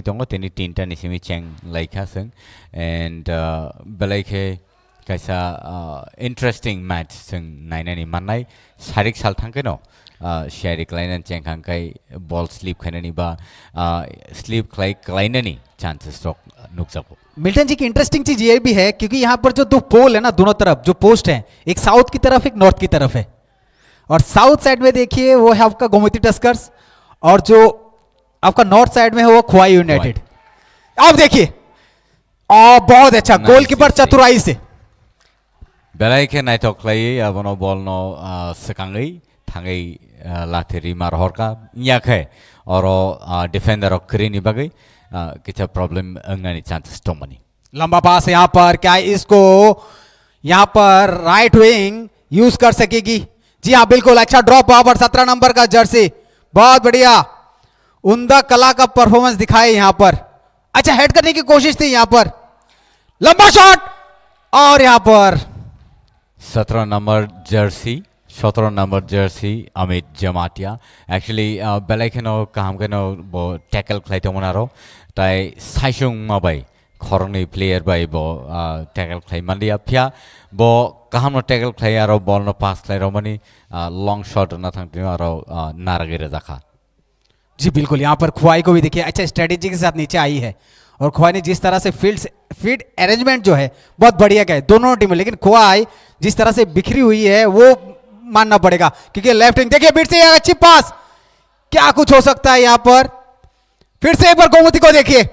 tongo tini tinta ni simi cheng laika sing and belai kaisa interesting match sing nainani manai sarik sal thangke no sharik lainan cheng khangkai ball sleep khainani ba sleep klainani chances tok nuksako Milton ji की interesting चीज ये भी है क्योंकि यहाँ पर जो दो पोल है ना दोनों तरफ जो पोस्ट है एक साउथ की तरफ एक नॉर्थ की तरफ है और साउथ साइड में देखिए वो है आपका गोमती टस्कर्स और जो आपका नॉर्थ साइड में है वो खोवाई यूनाइटेड आप देखिए बहुत अच्छा गोलकीपर चतुराई से belai ke naitok klai abono ball no sekangai thangai lathiri mar horka nyakhe oro defender ok krini bagai कितना प्रॉब्लम अंगनी चांसेस तो मनी लंबा पास यहाँ पर क्या इसको यहाँ पर राइट विंग यूज कर सकेगी जी हाँ बिल्कुल अच्छा ड्रॉप वहां पर 17 नंबर का जर्सी बहुत बढ़िया उम्दा कला का परफॉर्मेंस दिखाए यहाँ पर अच्छा हेड करने की कोशिश थी यहाँ पर लंबा शॉट और यहाँ पर 17 number Jersey 17 number Jersey Amit Jamatia actually बेलाय के नो काम के नो बो टैकल खाई तो मनारो ताई साइशुंग माबाई खरनी प्लेयर बाई बो टैकल खाई मंदिया फिया बो काम नो टैकल खाई आरो बॉल नो पास खाई रोमनी लॉन्ग शॉट ना थंगती आरो नारगे रजाखा जी बिल्कुल यहाँ पर खुआई को भी देखिए अच्छा स्ट्रेटेजी के साथ नीचे आई है और खुआई ने जिस तरह से फील्ड अरेंजमेंट जो है बहुत बढ़िया का है दोनों टीमें लेकिन खुआई जिस तरह से बिखरी हुई है वो मानना पड़ेगा क्योंकि लेफ्ट विंग देखिए फिर से अच्छी पास क्या कुछ हो सकता है यहां पर फिर से एक बार गोमती को देखिए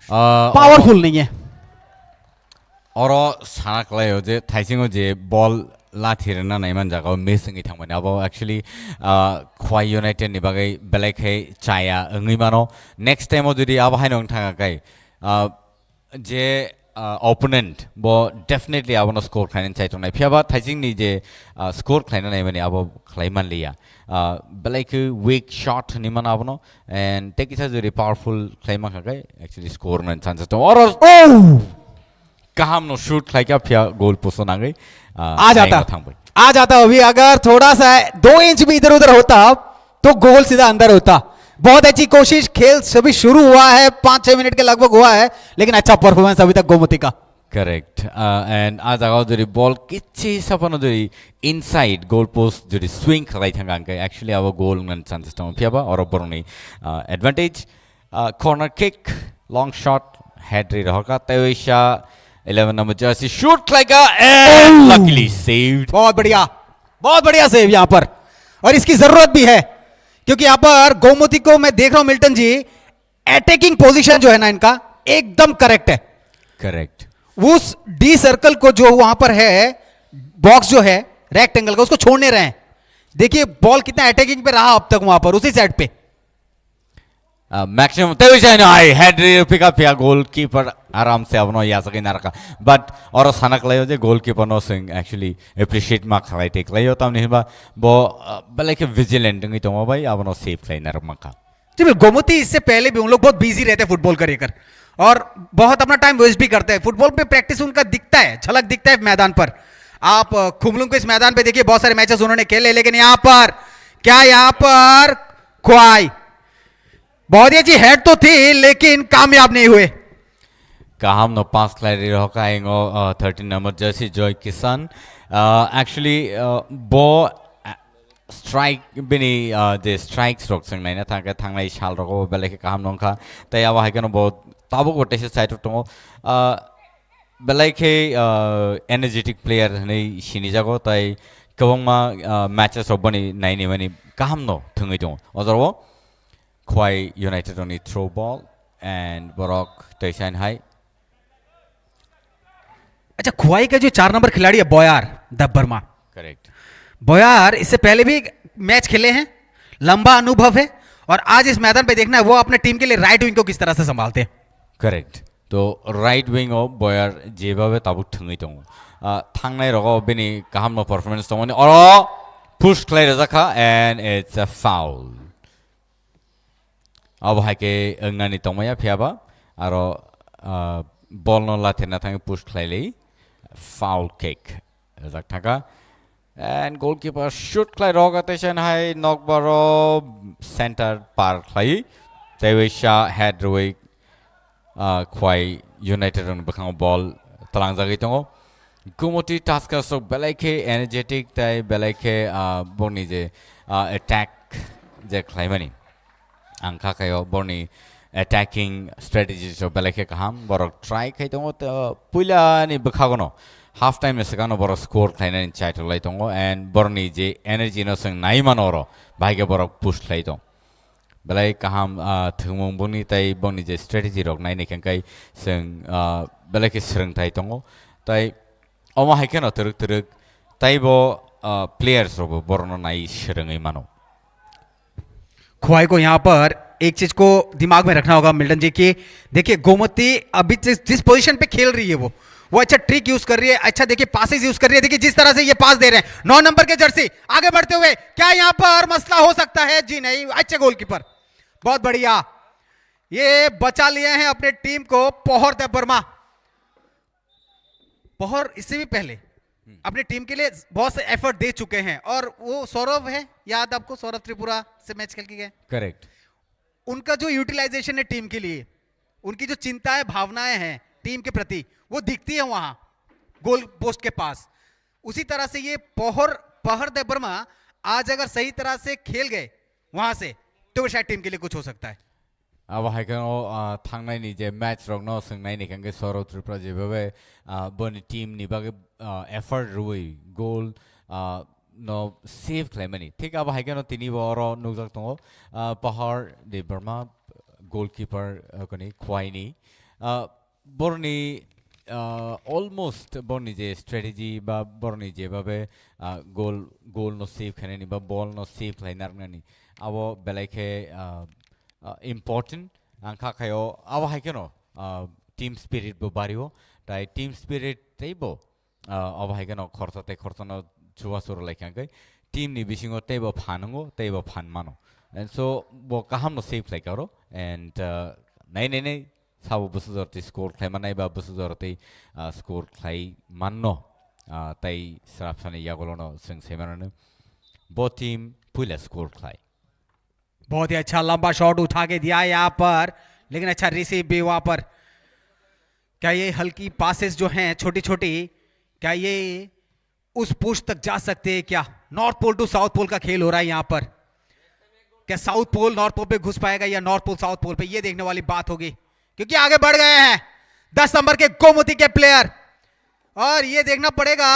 पावरफुल नहीं है और साना क्लायो जे थाइसिंगो जे बॉल लाथिरना नाइमान जागाव मेसिंग थांबाय अब एक्चुअली खोवाई यूनाइटेड नि बागै बेलायखै चाया ओंगै मानो नेक्स्ट टाइम जुदि अब हायनो थांगाखै जे opponent bo definitely abono score खाइन चाहिए ना फिर अब थाइजिंग नि जे score खाइन नहीं मने अब खाइमान लिया बेलायखै weak shot नि मन abono and take it as a powerful खाइमान खाकै actually score न chances तो और कहाँ नो shoot खाई क्या फिर goal post नांगे आ जाता अभी अगर थोड़ा सा 2 इंच भी इधर उधर होता तो गोल सीधा अंदर होता बहुत अच्छी कोशिश खेल सभी शुरू हुआ है 5-6 मिनट के लगभग हुआ है लेकिन अच्छा परफॉर्मेंस अभी तक गोमती का करेक्ट एंड आज आगाव जो बॉल किसी सपना जो इनसाइड गोल पोस्ट जो स्विंग खाई थांगा एक्चुअली अब गोल चांसेस दं फिर और बरनी advantage corner kick long shot head रे रहका तैवेशा 11 नंबर जर्सी शूट लाइका एंड लकीली सेव्ड बहुत बढ़िया सेव यहां पर और इसकी जरूरत भी है क्योंकि यहां पर गोमती को मैं देख रहा हूं मिल्टन जी अटैकिंग पोजीशन जो है ना इनका एकदम करेक्ट है करेक्ट उस डी सर्कल को जो वहां पर है बॉक्स जो है रेक्टेंगल का उसको छोड़ने रहे हैं देखिए बॉल कितना अटैकिंग पे रहा अब तक वहां पर उसी साइड पे मैक्सिमम आई हेड पिकअप या गोलकीपर आराम से अपनो या सके ना रखा बट और सानक लायो जे गोलकीपर नो सिंग एक्चुअली एप्रिशिएट मा खलाई टेक लायो तम नहीं बा बो बले के विजिलेंट नगी तो भाई अपनो सेफ लाइन रखा जी गोमती इससे पहले भी उन लोग बहुत बिजी रहते हैं फुटबॉल को लेकर और बहुत अपना टाइम वेस्ट भी करते हैं फुटबॉल पे प्रैक्टिस उनका दिखता है झलक दिखता है मैदान पर आप खुमलुंग को इस मैदान पे देखिए बहुत सारे मैचेस उन्होंने खेले लेकिन यहां पर क्या यहां पर खुआई बहुत ही अच्छी हेड तो थी लेकिन कामयाब नहीं हुए काम नो पास क्लैरी रहका आएंगो 13 नंबर जर्सी जॉय किसान एक्चुअली बो स्ट्राइक बिनी जे स्ट्राइक्स रोक संग नहीं ना था के थांगलाई शाल रको बेले के काम नोंखा तया वहां के नो बहुत ताबो गोटे से साइड तो बेले के एनर्जेटिक प्लेयर नहीं सिनी जागो तय कबंगमा मैचेस रोबनी नहीं नहीं मनी काम नो थंगै दं अजरबो Khwai United on the throw ball and Borok Taisan High. अच्छा खुआई का जो 4 नंबर खिलाड़ी है बोयार द बर्मा करेक्ट बोयार इससे पहले भी मैच खेले हैं लंबा अनुभव है और आज इस मैदान पे देखना है वो अपने टीम के लिए राइट विंग को किस तरह से संभालते हैं करेक्ट तो राइट विंग ऑफ बोयार जेबाबे ताबु थंगै दं थांनाय रगो बेनि गाहाम परफॉर्मेंस दंमोन और पुश क्लाइ रजाखा एंड इट्स अ फाउल अब हाके अंगनानि तंमाया फियाबा आरो बॉल न लाथेना थांगे पुश क्लाइले फाउल किक रजाक थाका एंड गोलकीपर शूट क्लाइ रगा तेशन हाय नकबारो सेंटर पार क्लाइ Taiwisha had Rui Kwai United on Bakang ball Talangzagitongo. Gumoti Tasker so Belake energetic tai Belake Boni je attack je Climani. Angkakayo Boni attacking strategies of Belake Kaham, Borok try Kaitongo Pula ni Bakagono. Half time is a Borok score Kleiner in Chaito Laitongo and Borni je energy no sing Naimanoro Baga Borok push Laito. Belai kaham thumung boni tai boni je strategy rok nai ne kai sing belai ke serang tai tongo tai oma hai keno teruk teruk tai bo players ro borno nai serangai mano ख्वाई को यहाँ पर एक चीज को दिमाग में रखना होगा मिल्टन जी की देखिए गोमती अभी जिस पोजीशन पे खेल रही है वो अच्छा ट्रिक यूज कर रही है अच्छा देखिए पासेस यूज कर रही है देखिए जिस तरह से ये पास दे रहे हैं 9 नंबर के जर्सी आगे बढ़ते हुए क्या यहाँ पर मसला हो सकता है जी नहीं अच्छे गोलकीपर बहुत बढ़िया ये बचा लिए हैं अपने टीम को पोहर देबर्मा पोहर इससे भी पहले अपनी टीम के लिए बहुत से एफर्ट दे चुके हैं और वो सौरभ है याद आपको सौरभ त्रिपुरा से मैच खेल के गए करेक्ट उनका जो यूटिलाइजेशन है टीम के लिए उनकी जो चिंताएं भावनाएं हैं टीम के प्रति वो दिखती है वहां गोल पोस्ट के पास उसी तरह से ये पोहर देबर्मा आज अगर सही तरह से खेल गए वहां से तो शायद टीम के लिए कुछ हो सकता है अब hai kano thangnai ni je match rok no singnai ni kange Saurav Tripura je babe boni team ni bage effort rui goal no save claimani thik ab hai kano tini boro nukjak tongo Pahar de Burma goalkeeper kani Khwaini borni almost borni je strategy ba borni je babe goal no save khanani ba ball no save lainar ngani abo belai important angka kayo awa hai keno team spirit bo bario tai team spirit teibo awa hai keno khorsa no chuwa sur lai kai team ni bisingo teibo phanango teibo phanmano and so bo kaham no save like aro and nei sabu busuzorti score khai manai ba busuzorti score khai manno tai sarapsane yagolono sing semanane bo team pula score khai बहुत ही अच्छा लंबा shot उठा के दिया यहाँ पर लेकिन अच्छा रिसीव भी वहां पर क्या ये हल्की पासेस जो हैं छोटी छोटी क्या ये उस पुश तक जा सकते हैं क्या north pole to south pole का खेल हो रहा है यहाँ पर क्या साउथ पोल नॉर्थ पोल पे घुस पाएगा या नॉर्थ पोल साउथ पोल पे ये देखने वाली बात होगी क्योंकि आगे बढ़ गए हैं 10 नंबर के गोमती के प्लेयर और ये देखना पड़ेगा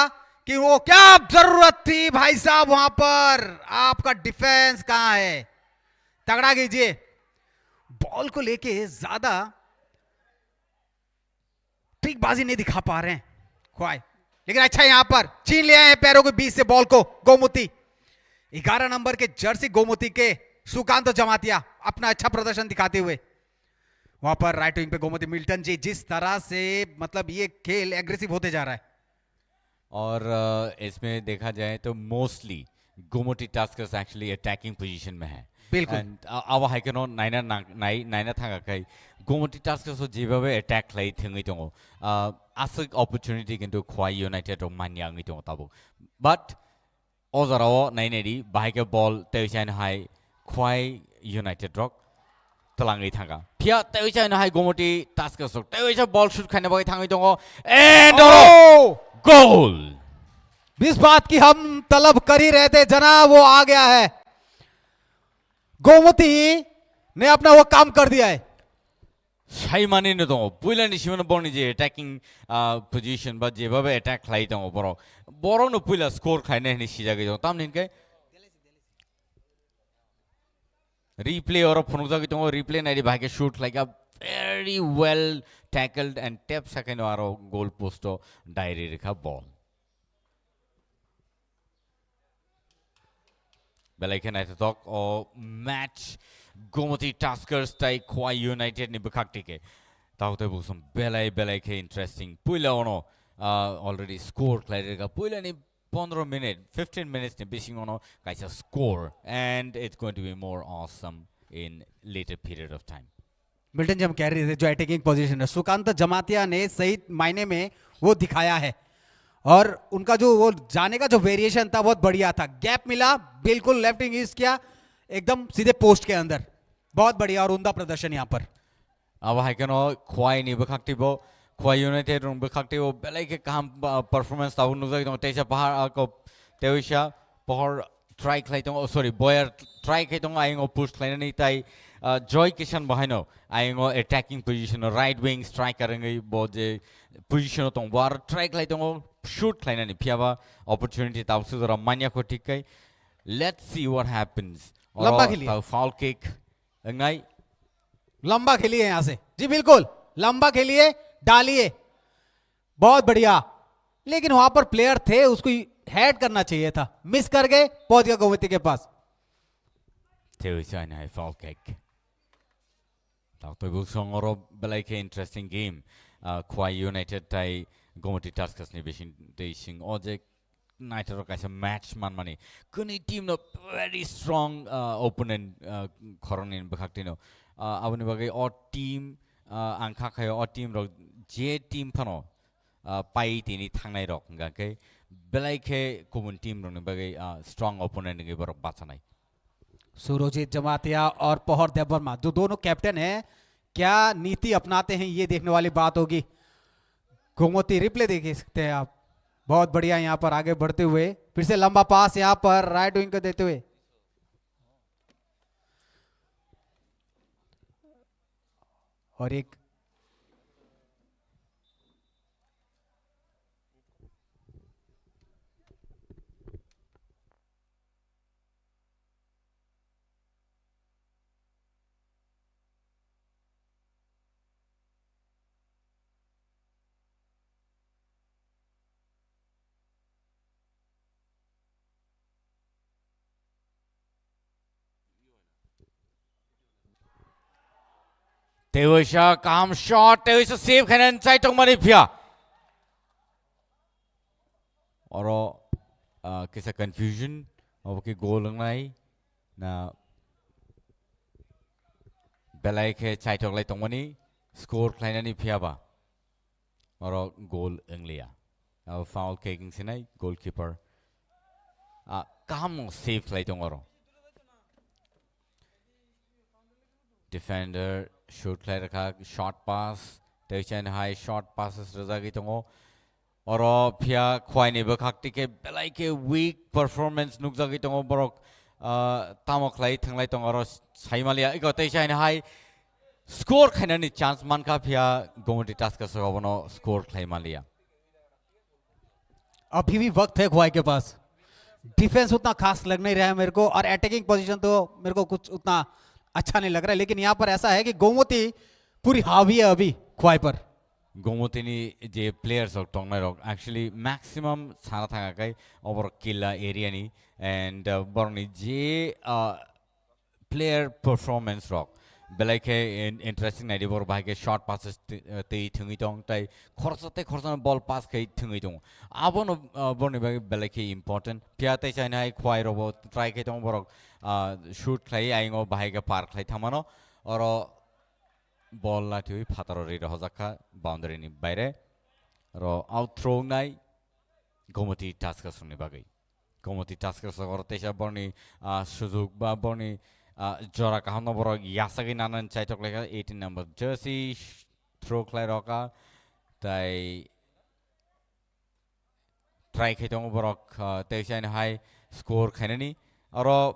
कि वो क्या जरूरत थी भाई साहब वहां पर आपका डिफेंस कहां है तगड़ा कीजिए बॉल को लेके ज्यादा ट्रिकबाजी नहीं दिखा पा रहे हैं ख्वाई लेकिन अच्छा यहां पर छीन लिया है पैरों के बीच से बॉल को गोमती 11 नंबर के जर्सी गोमती के सुकांत जमातिया अपना अच्छा प्रदर्शन दिखाते हुए वहां पर राइट विंग पे गोमती मिल्टन जी जिस तरह से मतलब ये खेल एग्रेसिव होते जा रहा है और इसमें देखा जाए तो mostly Gomati Tuskers actually attacking position में है बिल्कुल अब हाई कनो नाइना थांगा कई गोमती टास्कर्स जेबाबे अटैक लाई थंगै दङ आसक अपॉर्चुनिटी किंतु ख्वाई यूनाइटेड रक मानियांगै दङ ताबो बट ओजराव नाइनेदि बाहायके बॉल तैसाइन हाई ख्वाई यूनाइटेड रक तलाङै थांगा फिया तैसाइन हाई गोमती टास्कर्स रक तैसा बॉल शूट खाने बागै थांगै दङ एंड गोल इस बात की हम तलब कर ही रहे थे जनाब वो आ गया है गोमती ने अपना वो काम कर दिया है साई माने न दङ पुइलानि सिमन बर्नि जे अटैकिंग पोजीशन बा जेबाबे अटैक खाइ दङ बरो न पुइला स्कोर खाइने नि सिजागै दङ ताम निनकै रिप्ले और फनुजागै दङ रिप्ले नाइदि भागे shoot like a very well tackled and tap second आरो goal post diary Rekha ball Belaikan ay tatok o match Gomoti Taskers tay Khwai United ni bakaktike. Tao tay busum belai ke interesting. Puila ono already score clarega. Puila ni 15 minutes ni bising ono kaisa score and it's going to be more awesome in later period of time. Milton ji हम कह रहे थे जो attacking position है सुकांत जमातिया ने सही मायने में वो दिखाया है और उनका जो वो जाने का जो वेरिएशन था बहुत बढ़िया था गैप मिला बिल्कुल लेफ्ट विंग यूज किया एकदम सीधे पोस्ट के अंदर बहुत बढ़िया और उम्दा प्रदर्शन यहाँ पर अब हाइकनो ख्वाई नि बखाक्टिबो ख्वाई यूनाइटेड रंग बखाक्टिबो बेले के काम परफॉर्मेंस ताउ नुजाय दं तेसा पहाड़ को तेविशा पहर ट्राई खाइ दं सॉरी बॉयर ट्राई खाइ दं आइंगो पुश खाइनानै ताइ जय किशन बहाइनो आइंगो attacking position right wing striker ngai bo je position dong war try खाइ दं शूट खाइनानै फियाबा अपॉर्चुनिटी ताउ सुजरा मान्या को ठीक kai let's see what happens लंबा खेलिए फाउल किक ngai लंबा खेलिए यहां से जी बिल्कुल लंबा खेलिए डालिए बहुत बढ़िया लेकिन वहां पर प्लेयर थे उसको हेड करना चाहिए था मिस कर गए पहुंच गया गोमती के पास तेविशा ने फाउल किक ताउ तो संगरो बेले के इंटरेस्टिंग गेम ख्वाई यूनाइटेड ताइ गोमती टास्कस नि बेसिन दैसिं अजे नाइटर काइसा मैच मान माने कुनै टीम नो very strong opponent खरनिन बखाक्तिनो आबनि बागै अ टीम आंखा खायो a team row J team फनो पाइ तिनि थांनाय रक गाकै बेलाइखे गुबुन टीम रो बागै स्ट्रॉन्ग ओपोनेंट के बर बाचनाय सुरजीत जमातिया और पहर देवर्मा जो दोनों कैप्टन हैं क्या नीति अपनाते हैं ये देखने वाली बात होगी गोमती रिप्ले देख सकते हैं आप बहुत बढ़िया यहाँ पर आगे बढ़ते हुए फिर से लंबा पास यहाँ पर राइट विंग को देते हुए और एक तेविशा काम शॉट तेविशा सेव खाइनानै चाइ तंमानि फिया और किसा कंफ्यूजन अब के गोल नंनाय ना बेलाइखे चाइ तंगलाय तंमानि स्कोर खाइनानै फियाबा और गोल इंग्लिया अब फाउल किकिंग सिनाय गोलकीपर काम सेव खाइ दं और डिफेंडर शूट खाइ रखा शॉट पास तेविशा ने हाई शॉट पासेस रजागि दंगो और फिया ख्वाई नि बखाक्ति के बेलाइखे वीक परफॉर्मेंस नुकजागि दंगो बरक तामखलाय थंगलाय दं और साइमालिया इको तेविशा ने हाई स्कोर खाइनानै चांस मानका फिया गोमती टास्क सगबनो स्कोर खाइमालिया अभी भी वक्त है ख्वाई के पास डिफेंस उतना खास लग नहीं रहा है मेरे को और अटैकिंग पोजीशन तो मेरे को कुछ उतना अच्छा नहीं लग रहा है लेकिन यहाँ पर ऐसा है कि गोमती पूरी हावी है अभी ख्वाई पर गोमती नि जे प्लेयर्स ऑफ टोंगनाय रॉक एक्चुअली मैक्सिमम साना थांगाकै ओवर किला एरिया नि एंड बरनि जे प्लेयर परफॉर्मेंस रॉक बेलाइखे इंटरेस्टिंग नाइदि बर बाहायके शॉट पासेस तै थंगै दं ताइ खरसा बल पास कै थंगै दं आबनो बरनि बागै बेलाइखे इम्पोर्टेंट फिया तै चाइनाय ख्वाइ रबो ट्राई कै दं बरक शूट खाइ आइङो बाहायके पार खाइ थामानो और बल लाथि फातर रि रहजाखा बाउंड्री नि बाइरे र आउट थ्रो नाय गोमती टास्क सुनि बागै गोमती टास्क सगर तैसा बरनि सुजुग बा बरनि जरा kaham no borok yasagi nanan chaitok leka 18 number jersey throw klai roka tai try khaitong borok teisain high score khainani aro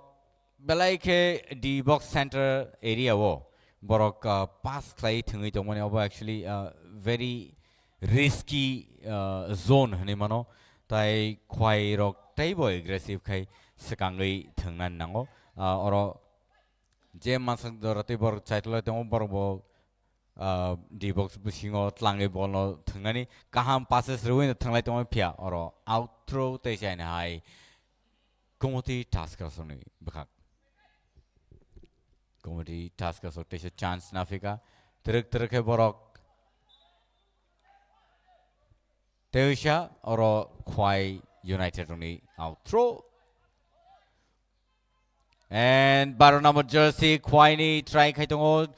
belai ke di box center area wo borok pass klai thungi tongmani obo actually very risky zone hani mano tai khwai rok tai bo aggressive khai sekangai thungnan nango oro जे मानसक दरते बर चाइटल दङ बरबो D box बुसिङो tlangै बल थंनानै काहाम passes ruin थंलाय दङ फिया और out throw तैसाइन हाय Gomti task सनि बखा Gomti task so तैसे chance नाफिका तरक है बरक तेविशा और ख्वाई यूनाइटेड नि out throw and baru number jersey Khwaini try khaitongo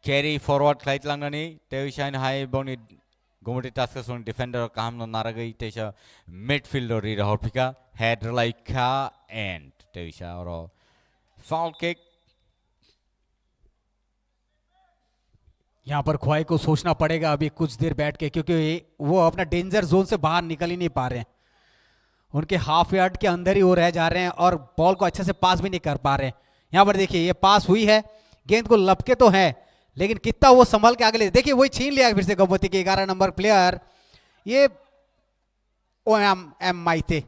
carry forward khait langnani Tevisha high boni gomoti task son defender kam no naragai teisa midfielder ri rahorpika head like and Tevisha or foul kick यहाँ पर ख्वाई को सोचना पड़ेगा अभी कुछ देर बैठ के, क्योंकि वो अपना डेंजर जोन से बाहर निकल ही नहीं पा रहे हैं। उनके हाफ यार्ड के अंदर ही वो रह जा रहे हैं और बॉल को अच्छे से पास भी नहीं कर पा रहे हैं। यहाँ पर देखिए ये पास हुई है, गेंद को लपके तो है लेकिन कितना वो संभल के आगे ले, देखिए वही छीन लिया फिर से गोमती के 11 नंबर प्लेयर ये ओ एम माइते,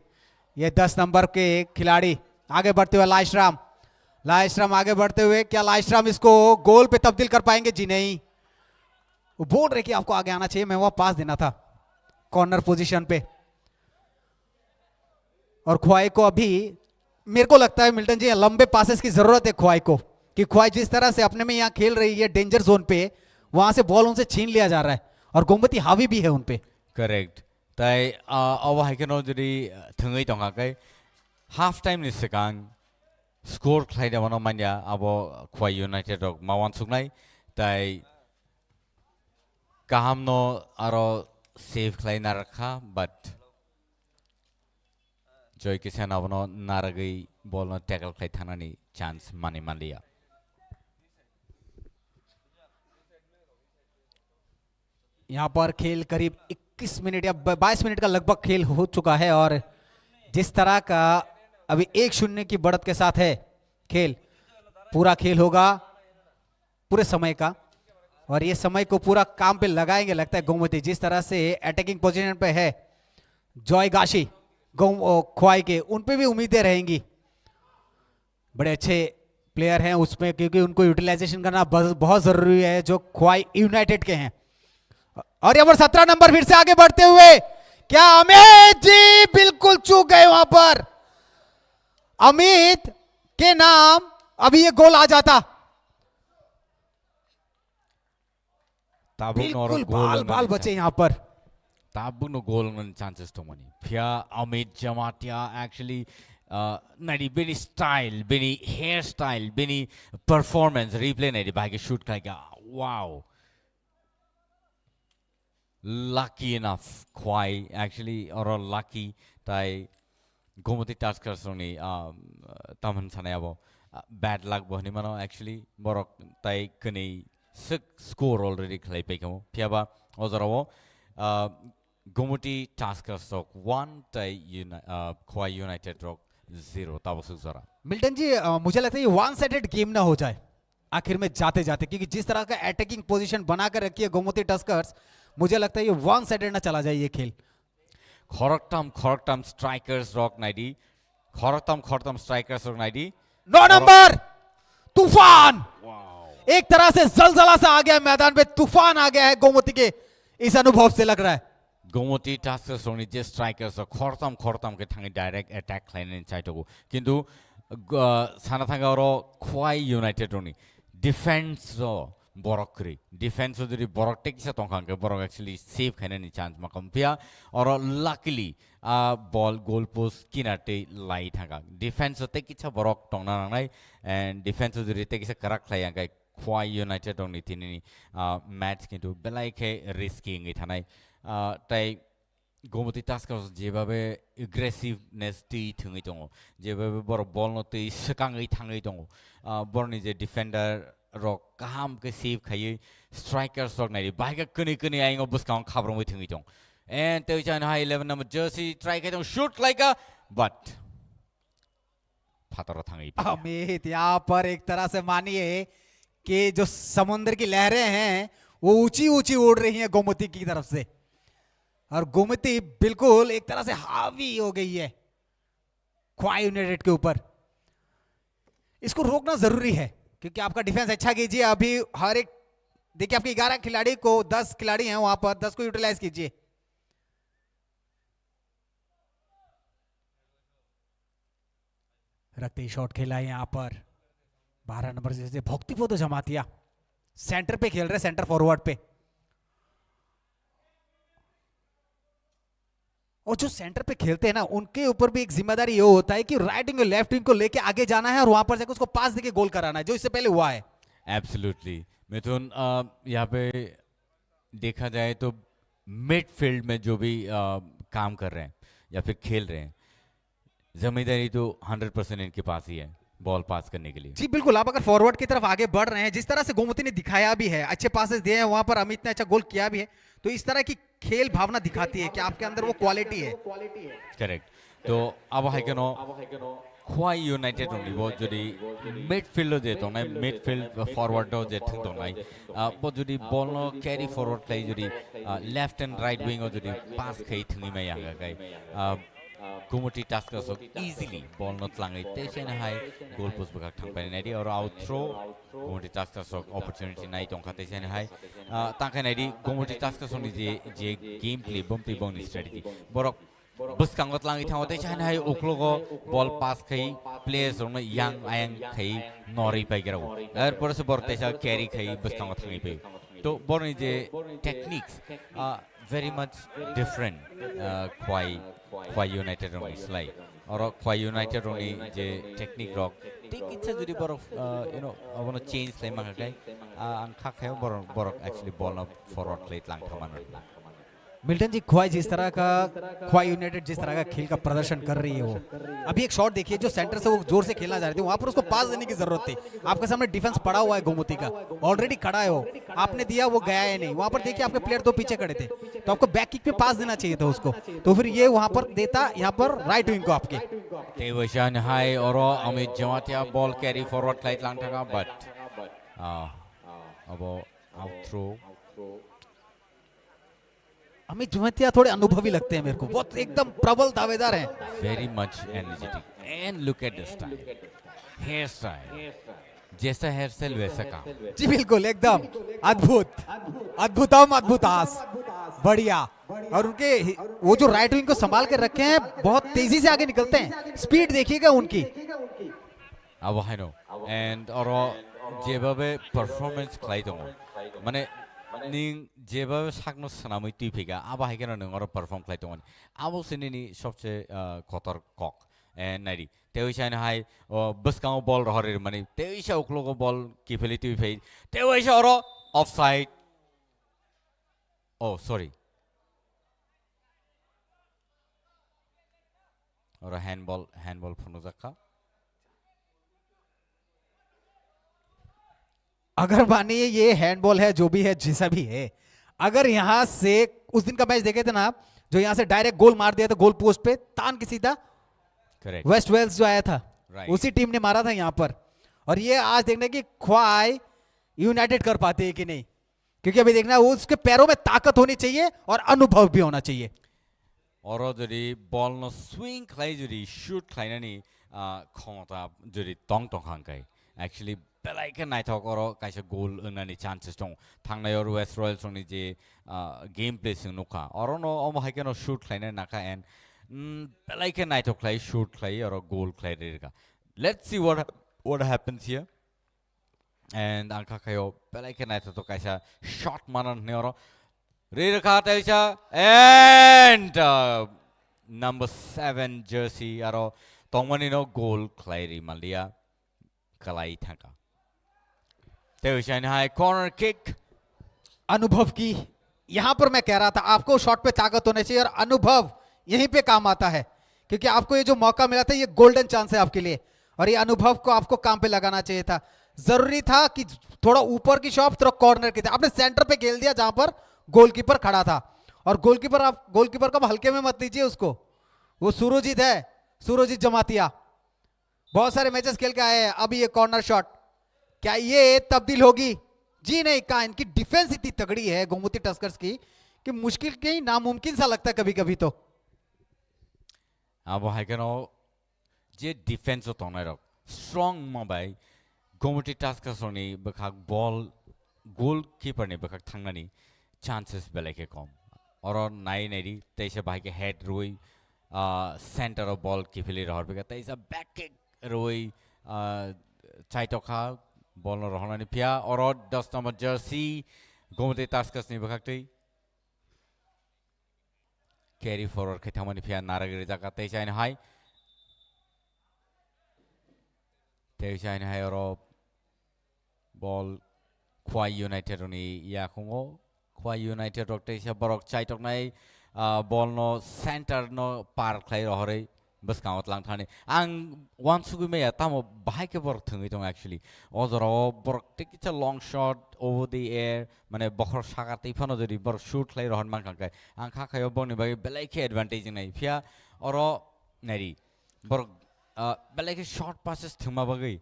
ये 10 नंबर के खिलाड़ी आगे बढ़ते हुए लाइशराम आगे बढ़ते हुए, क्या लाइशराम इसको गोल पे तब्दील कर पाएंगे? जी नहीं, वो बोल रहे कि आपको आगे आना चाहिए, मैं वहां पास देना था कॉर्नर पोजीशन पे। और ख्वाई को अभी मेरे को लगता है मिल्टन जी लंबे पासेस की जरूरत है ख्वाई को, कि ख्वाई जिस तरह से अपने में यहाँ खेल रही है डेंजर जोन पे, वहां से बॉल उनसे छीन लिया जा रहा है और गोमती हावी भी है उनपे। करेक्ट ताई अब हाइकेनो जुदि थंगै दंगाकै हाफ टाइम नि सिगां स्कोर खालायदोंमोन मानिया अब ख्वाई यूनाइटेड रक मावान सुगनाय ताई गाहामनो आरो सेव खालायना रखा बाट जय किसान आवनो नारगै बॉल न टैकल खालाय थानानि चांस माने मालिया। यहाँ पर खेल करीब 21 मिनट या 22 मिनट का लगभग खेल हो चुका है और जिस तरह का अभी 1-0 की बढ़त के साथ है खेल, पूरा खेल होगा पूरे समय का और ये समय को पूरा काम पे लगाएंगे लगता है गोमती। जिस तरह से अटैकिंग पोजीशन पे है जॉय गाशी ख्वाई के, उन पे भी उम्मीदें रहेंगी, बड़े अच्छे प्लेयर हैं उसमें क्योंकि उनको यूटिलाइजेशन करना बहुत जरूरी है जो ख्वाई यूनाइटेड के हैं। और यहाँ पर 17 नंबर फिर से आगे बढ़ते हुए, क्या अमित जी बिल्कुल चूक गए वहां पर, अमित के नाम अभी ये गोल आ जाता, बिल्कुल बाल बचे यहाँ पर। Tabuno goal on chances to money. Pia Amit Jamatia actually nadi bini style, bini hairstyle, bini performance replay nadi bag shoot like wow. Lucky enough, Kwai actually or lucky tai Gomati Taskers only Taman Sanabo bad luck bohni mano actually borok tai kuni score already clay pekamo Piaba Ozarawo Gomati Taskers rock 1 tai Kwai United rock 0 Tabasuzara। Milton जी मुझे लगता है ये one sided game ना हो जाए आखिर में जाते जाते, क्योंकि जिस तरह का अटैकिंग पोजीशन बनाकर रखी है गोमती टस्कर्स, मुझे लगता है ये वन साइडेड ना चला जाए ये खेल। खरकटम स्ट्राइकर्स रॉक 90 खरकटम स्ट्राइकर्स रॉक 90 9 नंबर तूफान एक तरह से जलजला सा आ गया मैदान पे, तूफान आ गया है गोमती के इस अनुभव से लग रहा है। गोमती टास्कर्स रोनी जे स्ट्राइकर्स खरकटम के थांगे डायरेक्ट अटैक लाइन इनसाइड को किंतु साना थांगा और ख्वाई यूनाइटेड रोनी डिफेंस रो बरकरी डिफेंस जो बरक टेक से तोंखां के बरक एक्चुअली सेव खाने नि चांस मकम पिया और लकीली बॉल गोल पोस्ट किनाटे लाई थांगा डिफेंस ते किछा बरक टोंगना नांगनाय एंड डिफेंस जो रिते किछा करक लाया गाय ख्वाई यूनाइटेड रोनी तिनी मैच किंतु बेलाय के रिस्की ngi थानाय ताई गोमती टास्कर्स जेबाबे एग्रेसिवनेस टी थंगै दङ जेबाबे बर बल न ती सकाङै थाङै दङ बरनि जे डिफेंडर रक गाहाम के सेव खायै स्ट्राइकर्स रक नाय बाइक कनै आइङ बुसकां खाब्रङै थंगै दङ एन्ड ते जान हाई 11 नंबर जर्सी ट्राई के दङ शूट लाइक अ बट फातर थाङै अमित यहाँ पर एक तरह से मानिए कि जो समुद्र की लहरें हैं वो ऊंची ऊंची उड़ रही हैं गोमती की तरफ से और गोमती बिल्कुल एक तरह से हावी हो गई है ख्वाई यूनाइटेड के ऊपर। इसको रोकना जरूरी है क्योंकि आपका डिफेंस अच्छा कीजिए, अभी हर एक देखिए आपके 11 खिलाड़ी को 10 खिलाड़ी हैं वहां पर, 10 को यूटिलाइज कीजिए। रखते ही शॉट खेला है यहां पर 12 नंबर से भक्तिपोध जमातिया सेंटर पे खेल रहे, सेंटर फॉरवर्ड पे, और जो सेंटर पे खेलते हैं ना उनके ऊपर भी एक जिम्मेदारी ये होता है कि राइट विंग और लेफ्ट विंग को लेके आगे जाना है और वहां पर जाकर उसको पास देके गोल कराना है, जो इससे पहले हुआ है। एब्सोल्युटली मिथुन, यहाँ पे देखा जाए तो मिडफील्ड में जो भी काम कर रहे हैं या फिर खेल रहे हैं, जिम्मेदारी तो 100% इनके पास ही है। बॉल पास करने के लिए जी बिल्कुल, आप अगर फॉरवर्ड की तरफ आगे बढ़ रहे हैं, जिस तरह से गोमती ने दिखाया भी है, अच्छे पासेस दिए हैं वहां पर, अमित ने अच्छा गोल किया भी है, तो इस तरह की खेल भावना दिखाती है कि आपके अंदर वो क्वालिटी है। करेक्ट तो अब है क्यों खुआई यूनाइटेड होंगी वो जुड़ी मिडफील्ड जे तो नहीं मिडफील्ड फॉरवर्ड जे थिंग तो नहीं वो जुड़ी बॉल नो कैरी फॉरवर्ड कहीं जुड़ी लेफ्ट एंड राइट विंग और जुड़ी पास कहीं थिंगी में यहाँ कहीं कुमुटी टास्क कर सो इजीली बॉल नो तलांगे तेज़ है गोल पोस्ट बका थंग पे नहीं और आउट थ्रो कुमुटी टास्क कर सो अपॉर्चुनिटी नहीं तो खाते है ताकि नहीं कुमुटी टास्क कर सो नहीं जे गेम प्ले बम्पी बोनी स्ट्रेटजी बोरक बस कांगत लांगी था होते चाहे है ओक्लो को बॉल पास कहीं प्लेयर्स होने यंग आयंग कहीं नॉरी पे गिरा हो अगर पर से बोलते हैं कैरी कहीं बस कांगत लांगी पे तो बोलने जे techniques very much different क्वाई United होने स्लाई और क्वाई यूनाइटेड होने जे टेक्निक रॉक टेक इच्छा जुड़ी बरफ you know अब ना चेंज लाइन मांगा कहीं अंखा खायो बरफ एक्चुअली बॉल ना फॉरवर्ड प्लेट लांग था मानो मिल्टन जी, ख्वाई जिस तरह का, ख्वाई यूनाइटेड जिस तरह का खेल का प्रदर्शन कर रही है, वो अभी एक शॉट देखिए जो सेंटर से वो जोर से खेलना चाह रहे थे, वहां पर उसको पास देने की जरूरत थी। आपके सामने डिफेंस पड़ा हुआ है गोमती का, ऑलरेडी खड़ा है वो, आपने दिया वो गया है नहीं, वहां पर देखिए आपके प्लेयर दो पीछे खड़े थे, तो आपको बैक किक पे पास देना चाहिए था उसको, तो फिर ये वहां पर देता यहाँ पर राइट विंग को आपके तेवशान हाई और Amit Jamatia ball carry forward light long था बट अब आउट थ्रो अमित जुमतिया थोड़े अनुभवी लगते हैं मेरे को, बहुत एकदम प्रबल दावेदार हैं। Very much energetic and look at the style hair style जैसा हेयर स्टाइल वैसा काम जी बिल्कुल, एकदम अद्भुत, अद्भुतम अद्भुतास, बढ़िया। और उनके वो जो राइट विंग को संभाल के रखे हैं, बहुत तेजी से आगे निकलते हैं, स्पीड देखिएगा उनकी। अब है नो एंड और जेबाबे परफॉर्मेंस खाई दो माने निंग जेबाबे साकनो सनामै टीफिगा अब है क्या नंग और परफॉर्म खाई दो अब सिनी सबसे खतर कॉक एंड नारी तेवैसा हाय बस काउ बॉल रहरे माने तेवैसा उखलो को बॉल किफेली टीफे तेवैसा और ऑफसाइड ओ सॉरी और हैंडबॉल फनो जखा अगर मानिए ये हैंडबॉल है, जो भी है जैसा भी है, अगर यहां से उस दिन का मैच देखे थे ना आप, जो यहां से डायरेक्ट गोल मार दिया था गोल पोस्ट पे तान के सीधा, करेक्ट वेस्ट वेल्स जो आया था Right. उसी टीम ने मारा था यहां पर। और ये आज देखने की ख्वाई यूनाइटेड कर पाते हैं कि नहीं, क्योंकि अभी देखना वो उसके पैरों में ताकत होनी चाहिए और अनुभव भी होना चाहिए। और जरी बॉल नो स्विंग खाई जरी शूट खाई नहीं क्षमता जरी टोंग टोंग हांकाई एक्चुअली बेलाइके नाइथक और कैसे गोल उन्नानी चांसेस दं थांनाय और वेस्ट रॉयल्स नि जे गेम प्ले सिं नुखा और नो अम हाइके नो शूट खाइना नाका एंड बेलाइके नाइथक खाइ शूट खाइ और गोल खाइ रेगा let's see what happens here and आंखा खायो बेलाइके नाइथक तो कैसा शॉट मानन ने और रेरखा तेसा एंड नंबर 7 जर्सी और तोमनी नो गोल खाइ मालिया कलाई थाका कॉर्नर किक अनुभव की, यहां पर मैं कह रहा था आपको शॉट पे ताकत होनी चाहिए और अनुभव यहीं पे काम आता है, क्योंकि आपको ये जो मौका मिला था ये गोल्डन चांस है आपके लिए, और ये अनुभव को आपको काम पे लगाना चाहिए था। जरूरी था कि थोड़ा ऊपर की शॉट, थोड़ा कॉर्नर की, आपने सेंटर पे खेल दिया जहां पर गोलकीपर खड़ा था, और गोलकीपर को हल्के में मत लीजिए उसको, वो सुरजीत है, सुरजीत जमातिया बहुत सारे मैचेस खेल के आए हैं। अभी ये कॉर्नर शॉट, क्या ये तब्दील होगी? जी नहीं, कहा इनकी डिफेंस इतनी तगड़ी है गोमती टस्कर्स की कि मुश्किल कहीं नामुमकिन सा लगता है कभी कभी। तो अब है क्या जे डिफेंस तो नहीं रख स्ट्रॉन्ग मोबाइल गोमती टस्कर्स ने बखा बॉल गोल कीपर ने बखा थांगनानी चांसेस बेलेके कम और नाई नहीं तैसे भाई के हेड रोई सेंटर ऑफ बॉल की फिली रहर बेगा तैसा बैक किक रोई चाइटोखा बॉल न रहना नहीं पिया और 10 नंबर जर्सी गोमती टस्कर्स ने बखा कैरी फॉरवर्ड के थमनी फिया नारागिरी जाका तैसा इन हाई और बॉल ख्वाई यूनाइटेड नि या खुंगो ख्वाई यूनाइटेड रok तैसा बरक चाइटोक नाई बॉल नो सेंटर नो पार खाई रहरे bus count lang thani ang one sugu me ya tamo bahai ke bor thungi tong actually ozoro bor take it's a long shot over the air mane bokhor sakati phano jodi bor shoot lai rohon man kai ang kha khayo boni bai belai ke advantage nai phia oro nari bor belai ke short passes thuma bagai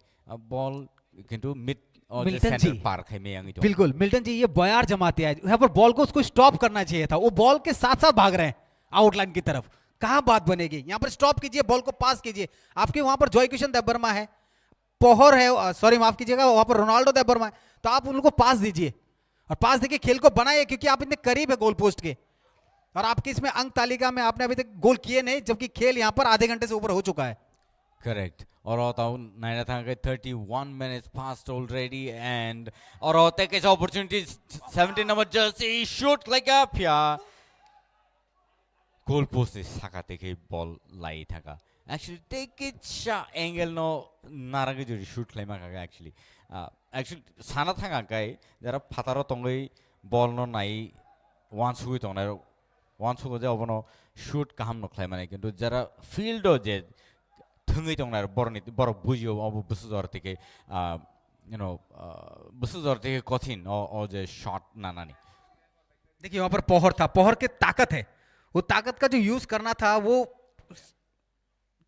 ball kintu mid और Milton centre जी। पार खाई में आंगी तो बिल्कुल Milton जी ये बयार जमाते हैं यहाँ पर बॉल को उसको स्टॉप करना चाहिए था, वो बॉल के साथ साथ भाग रहे हैं आउटलाइन की तरफ, कहां बात बनेगी। यहाँ पर स्टॉप कीजिए, बॉल को पास कीजिए। आपके वहां पर जॉय किशन देबबर्मा है, पोहर है, सॉरी माफ कीजिएगा, वहां पर रोनाल्डो देबबर्मा है, तो आप उनको पास दीजिए और पास देके खेल को बनाइए, क्योंकि आप इतने करीब है गोल पोस्ट के और आपकी इसमें अंक तालिका में आपने अभी तक गोल किए नहीं, जबकि खेल यहाँ पर आधे घंटे से ऊपर हो चुका है। Correct. Oro naina thanga 31 minutes passed already and Oro take his opportunities 17 number jersey shoot like a pia goal post is sakate ke ball lai thaka actually take it shot angle no narage jodi shoot lai ma ka actually sana thanga kai jara phataro tongai ball no nai one sugui tongnai one sugo je obono shoot kaham no khlai mane kintu jara field o je thungi tongnar borni bor bujio obo busuzor teke you know busuzor teke kothin o je shot nanani देखिए वहां पर पोहर था, पोहर की ताकत है, वो ताकत का जो यूज करना था वो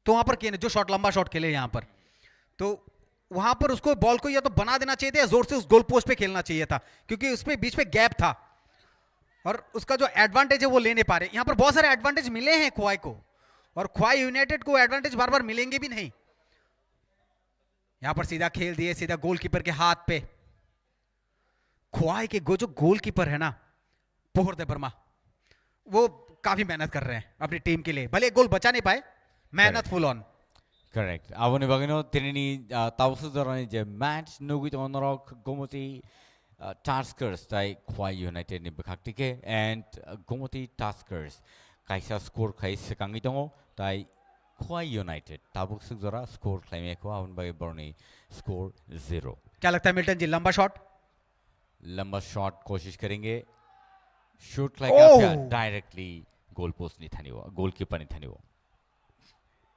तो वहां पर किए नहीं, जो शॉट लंबा शॉट खेले यहाँ पर, तो वहां पर उसको बॉल को या तो बना देना चाहिए था या जोर से उस गोल पोस्ट पे खेलना चाहिए था, क्योंकि उसमें बीच में गैप था और उसका जो एडवांटेज है वो ले नहीं पा रहे। यहाँ पर बहुत सारे एडवांटेज मिले हैं ख्वाई को और ख्वाई यूनाइटेड को एडवांटेज बार बार मिलेंगे भी नहीं। यहां पर सीधा खेल दिए, सीधा गोलकीपर के हाथ पे। ख्वाई के जो गोलकीपर है ना पोहर देबबर्मा, वो काफी मेहनत कर रहे हैं अपनी टीम के लिए, भले गोल बचा नहीं पाए, मेहनत full on. correct avoni bagino tinini tawsu dorani je match nugi to onrok gomoti taskers tai Khwai United ni bkhaktike and gomoti taskers kaisa score khai sekangi tongo tai Khwai United tabuk sukjora score claim ko avon bagi borni score 0। क्या लगता है Milton जी, लंबा shot? लंबा shot कोशिश करेंगे, shoot ओह! Like directly goal post नहीं थानी वो, गोलकीपर नहीं थानी वो।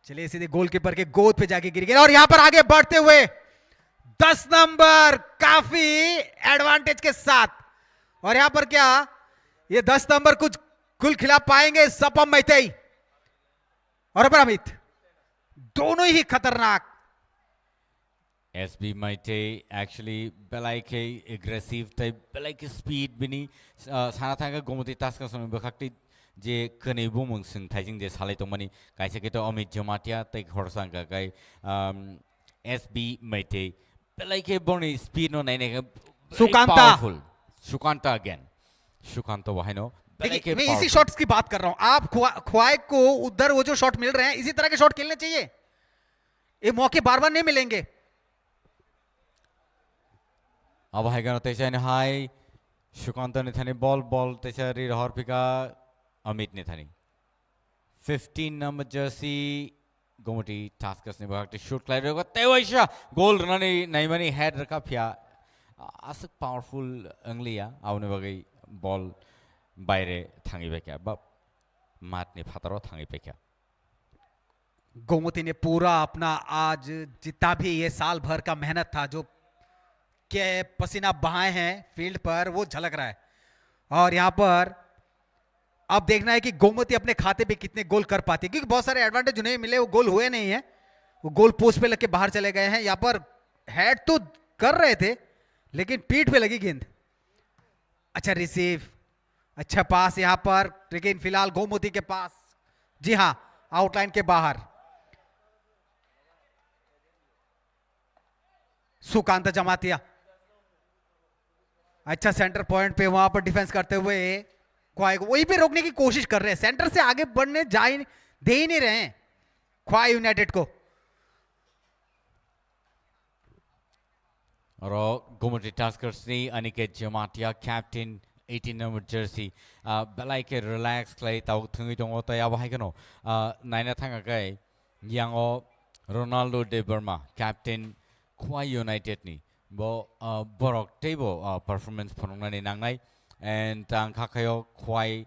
चलिए सीधे गोलकीपर के गोद पे जाके गिर गया और यहां पर आगे बढ़ते हुए 10 नंबर काफी एडवांटेज के साथ, और यहां पर क्या ये 10 नंबर कुछ गुल खिला पाएंगे सपम मैतेई और अपर अमित, दोनों ही खतरनाक। SB Maite actually belai ke aggressive type belai ke speed bini sana thanga gomoti task song bakakti je kane bumung sing thaijing je salai tongmani kaisa ke to Amit Jamatia tai khorsang ka kai SB Maite belai ke boni speed no nai nai Sukanta. Sukanta again Sukanta wahino belai ke मैं इसी shots की बात कर रहा हूं, आप ख्वाई को उधर वो जो शॉट मिल रहे हैं इसी तरह के शॉट खेलने चाहिए, ये मौके बार बार नहीं मिलेंगे। अब है गनो तेजा ने हाई सुकांत ने थानी बॉल तेजा री रहर पिका अमित ने थानी 15 नंबर जर्सी गोमटी टास्कर्स ने बहाते शूट क्लाइड रखा तेवैशा गोल रननी नहीं मनी हेड रखा फिया आसक पावरफुल अंगलिया आवने बगई बॉल बाहरे थांगी बेक्या बब मात ने फातरो थांगी बेक्या। गोमती ने पूरा अपना आज जितना भी ये साल भर का मेहनत था, जो के पसीना बहाए हैं फील्ड पर, वो झलक रहा है। और यहां पर अब देखना है कि गोमती अपने खाते पे कितने गोल कर पाती है, क्योंकि बहुत सारे एडवांटेज उन्हें मिले, वो गोल हुए नहीं है, वो गोल पोस्ट पे लग के बाहर चले गए हैं। यहां पर हेड तो कर रहे थे लेकिन पीठ पे लगी गेंद। अच्छा रिसीव, अच्छा पास यहां पर, लेकिन फिलहाल गोमती के पास, जी हां, आउटलाइन के बाहर। सुकांत जमातिया अच्छा सेंटर पॉइंट पे वहां पर डिफेंस करते हुए ख्वाई को वहीं पे रोकने की कोशिश कर रहे हैं, सेंटर से आगे बढ़ने दे ही नहीं रहे हैं ख्वाई यूनाइटेड को। और गोमती टास्कर्स ने Aniket Jamatia captain 18 number jersey बेलाई के रिलैक्स क्लाई ताऊ थंगी तोंगो तो याब हाई कनो नाइना थांगा गए यांगो Ronaldo Debbarma captain Khwai United ni bo borok table performance phonongna ni nangnai and ang khakayo Khwai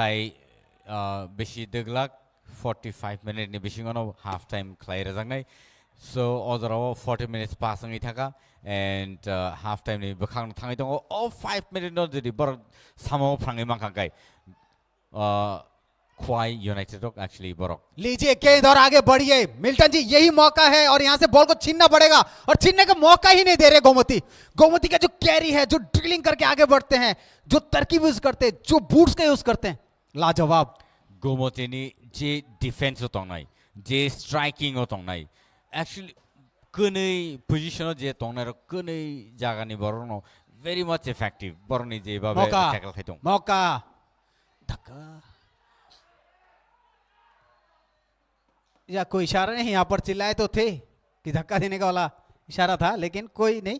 tai beshi deglak 45 minute ni bishingono half time khlai rajangnai. So ozaro 40 minutes passing ithaka and half time ni bakhang thangai dong all 5 minutes no jodi bor samo phrangai mangkai Khwai United actually borok लीजिए गेंद और आगे बढ़िए Milton जी, यही मौका है और यहां से बॉल को छीनना पड़ेगा और छीनने का मौका ही नहीं दे रहे गोमती। गोमती का जो कैरी है, जो ड्रिलिंग करके आगे बढ़ते हैं, जो तरकीब यूज करते हैं, जो बूट्स का यूज करते हैं, लाजवाब। Gomoti ni je defense utong nai je striking utong nai actually kunai position je tong nai ro kunai jaga ni borono very much effective boroni je babe मौका tackle khaitong मौका धक्का या कोई इशारा नहीं, यहाँ पर चिल्लाए तो थे कि धक्का देने का वाला इशारा था, लेकिन कोई नहीं,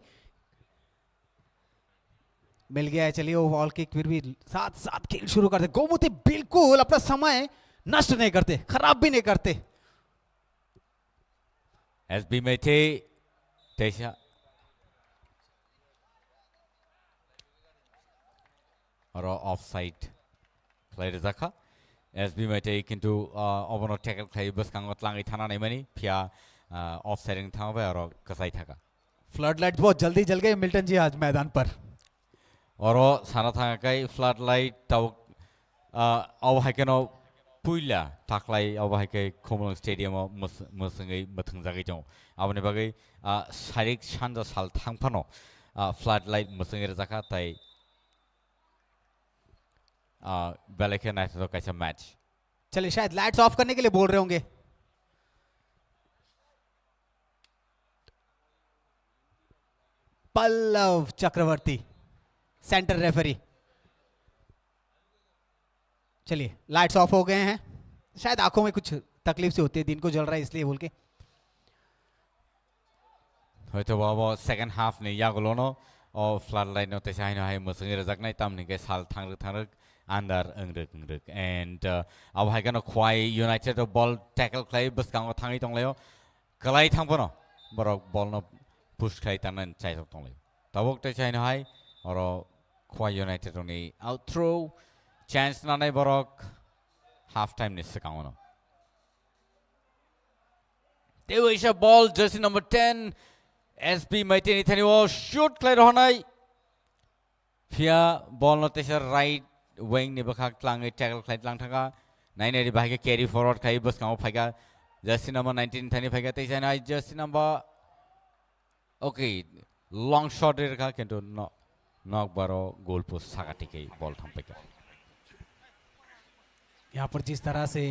मिल गया है। चलिए वो बॉल किक फिर भी साथ साथ खेल शुरू करते। गोमती बिल्कुल अपना समय नष्ट नहीं करते, खराब भी नहीं करते। SB Mete Tesha or offside play Zaka SB Mete into Obono tackle play bus kangot langi thana naimani pia offsiding thang or kasai thaka flood light बहुत जल्दी जल गए मिल्टन जी आज मैदान पर और साना thang kai flood light tau au haikeno puila taklai au haikai Khomolong stadium musangai mathang jagai jong abone bagai sharik shanda sal thangphano flood light musangai jaka tai बेलेखे नाइट तो कैसा मैच। चलिए शायद लाइट्स ऑफ करने के लिए बोल रहे होंगे। Pallav Chakraborty centre referee. चलिए लाइट्स ऑफ हो गए हैं, शायद आंखों में कुछ तकलीफ से होती है, दिन को जल रहा है इसलिए बोल के। तो वो सेकंड हाफ ने या गोलोनो और फ्लड लाइट नोटे से आइनो है मुसंगे रजक नहीं तम निके साल थांग अंदर अंग्रेक एंड अब है क्या ना ख्वाई यूनाइटेड बॉल टैकल क्लाई बस कांगो थांगी तोंग लेयो कलाई थांग पनो बरक बॉल न पुश क्लाई तनन चाय तोंग लेयो तब वक्त चाय ना है और ख्वाई यूनाइटेड ने आउट थ्रो चांस ना नहीं बरक हाफ टाइम निस्से कांगो ना देवैशा ball jersey number 10 SB Mete ni thani wo shoot klai rohanai phia ball no tesha right wing ni bakha tlangai tackle klai tlang thanga nai nai bahage carry forward khai bas kau phaiga jersey number 19 thani phaiga tesha nai jersey number okay long shot rekha kintu no knock baro goal post saga tikei ball tham phaiga यहाँ पर जिस तरह से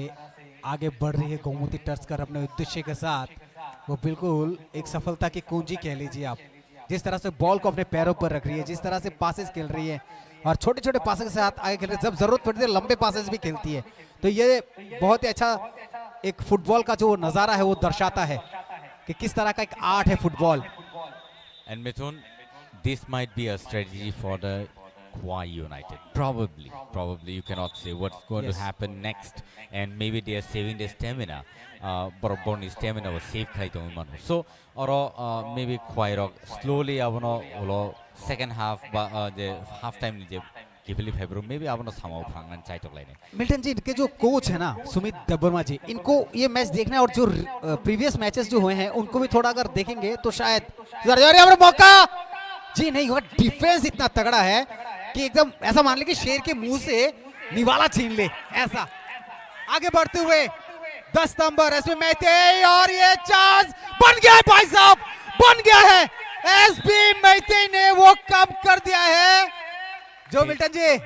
आगे बढ़ रही है Gomti tusker अपने उद्देश्य के साथ, वो बिल्कुल एक सफलता की कुंजी कह लीजिए आप। जिस तरह से बॉल को अपने पैरों पर रख रही है, जिस तरह से पासेस खेल रही है और छोटे छोटे पासेस के साथ आगे खेल रही है, जब जरूरत पड़ती है लंबे पासेस भी खेलती है, तो ये बहुत ही अच्छा एक फुटबॉल का जो नज़ारा है वो दर्शाता है कि किस तरह का एक आर्ट है football. And Mithun, this might be a strategy for the Khwai United. Probably you cannot say what's going to happen next, and maybe they are saving their stamina. Boroboni stamina was safe khai to mano. So or maybe Khwai Rock slowly abono olo second half the half time je कीपली February में भी आपने समाओ फांगन चाहे तो लेने Milton जी इनके जो coach है ना सुमित देबबर्मा जी, इनको ये मैच देखना है और जो प्रीवियस मैचेस जो हुए हैं उनको भी थोड़ा अगर देखेंगे तो शायद मौका जी नहीं होगा। डिफेंस इतना तगड़ा है कि एकदम ऐसा मान ले कि शेर के मुंह से निवाला छीन ले ऐसा। आगे बढ़ते हुए 10 नंबर एसबी मेहते और ये चांस बन गया है भाई साहब, बन गया है। एसबी मेहते ने वो कम कर दिया है जो मिल्टन जी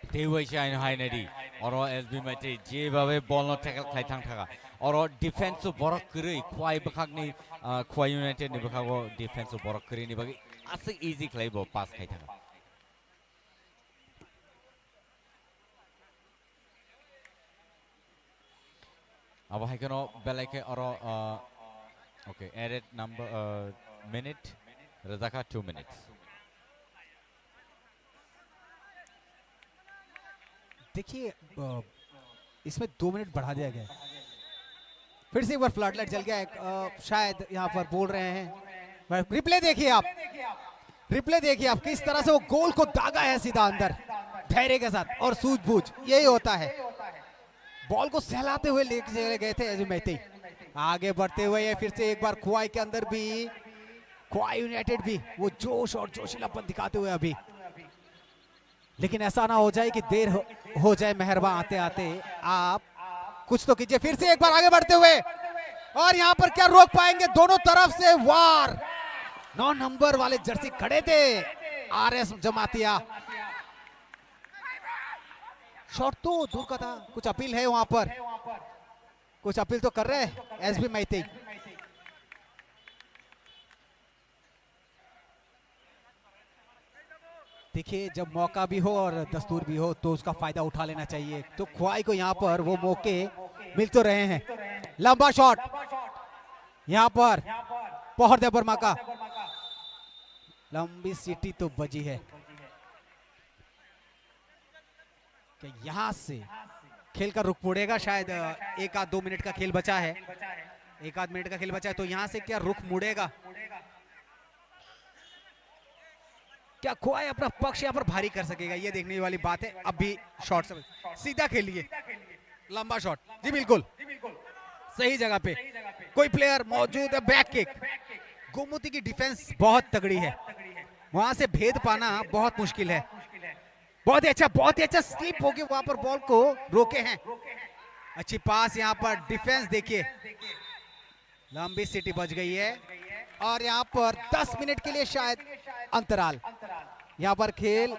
देवैशा हाई नदी और एसबी मेहते जे बाबे बॉल न टैकल खाई थांग थागा और डिफेंस बरक करै ख्वाई बखागनि ख्वाई यूनाइटेड नि बखागो डिफेंस बरक करै नि बागे आसे इजी खाइबो पास खाइ थागा अब हाइकनो बेलाइके और ओके एडेड नंबर मिनट रजाका 2 मिनट्स। देखिए इसमें 2 मिनट बढ़ा दिया गया है। फिर से एक बार फ्लड लाइट जल गया है, शायद यहाँ पर बोल रहे हैं। रिप्ले देखिए आप, रिप्ले देखिए आप किस तरह से वो गोल को दागा है सीधा अंदर। धैर्य के साथ और सूझबूझ, यही होता है। बॉल को सहलाते हुए लेके चले गए थे एज मैथी। आगे बढ़ते हुए ये फिर से एक बार खुआई के अंदर भी, खुआई यूनाइटेड भी वो जोश और जोशीलापन दिखाते हुए अभी, लेकिन ऐसा ना हो जाए कि देर हो जाए मेहरबान आते आते। आप कुछ तो कीजिए। फिर से एक बार आगे बढ़ते हुए, और यहां पर क्या रोक पाएंगे? दोनों तरफ से वार। 9 नंबर वाले जर्सी खड़े थे आरएस जमातिया। शॉट तो दूर का था, कुछ अपील है वहां पर, कुछ अपील तो कर रहे हैं एसबी मैथी। देखिए, जब मौका भी हो और दस्तूर भी हो तो उसका फायदा उठा लेना चाहिए। तो खुआई को यहाँ पर वो मौके मिल तो रहे हैं। लंबा शॉट यहाँ पर पौहर दे वर्मा का, लंबी सीटी तो बजी है कि यहां से खेल का रुख मुड़ेगा। शायद 1-2 मिनट का खेल बचा है, 1-2 मिनट का खेल बचा है, तो यहां से क्या रुख मुड़ेगा? क्या खुआई अपना पक्ष यहाँ पर भारी कर सकेगा? ये देखने वाली बात है। अब भी शॉट से सीधा खेलिए, लंबा शॉट, जी बिल्कुल सही जगह पे कोई प्लेयर मौजूद है। बैक किक, गोमती की डिफेंस बहुत तगड़ी है, वहां से भेद पाना बहुत मुश्किल है। बहुत ही अच्छा स्लिप होके वहां पर बॉल को रोके हैं। अच्छी पास यहाँ पर, डिफेंस देखिए, लंबी सिटी बच गई है। और यहाँ पर 10 मिनट के लिए शायद अंतराल, यहाँ पर खेल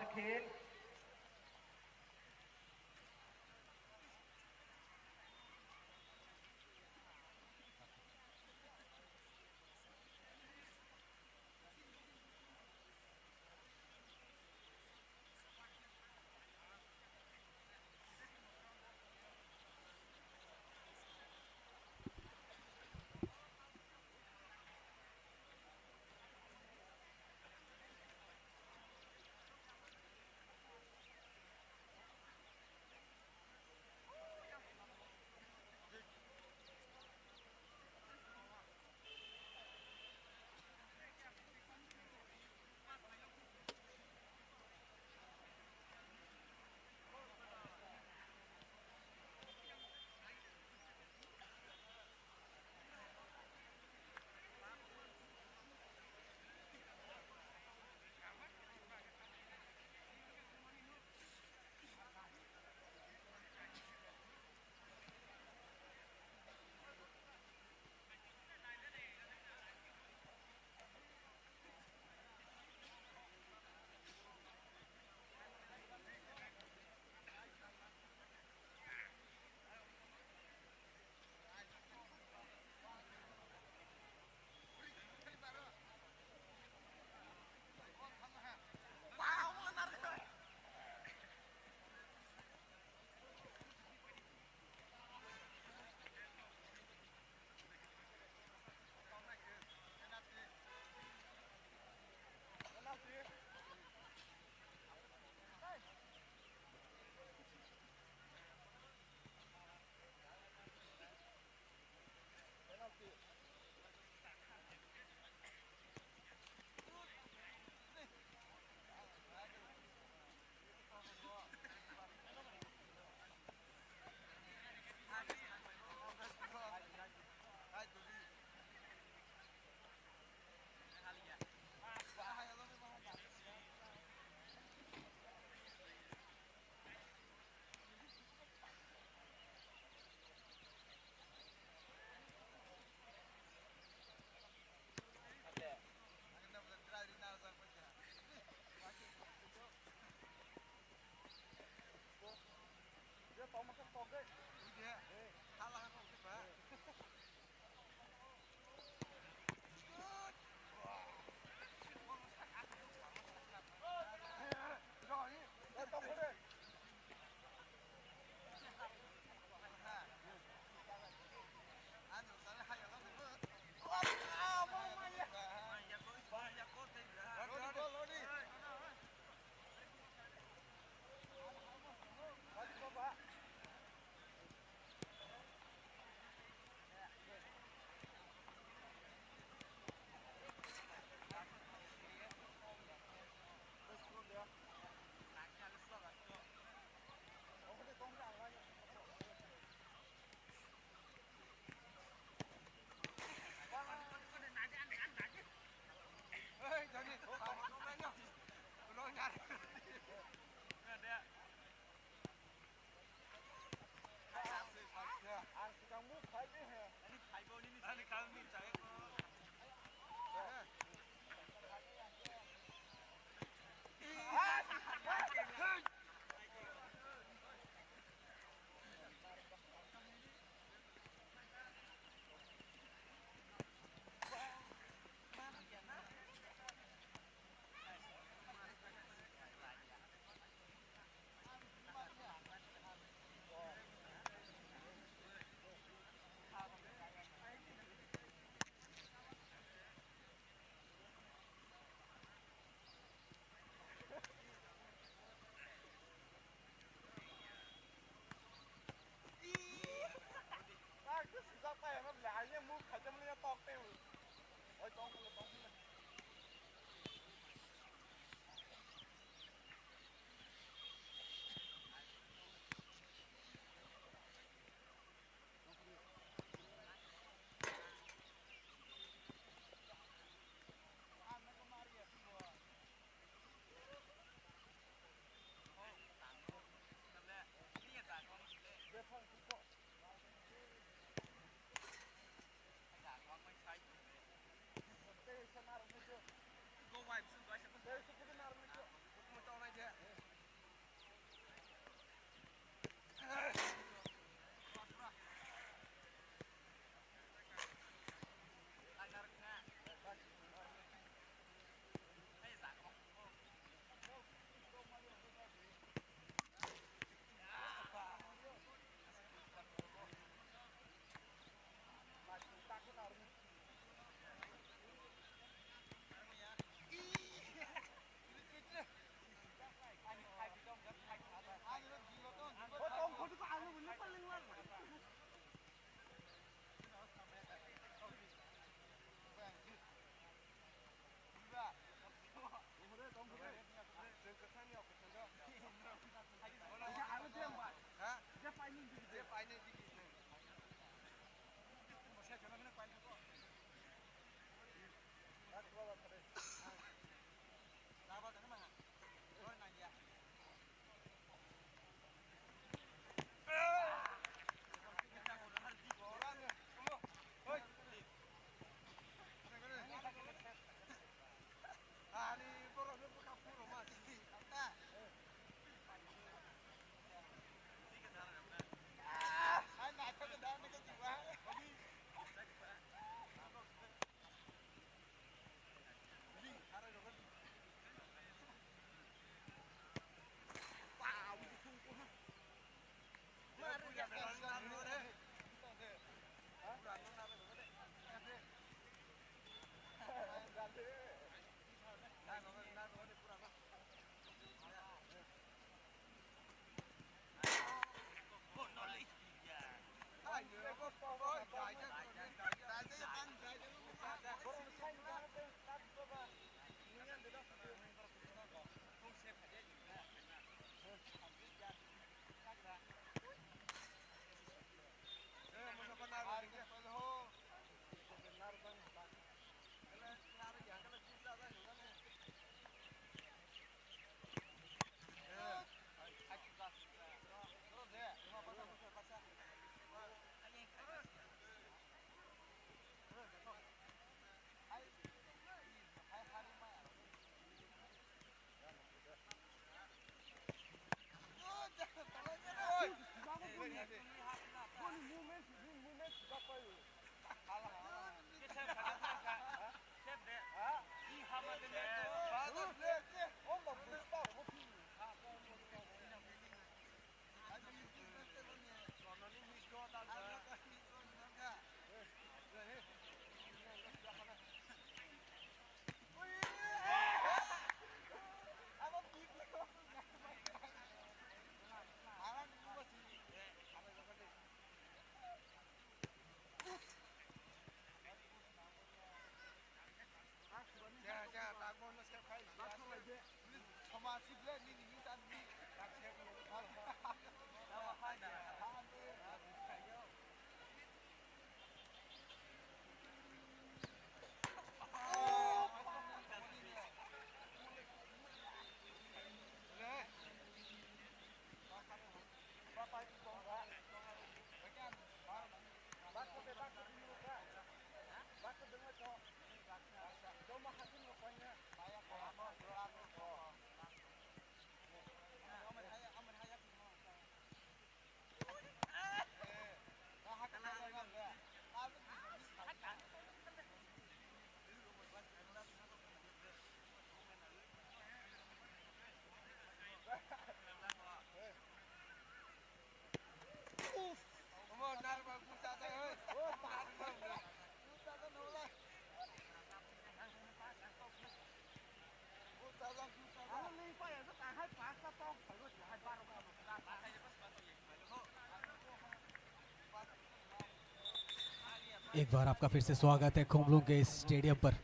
एक बार आपका फिर से स्वागत है खोमलूं के इस स्टेडियम पर।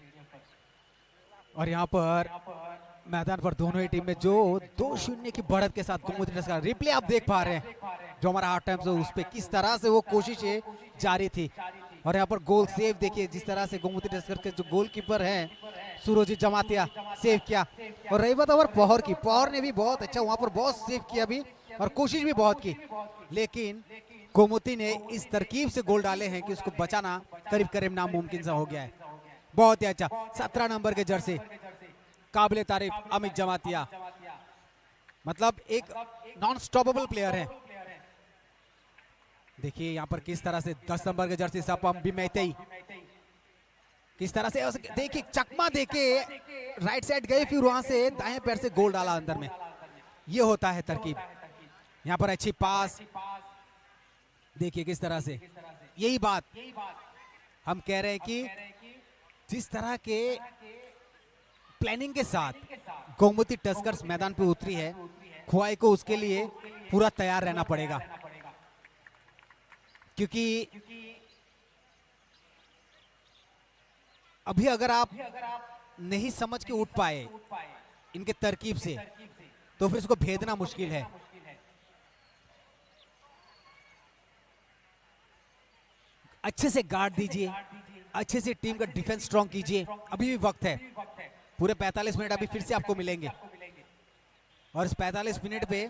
और यहाँ पर मैदान पर दोनों ही टीम में जो 2-0 की बढ़त के साथ गोमती टस्कर का रिप्ले आप देख पा रहे हैं, जो हमारा हाफ टाइम से उस पे किस तरह से वो कोशिशें जारी थी। और यहाँ पर गोल सेव देखिए, जिस तरह से गोमती टस्कर के जो गोलकीपर हैं सुरजीत जमातिया सेव किया। और रही बात और पौहर की, पौहर ने भी बहुत अच्छा वहां पर बहुत सेव किया भी और कोशिश भी बहुत की, लेकिन गोमती ने इस तरकीब से गोल डाले हैं कि उसको बचाना करीब करीब नामुमकिन सा हो गया है। बहुत ही अच्छा 17 नंबर के जर्सी काबिले तारीफ अमित जमातिया, मतलब एक नॉन स्टॉपेबल प्लेयर है। देखिए यहाँ पर किस तरह से 10 नंबर के जर्सी सपम भी मैतेई किस तरह से देखिए चकमा देके राइट साइड गए, फिर वहां से दाएं पैर से गोल डाला अंदर में। ये होता है तरकीब। यहाँ पर अच्छी पास, देखिए किस तरह से, यही बात हम कह रहे हैं कि जिस तरह के प्लानिंग के साथ गोमती टस्कर्स मैदान पे उतरी है, खुआई को उसके लिए पूरा तैयार रहना पड़ेगा, क्योंकि अभी अगर आप नहीं समझ के उठ पाए इनके तरकीब से, तो फिर इसको भेदना मुश्किल है। अच्छे से गार्ड दीजिए, अच्छे से टीम का डिफेंस स्ट्रांग कीजिए, अभी भी वक्त है। पूरे 45 मिनट अभी फिर से आपको मिलेंगे, और इस 45 मिनट पे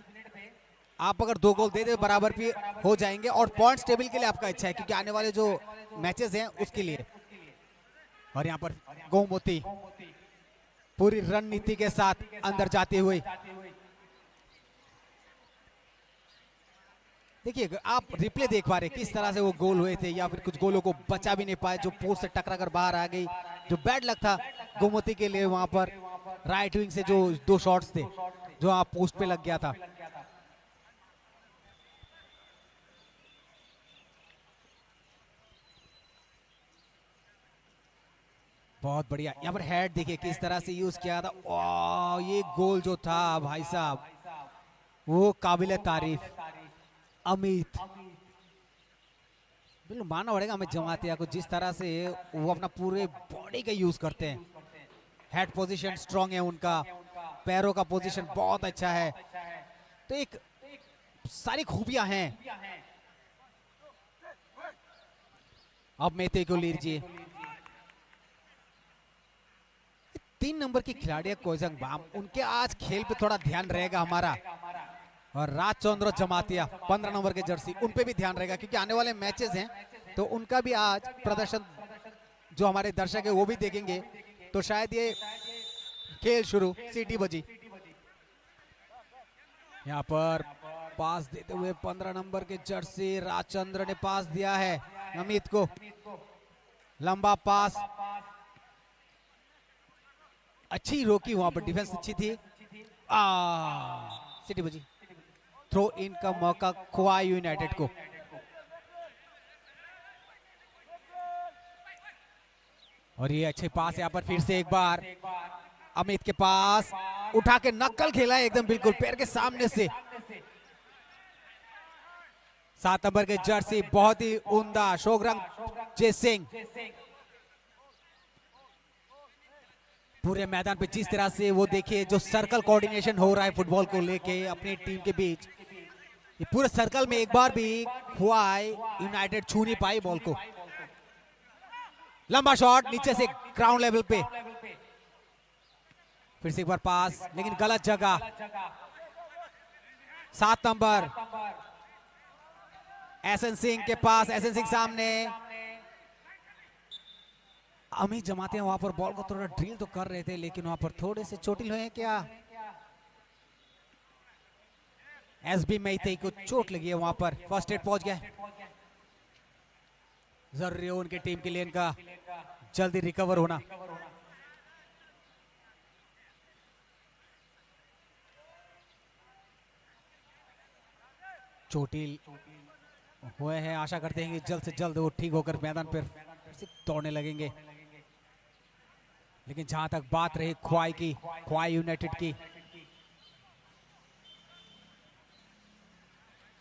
आप अगर 2 गोल दे दे बराबर भी हो जाएंगे, और पॉइंट्स टेबल के लिए आपका अच्छा है, क्योंकि आने वाले जो मैचेस हैं उसके लिए। और यहाँ पर गोमती पूरी रणनीति के साथ अंदर जाते हुए, देखिए आप रिप्ले देख पा रहे किस तरह से वो गोल हुए थे, या फिर कुछ गोलों को बचा भी नहीं पाए, जो पोस्ट से टकरा कर बाहर आ गई, जो बैड लक था गोमती के लिए। वहां पर राइट विंग से जो 2 शॉट्स थे जो आप पोस्ट पे लग गया था। बहुत बढ़िया, यहाँ पर हेड देखिए किस तरह से यूज किया था। वाह, ये गोल जो था भाई साहब, वो काबिले तारीफ अमित, बिल्कुल मानना पड़ेगा हमें जमातिया को, जिस तरह से वो अपना पूरे बॉडी का यूज करते हैं। हेड पोजीशन स्ट्रांग है उनका, पैरों का पोजीशन बहुत अच्छा है, तो एक सारी खूबियां हैं। अब मेते को लीजिए, 3 नंबर की खिलाड़ी है कोइजंग बाम, उनके आज खेल पे थोड़ा ध्यान रहेगा हमारा। और राजचंद्र जमातिया 15 नंबर के जर्सी, उन पे भी ध्यान रहेगा, क्योंकि आने वाले मैचेस हैं, तो उनका भी आज प्रदर्शन जो हमारे दर्शक है वो भी देखेंगे। तो शायद ये खेल शुरू, सीटी बजी। यहाँ पर पास देते हुए 15 नंबर के जर्सी राजचंद्र ने पास दिया है अमित को, लंबा पास, अच्छी रोकी, वहां पर डिफेंस अच्छी थी। सिटी बजी, थ्रो इन का मौका खुआई यूनाइटेड को। और ये अच्छे पास यहाँ पर फिर से एक बार अमित के पास, उठा के नक्कल खेला है एकदम बिल्कुल पैर के सामने से। 7 नंबर के जर्सी बहुत ही उम्दा शोगरंग जय सिंह, पूरे मैदान पे जिस तरह से वो देखिए जो सर्कल कोऑर्डिनेशन हो रहा है फुटबॉल को लेके अपनी टीम के बीच, ये पूरे सर्कल में एक बार भी खुआई यूनाइटेड छू नहीं पाई बॉल को। लंबा शॉट नीचे से ग्राउंड लेवल पे, फिर से एक बार पास, लेकिन गलत जगह। 7 नंबर एसएन सिंह के पास, एसएन सिंह सामने, अमित जमाते हैं वहां पर बॉल को थोड़ा ड्रिल तो कर रहे थे, लेकिन वहां पर थोड़े से चोटिल हुए हैं क्या। एसबी मैते को चोट लगी है, वहां पर फर्स्ट एड पहुंच गया। जरूरी है उनकी टीम के लिए इनका जल्दी रिकवर होना। चोटिल हुए हैं, आशा करते हैं कि जल्द से जल्द वो ठीक होकर मैदान पर दौड़ने लगेंगे। लेकिन जहां तक बात रही खुआई की, खुआई यूनाइटेड की,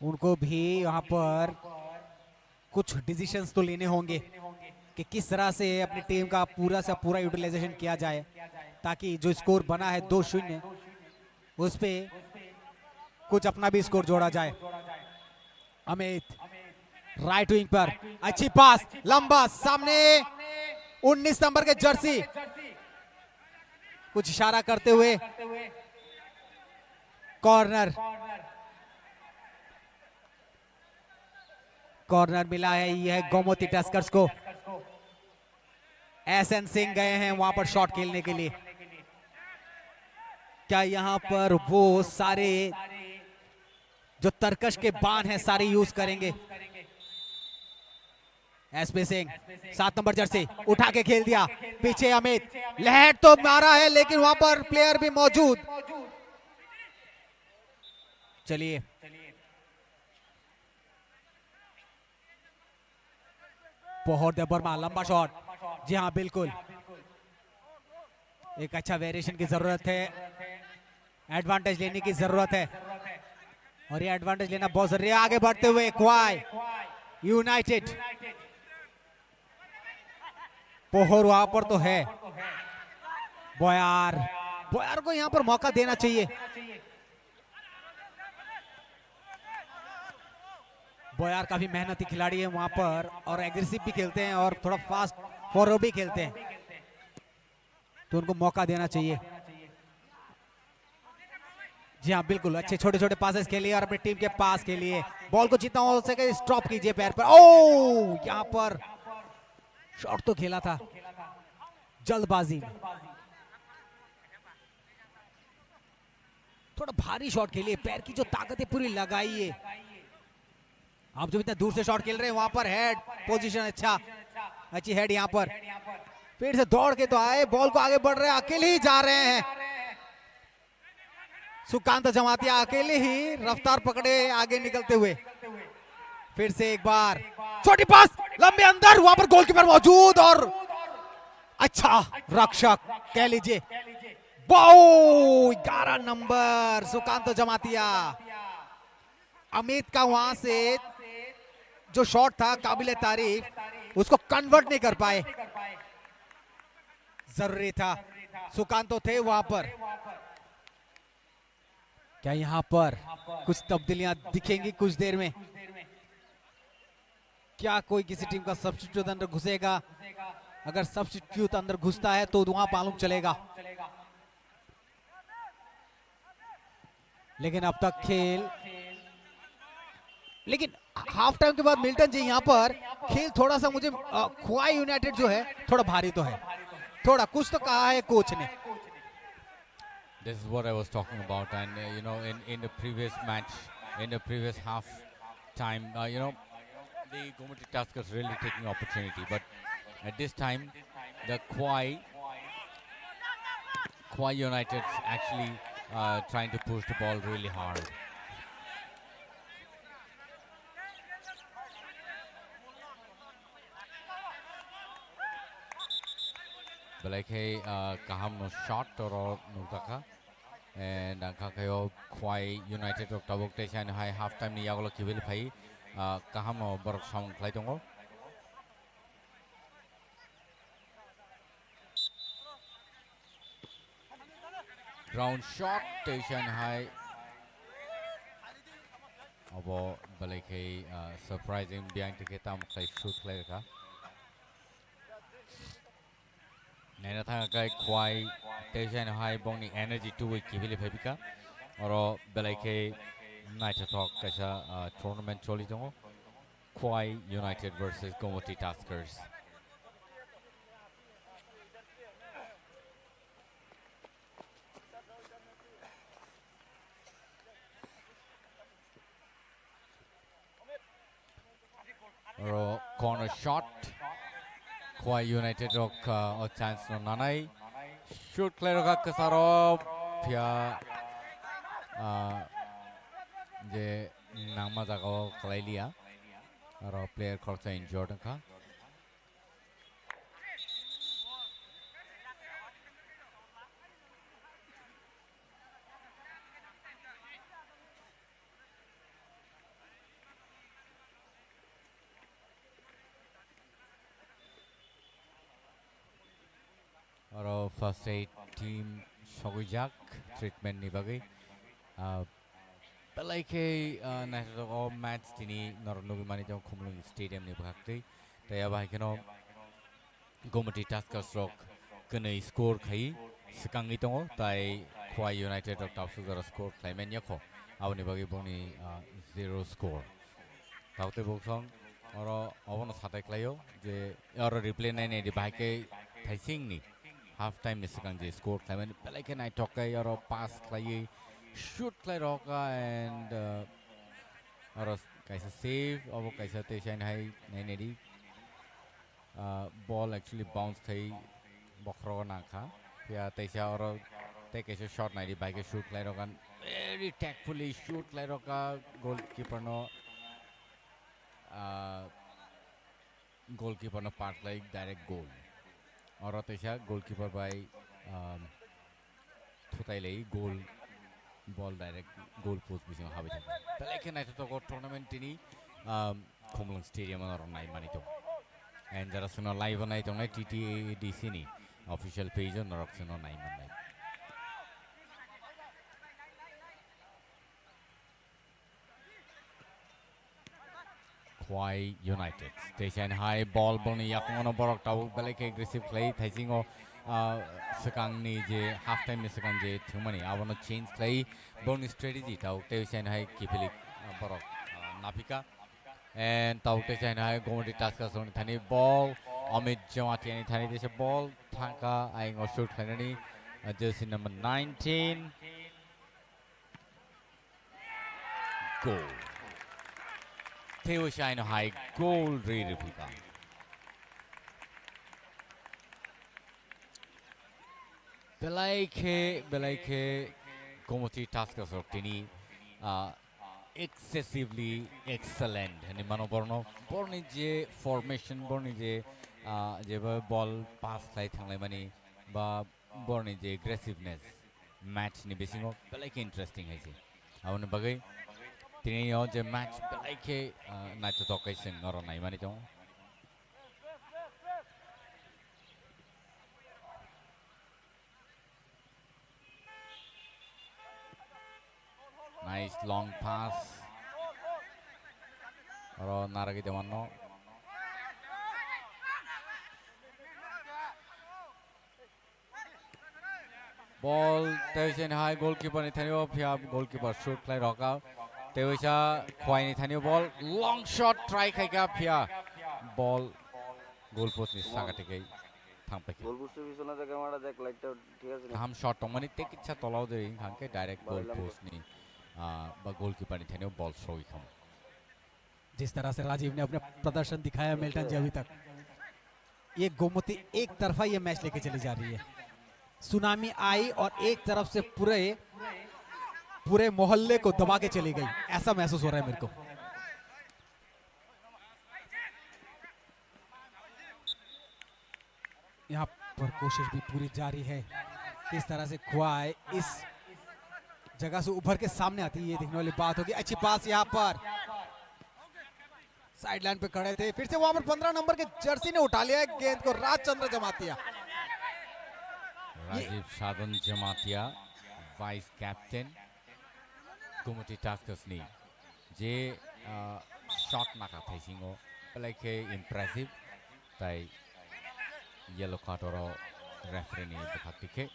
उनको भी वहां पर कुछ डिसीजंस तो लेने होंगे कि किस तरह से अपनी टीम का पूरा से पूरा यूटिलाइजेशन किया जाए, ताकि जो स्कोर बना है 2-0 उस पे कुछ अपना भी स्कोर जोड़ा जाए। अमित राइट विंग पर, अच्छी पास, लंबा सामने, 19 नंबर के जर्सी कुछ इशारा करते हुए, कॉर्नर, कॉर्नर मिला है यह गोमती टस्कर्स को। एसएन सिंह गए हैं वहां पर शॉट खेलने के लिए। क्या यहाँ पर वो सारे जो तरकश के बाण हैं सारे यूज करेंगे? एसपी सिंह 7 नंबर जर्सी उठा के खेल दिया, पीछे अमित, लहर तो मारा है लेकिन वहां पर प्लेयर भी मौजूद। चलिए बहुत वर्मा लंबा शॉट, जी हाँ बिल्कुल, एक अच्छा वेरिएशन की जरूरत है, एडवांटेज लेने की जरूरत है और ये एडवांटेज लेना बहुत जरूरी है। आगे बढ़ते हुए क्वाई यूनाइटेड, पोहर वहां पर तो है, बोयार, बोयार को यहां पर मौका देना चाहिए। बोयार काफी मेहनती खिलाड़ी है वहां पर और एग्रेसिव भी खेलते हैं और थोड़ा फास्ट फॉरवर्ड भी खेलते हैं, तो उनको मौका देना चाहिए। जी हाँ बिल्कुल, अच्छे छोटे छोटे पासेस खेलिए और अपनी टीम के पास खेलिए, बॉल को जितना हो सके स्टॉप कीजिए पैर पर। ओ यहां पर शॉट तो खेला था जल्दबाजी में, थोड़ा भारी शॉट खेलिए, पैर की जो ताकत है पूरी लगाइए। आप जो इतना दूर से शॉट खेल रहे हैं वहां पर हेड पोजीशन अच्छा, अच्छी हेड यहां पर, फिर से दौड़ के तो आए, बॉल को आगे बढ़ रहे हैं, अकेले ही जा रहे हैं सुकांत जमातिया, अकेले ही रफ्तार पकड़े आगे निकलते हुए। फिर से एक बार छोटी पास लंबे अंदर, वहां पर गोलकीपर मौजूद और अच्छा रक्षक कह लीजिए, 11 नंबर सुकांत जमातिया। अमित का वहां से जो शॉट था काबिले तारीफ, उसको कन्वर्ट नहीं कर पाए, जरूरी था, सुकांतो थे वहां पर। क्या यहां पर कुछ तब्दीलियां दिखेंगी कुछ देर में? क्या कोई किसी टीम का सब्स्टिट्यूट अंदर घुसेगा? अगर सब्स्टिट्यूट अंदर घुसता है तो वहां मालूम चलेगा, लेकिन अब तक खेल, लेकिन हाफ टाइम के बाद मिल्टन जी यहां पर खेल थोड़ा सा मुझे खुआई यूनाइटेड जो है थोड़ा भारी तो है, थोड़ा कुछ तो कहा है कोच ने। This is what I was talking about, and you know, in the previous match, in the previous half time, you know, the Gomati Tuskers really taking opportunity, but at this time, the Kwai United's actually trying to push the ball really hard. Balake kaham no shot or nutaka. And Kakayo Kwai United of Tabuk Station High halftime Niagolo Kibil Pai Kahamo Borok Song Klaitongo. Ground shot Station High Abo Balake surprising behind the Ketam Clay shoot Clayka. Nena Kai Kwai Station High Boni energy to Kibili Pepika or Belake Night Talk Kasha tournament Cholito Kwai United versus Gomoti Tuskers. Or corner shot Kwai United or chance no nanai. Shoot clear का कसरो फिया जे नामा जागो कलाई लिया और player खर्चा injured का और first aid team शगुजाक ट्रीटमेंट निबागै पलाइके नेशनल मैच दिनै नरनुगि मानि जों खुमलुं स्टेडियम नि बागै तया बाहायखनो गोमती टास्कर्स रक कनै स्कोर खाइ सिकांगि दङ ताइ खुवाइ यूनाइटेड रक टाउसुगर स्कोर खाइमेन याखो आवनि बागै बनि 0 स्कोर ताउते बक्सं और अबन साथाय क्लायो जे और रिप्ले नायनाय दि बाहायकै थाइसिंगनि half time ni sekang je score klaiman belai ke nai tokai aro pass klai shoot klai roka and aro kaisa save abo kaisa te shain hai nai nedi ball actually bounce khai bokhro na kha ya taisa aro te kaisa shot nai di bike shoot klai roka very tactfully shoot klai roka goalkeeper no goalkeeper no part like direct goal और Teja goalkeeper bye थुताई ले गोल ball direct goal post बिसिंग हाबे था पहले के night तो को tournament टिनी खोमलंग stadium और नाइ मानी तो एंड जरा सुनो लाइव नाइ तो नाइ TTADC नी ऑफिशियल पेज और नरक सुनो नाइ मन नाइ Khwai United station high ball boni yakono borok tau belai ke aggressive play thaisingo sekang ni je half time ni sekang je thumani abono change play boni strategy tau station high kipili borok napika and tau station high gomodi task ka soni thani ball Amit Jamati ani thani dese ball thangka aing shoot khanani jersey number 19 goal Theo Shine High goal replica. Belaike Gomoti Taskas of Tini excessively excellent. And Manoborno Bornije formation Bornije ball pass like Tanglemani ba Bornije aggressiveness match ni besingo Belaike interesting hai I want to bagay Tini yo je match belai ke na to tokai sing ngoro nai mani to nice long pass aro naragi demanno ball tension high goalkeeper ni thanyo phia goalkeeper shoot play rock out Tewisha Khwai ni thani ball long shot try khai ka phia ball goal post ni sagate gai thang pe goal post bisona jaga mara dek light ta thik ache ham shot to mani tek ichha tolao de khang ke direct goal post ni ba goalkeeper ni thani ball throw kham जिस तरह से राजीव ने अपना प्रदर्शन दिखाया Milton जी अभी तक ये गोमती एक तरफा ये मैच लेके चली जा रही है सुनामी आई और एक तरफ से पूरे मोहल्ले को दबा के चली गई ऐसा महसूस हो रहा है मेरे को यहाँ पर कोशिश भी पूरी जारी है किस तरह से ख्वाई इस जगह से उभर के सामने आती है ये देखने वाली बात होगी अच्छी पास यहाँ पर साइड लाइन पे खड़े थे फिर से वहां पर 15 नंबर के जर्सी ने उठा लिया है गेंद को राजचंद्र जमातिया राजीव साधन Jamatia vice captain Gomoti Taskas ni je shot naka thaisingo like impressive tai yellow card oro referee ni bakhatike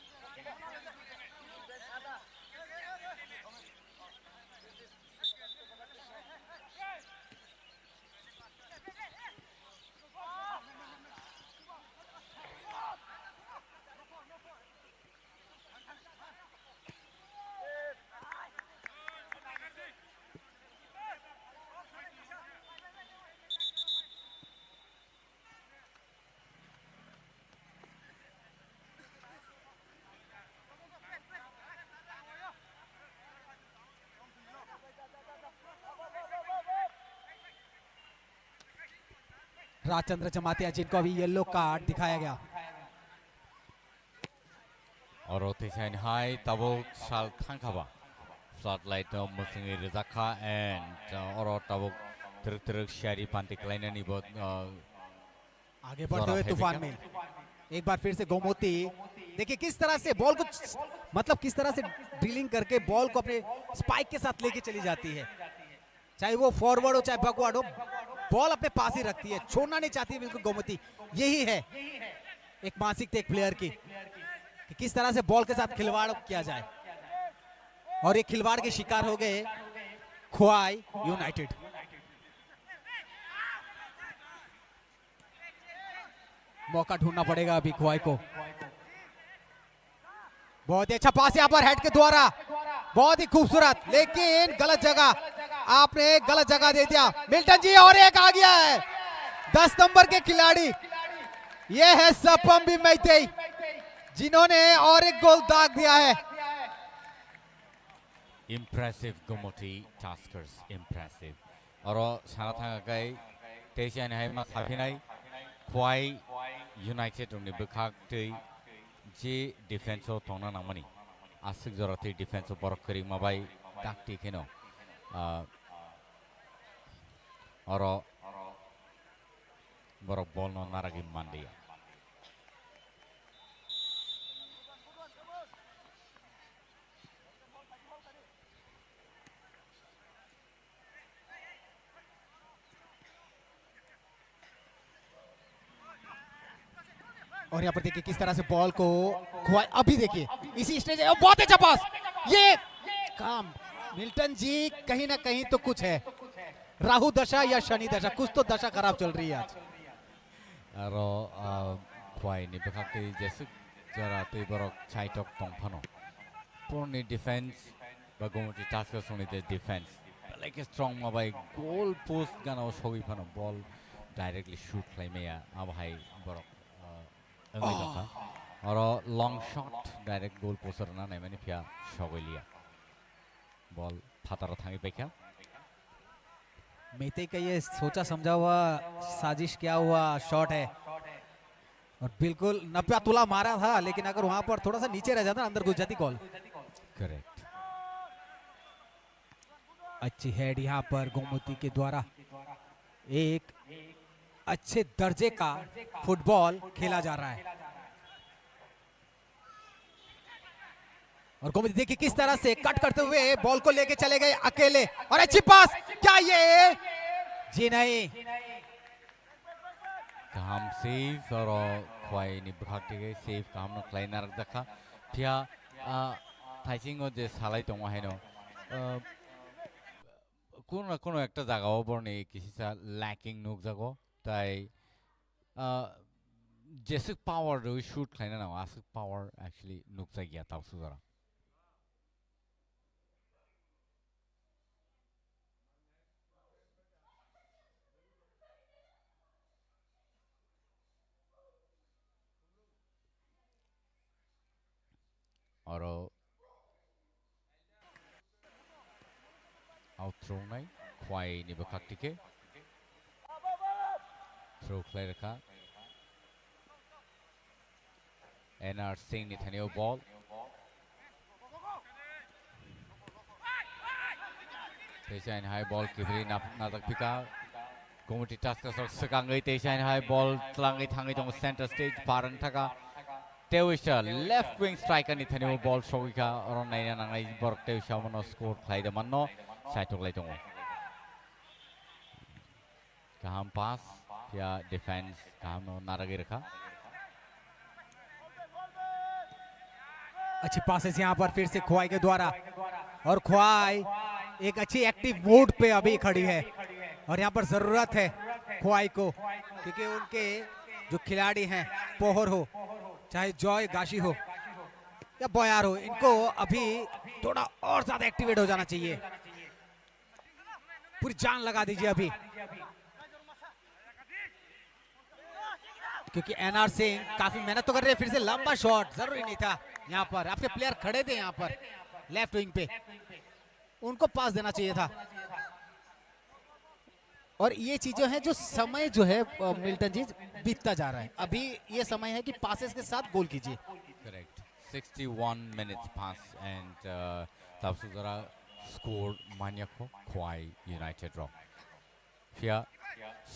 Rajchandra Jamatia जिनको अभी येलो कार्ड दिखाया गया और rotation high double shal thangkaba floodlight musingi rizakha and oro double truk shari panti klaina ni bot आगे बढ़ते हुए तूफान में एक बार फिर से गोमती देखिए किस तरह से बॉल को मतलब किस तरह से ड्रिलिंग करके बॉल को अपने स्पाइक के साथ लेके चली जाती है चाहे वो फॉरवर्ड हो चाहे बैकवर्ड हो बॉल अपने पास ही रखती है छोड़ना नहीं चाहती है बिल्कुल गोमती यही है एक मानसिकता एक प्लेयर की कि किस तरह से बॉल के साथ खिलवाड़ किया जाए और ये खिलवाड़ के शिकार हो गए ख्वाई यूनाइटेड मौका ढूंढना पड़ेगा अभी ख्वाई को बहुत ही अच्छा पास यहाँ पर हेड के द्वारा, बहुत ही खूबसूरत, लेकिन गलत जगह, आपने गलत जगह दे दिया मिल्टन जी। और एक आ गया है 10 नंबर के खिलाड़ी, ये है सपम मैतेई, जिन्होंने और एक गोल दाग दिया है। Impressive Gomoti Taskers, impressive. Oro sana thanga kai Tesian hai ma sapinai Kwai United uni bekhak tei je defense o tona namani. Asik zorati defense o borok kari mabai takti keno. Oro borok ball no naragi mandi. और यहाँ पर देखिए किस तरह से ball को अभी देखिए इसी स्टेज, बहुत अच्छा पास, ये काम मिल्टन जी, कहीं ना कहीं तो कुछ है, राहु दशा या शनि दशा, कुछ तो दशा खराब चल रही है आज। Kwai ni bekakti jesuk jara tei borok chaitok tongphano. Purni defense bagomoti taskers only the defense. Like a strong mabai goal post gana shogi phano ball directly shoot claimaya abhai borok. और long shot direct goal post रना नहीं मैंने फिर shot लिया, ball फातर थांगी पे क्या मैतेई का ये सोचा समझा हुआ साजिश क्या हुआ शॉट है, और बिल्कुल 90 तुला मारा था, लेकिन अगर वहां पर थोड़ा सा नीचे रह जाता अंदर घुस जाती गोल। करेक्ट। अच्छी हेड यहाँ पर गोमती के द्वारा, एक अच्छे दर्जे का फुटबॉल खेला जा रहा है। और गोमती देखिए किस तरह से कट करते हुए बॉल को लेके चले गए अकेले, और अच्छी पास, क्या ये जी नहीं, काम सेव और क्वाई नि बखाते गए सेव काम न क्लाइनर देखा फिर थाइसिंग और जे सालाई तो वहाँ है नो कोनो एक टा जगह वो बरने किसी सा लैकिंग नुक जगह ताई जैसे पावर जो शूट खाना ना आसक पावर एक्चुअली नुकसान किया था उसको जरा और आउट थ्रो नहीं क्वाई नि बखाते के थ्रो प्ले रखा NR Singh ni thane ball Tesain high ball kibri natak pika Gomoti Taskers or Sakangai Tesain high ball tlangai thangai tong center stage parang thaka Tewisha left wing striker ni thane ball shogika aron nai nangai borok Tewisha mano score play the manno saitok lai tong kaham pass ya defense kaham no naragi rakha अच्छी passes यहाँ पर फिर से ख्वाई के द्वारा, और ख्वाई एक अच्छी एक्टिव मूड पे अभी खड़ी है, और यहाँ पर जरूरत है ख्वाई को, क्योंकि उनके जो खिलाड़ी हैं पोहर हो चाहे जॉय गाशी हो या बयार हो, इनको अभी थोड़ा और ज्यादा एक्टिवेट हो जाना चाहिए, पूरी जान लगा दीजिए अभी, क्योंकि NR सिंह काफी मेहनत तो कर रहे हैं। फिर से लंबा शॉट जरूरी नहीं था, यहाँ पर आपके प्लेयर खड़े थे यहाँ पर लेफ्ट विंग पे, उनको पास देना चाहिए था। और ये चीजें हैं जो समय जो है मिल्टन जी बीतता जा रहा है, अभी ये समय है कि पासेस के साथ गोल कीजिए। करेक्ट 61 minutes pass and तब से जरा स्कोर मान्य को क्वाई यूनाइटेड रॉक फिर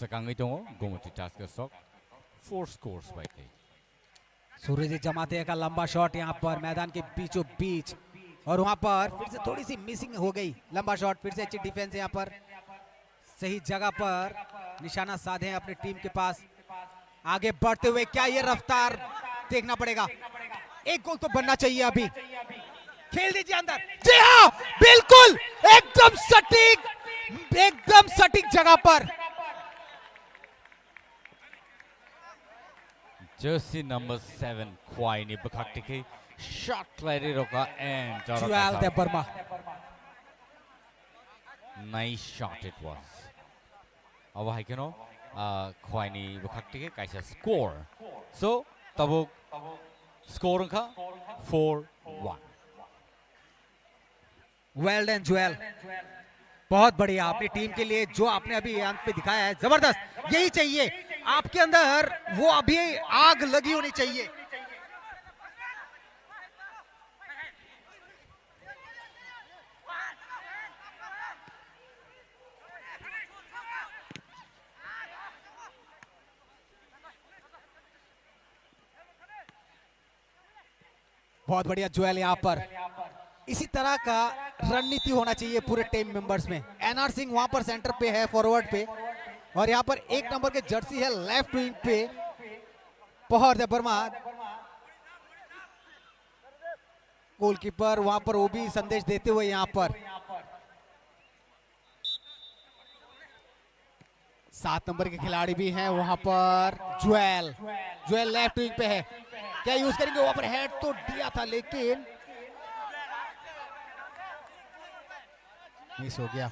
सकांगी तो गोमती टास्कर्स रॉक 4 scores by K Suraj Jamatia का लंबा शॉट यहाँ पर मैदान के बीचों बीच, और वहां पर फिर से थोड़ी सी मिसिंग हो गई, लंबा शॉट, फिर से अच्छी डिफेंस यहाँ पर, सही जगह पर निशाना साधे अपनी टीम के पास, आगे बढ़ते हुए क्या ये रफ्तार देखना पड़ेगा, एक गोल तो बनना चाहिए अभी, खेल दीजिए अंदर, जी हाँ बिल्कुल एकदम सटीक जगह पर। Jersey number 7 Kwai ni Bakaktiki shot clearly roka and Joel de Burma. nice shot it was. Aba haikeno khwaini bukhaktige kaisa score. So tabuk score ka 4-1. Well done Joel, बहुत बढ़िया अपनी टीम के लिए जो आपने अभी अंत पे दिखाया है, जबरदस्त। यही चाहिए आपके अंदर, वो अभी आग लगी होनी चाहिए। बहुत बढ़िया जोएल, यहां पर इसी तरह का रणनीति होना चाहिए पूरे टीम मेंबर्स में। एनआर सिंह वहां पर सेंटर पे है, फॉरवर्ड पे, और यहां पर 1 नंबर के जर्सी है लेफ्ट विंग पे पहर दे वर्मा। गोलकीपर वहां पर वो भी संदेश देते हुए यहां पर 7 नंबर के खिलाड़ी भी हैं वहां पर। जोएल, जोएल लेफ्ट विंग पे है, क्या यूज करेंगे? वहां पर हेड तो दिया था लेकिन मिस हो गया।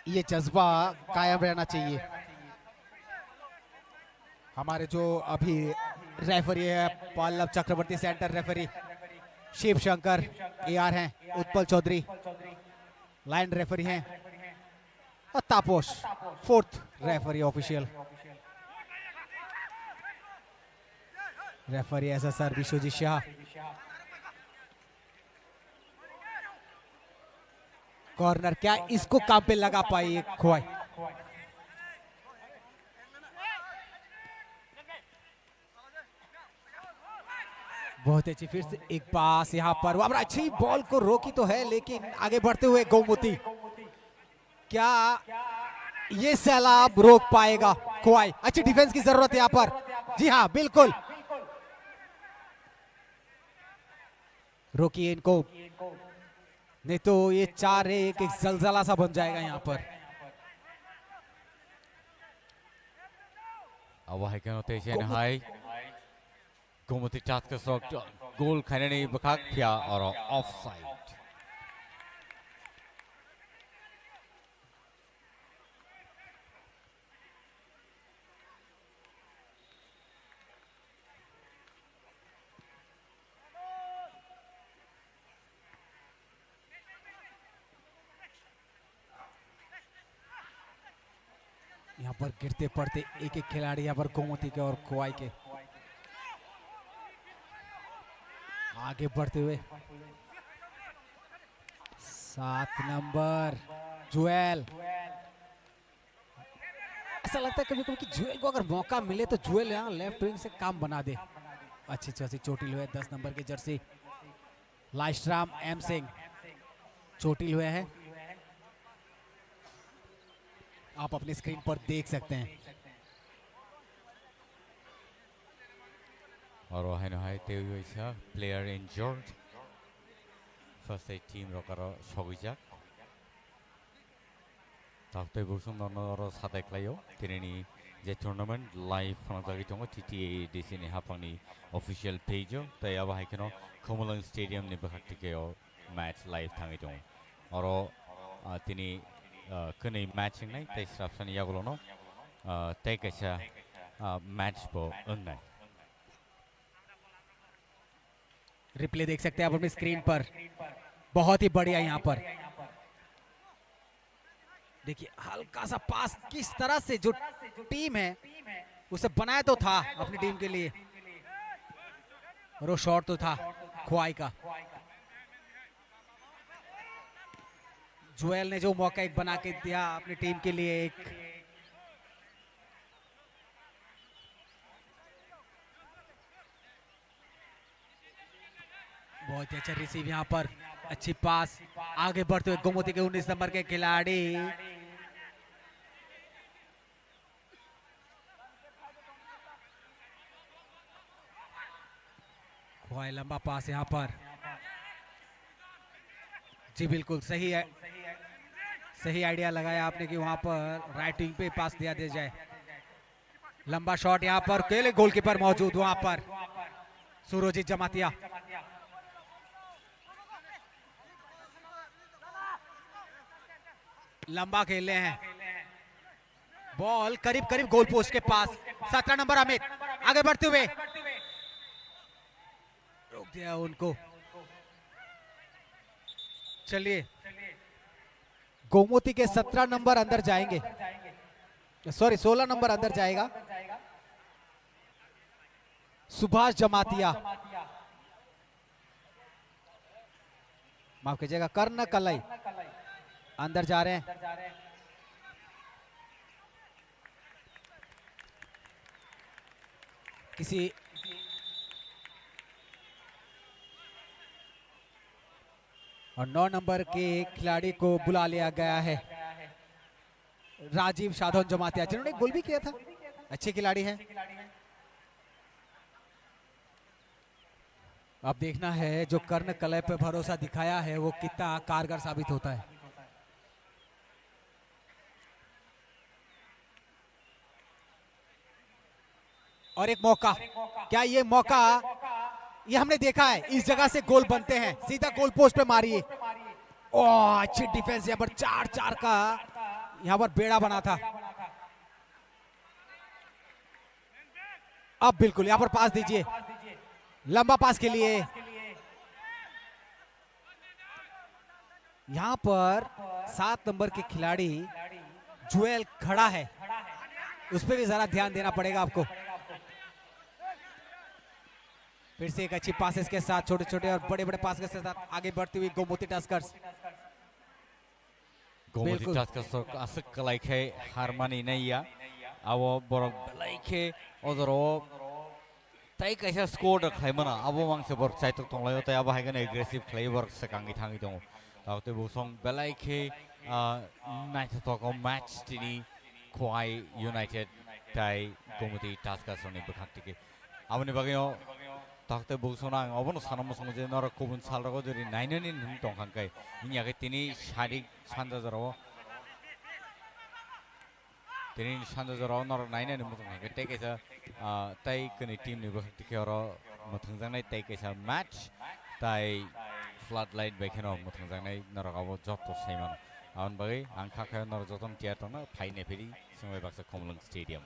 ये जज्बा कायम रहना चाहिए। हमारे जो अभी रेफरी है Pallav Chakraborty, centre referee Shiv Shankar AR हैं, उत्पल चौधरी लाइन रेफरी हैं, और Taposh 4th referee official. Referee SSR Biswajit Shah. Corner, क्या इसको काम पे लगा पाई खोवाई? बहुत अच्छी, फिर से एक पास यहां पर, वहां पर अच्छी बॉल को रोकी तो है लेकिन आगे बढ़ते हुए गोमती, क्या ये सैलाब रोक पाएगा खोवाई? अच्छी डिफेंस की जरूरत है यहां पर। जी हाँ बिल्कुल, रोकिए इनको, नहीं तो ये 4-1 एक जलजला सा बन जाएगा यहाँ पर। Aba haikeno techen hai gomati task sok goal khainani bukhak phya or offside. यहाँ पर गिरते पड़ते एक एक खिलाड़ी यहाँ पर गोमती के और खोवाई के आगे बढ़ते हुए। 7 नंबर जोएल, ऐसा लगता है कभी कभी कि जोएल को अगर मौका मिले तो जोएल यहाँ लेफ्ट विंग से काम बना दे। अच्छी खासी चोटिल हुए 10 नंबर के जर्सी लाइस्ट्राम एम सिंह चोटिल हुए हैं, आप अपनी स्क्रीन पर देख सकते हैं। और हाइनो हाइ तेउ होइसा player injured first aid team रकारो सगुइजाक ताकते बुसुम नरो साथायख्लायो तिनिनि जे टुर्नामेंट लाइव फनाजागि दङ TTADC नि हाफांनि ऑफिशियल पेजो तै अब हाइकनो कमलंग स्टेडियम नि बखाक्तिकेयो मैच लाइव थाङै दङ और तिनि कनै मैचिंग नै तै स्रापसन यागलोनो तै कैसा मैच बो अंगनाय। रिप्ले देख सकते हैं आप अपनी स्क्रीन पर, बहुत ही बढ़िया यहाँ पर देखिए हल्का सा पास किस तरह से जो टीम है उसे बनाया तो था अपनी टीम के लिए, और वो शॉट तो था खोवाई का। जोएल ने जो मौका एक बना के दिया अपनी टीम के लिए, एक बहुत ही अच्छा रिसीव यहाँ पर, अच्छी पास, आगे बढ़ते हुए गोमती के 19 नंबर के खिलाड़ी खोवाई, लंबा पास यहाँ पर। जी बिल्कुल सही है, सही आइडिया लगाया आपने कि वहां पर राइट विंग पे पास दिया जाए। लंबा शॉट यहां पर, अकेले गोलकीपर मौजूद वहां पर सुरजीत जमातिया। लंबा खेल रहे हैं, बॉल करीब करीब गोल पोस्ट के पास। 17 नंबर अमित आगे बढ़ते हुए रोक दिया उनको। चलिए, गोमती के 17 नंबर अंदर जाएंगे, सॉरी 16 नंबर अंदर जाएगा सुभाष जमातिया, माफ कीजिएगा कर्ण कलाई अंदर जा रहे हैं। किसी और 9 नंबर के खिलाड़ी को बुला लिया गया है, राजीव साधन जमातिया, जिन्होंने गोल भी किया था, अच्छे खिलाड़ी हैं। अब देखना है जो कर्ण कलय पे भरोसा दिखाया है वो कितना कारगर साबित होता है। और एक मौका, क्या ये मौका, ये हमने देखा है इस जगह से गोल बनते हैं, सीधा गोल पोस्ट पे मारिए। ओह अच्छी डिफेंस, यहाँ पर 4-4 का यहाँ पर बेड़ा बना था। अब बिल्कुल यहाँ पर पास दीजिए, लंबा पास के लिए। यहां पर 7 नंबर के खिलाड़ी जुएल खड़ा है, उस पर भी जरा ध्यान देना पड़ेगा आपको। फिर से एक अच्छी पासेस के साथ, छोटे छोटे और बड़े बड़े पास के साथ आगे बढ़ती हुई गोमती टस्कर्स। गोमती टस्कर्स असक कलाइखे हारमानी नहीं या आवो बरक बलाइखे ओजरो तई कैसे स्कोर खाइमना अब मांसे बरक साइड तक तंलायो तई अब हाइगन एग्रेसिव प्ले बरक से कांगी थांगी दङ ताउते बुसं बलाइखे नाइट तक मैच तिनी खोआई यूनाइटेड तई गोमती टस्कर्स नि बखांतिके आबनि बागैयो ताकते बुसना अबनो सानम संगे नर गुबुन सालरगो जरि नाइननि नुं दंखांकै इनियाके तिनी शारीरिक सानजाजराव तिनी सानजाजराव नर नाइननि मुखंखांकै तेकेसा तै कनि टीम नि बखतिके और मथंजांनाय तेकेसा मैच तै फ्लड लाइट बेखेनो मथंजांनाय नरगाव जतो सैमान आउन बागै आं खाखाय नर जतन थिएटर न फाइने फेरि समय बाक्सा कमलन स्टेडियम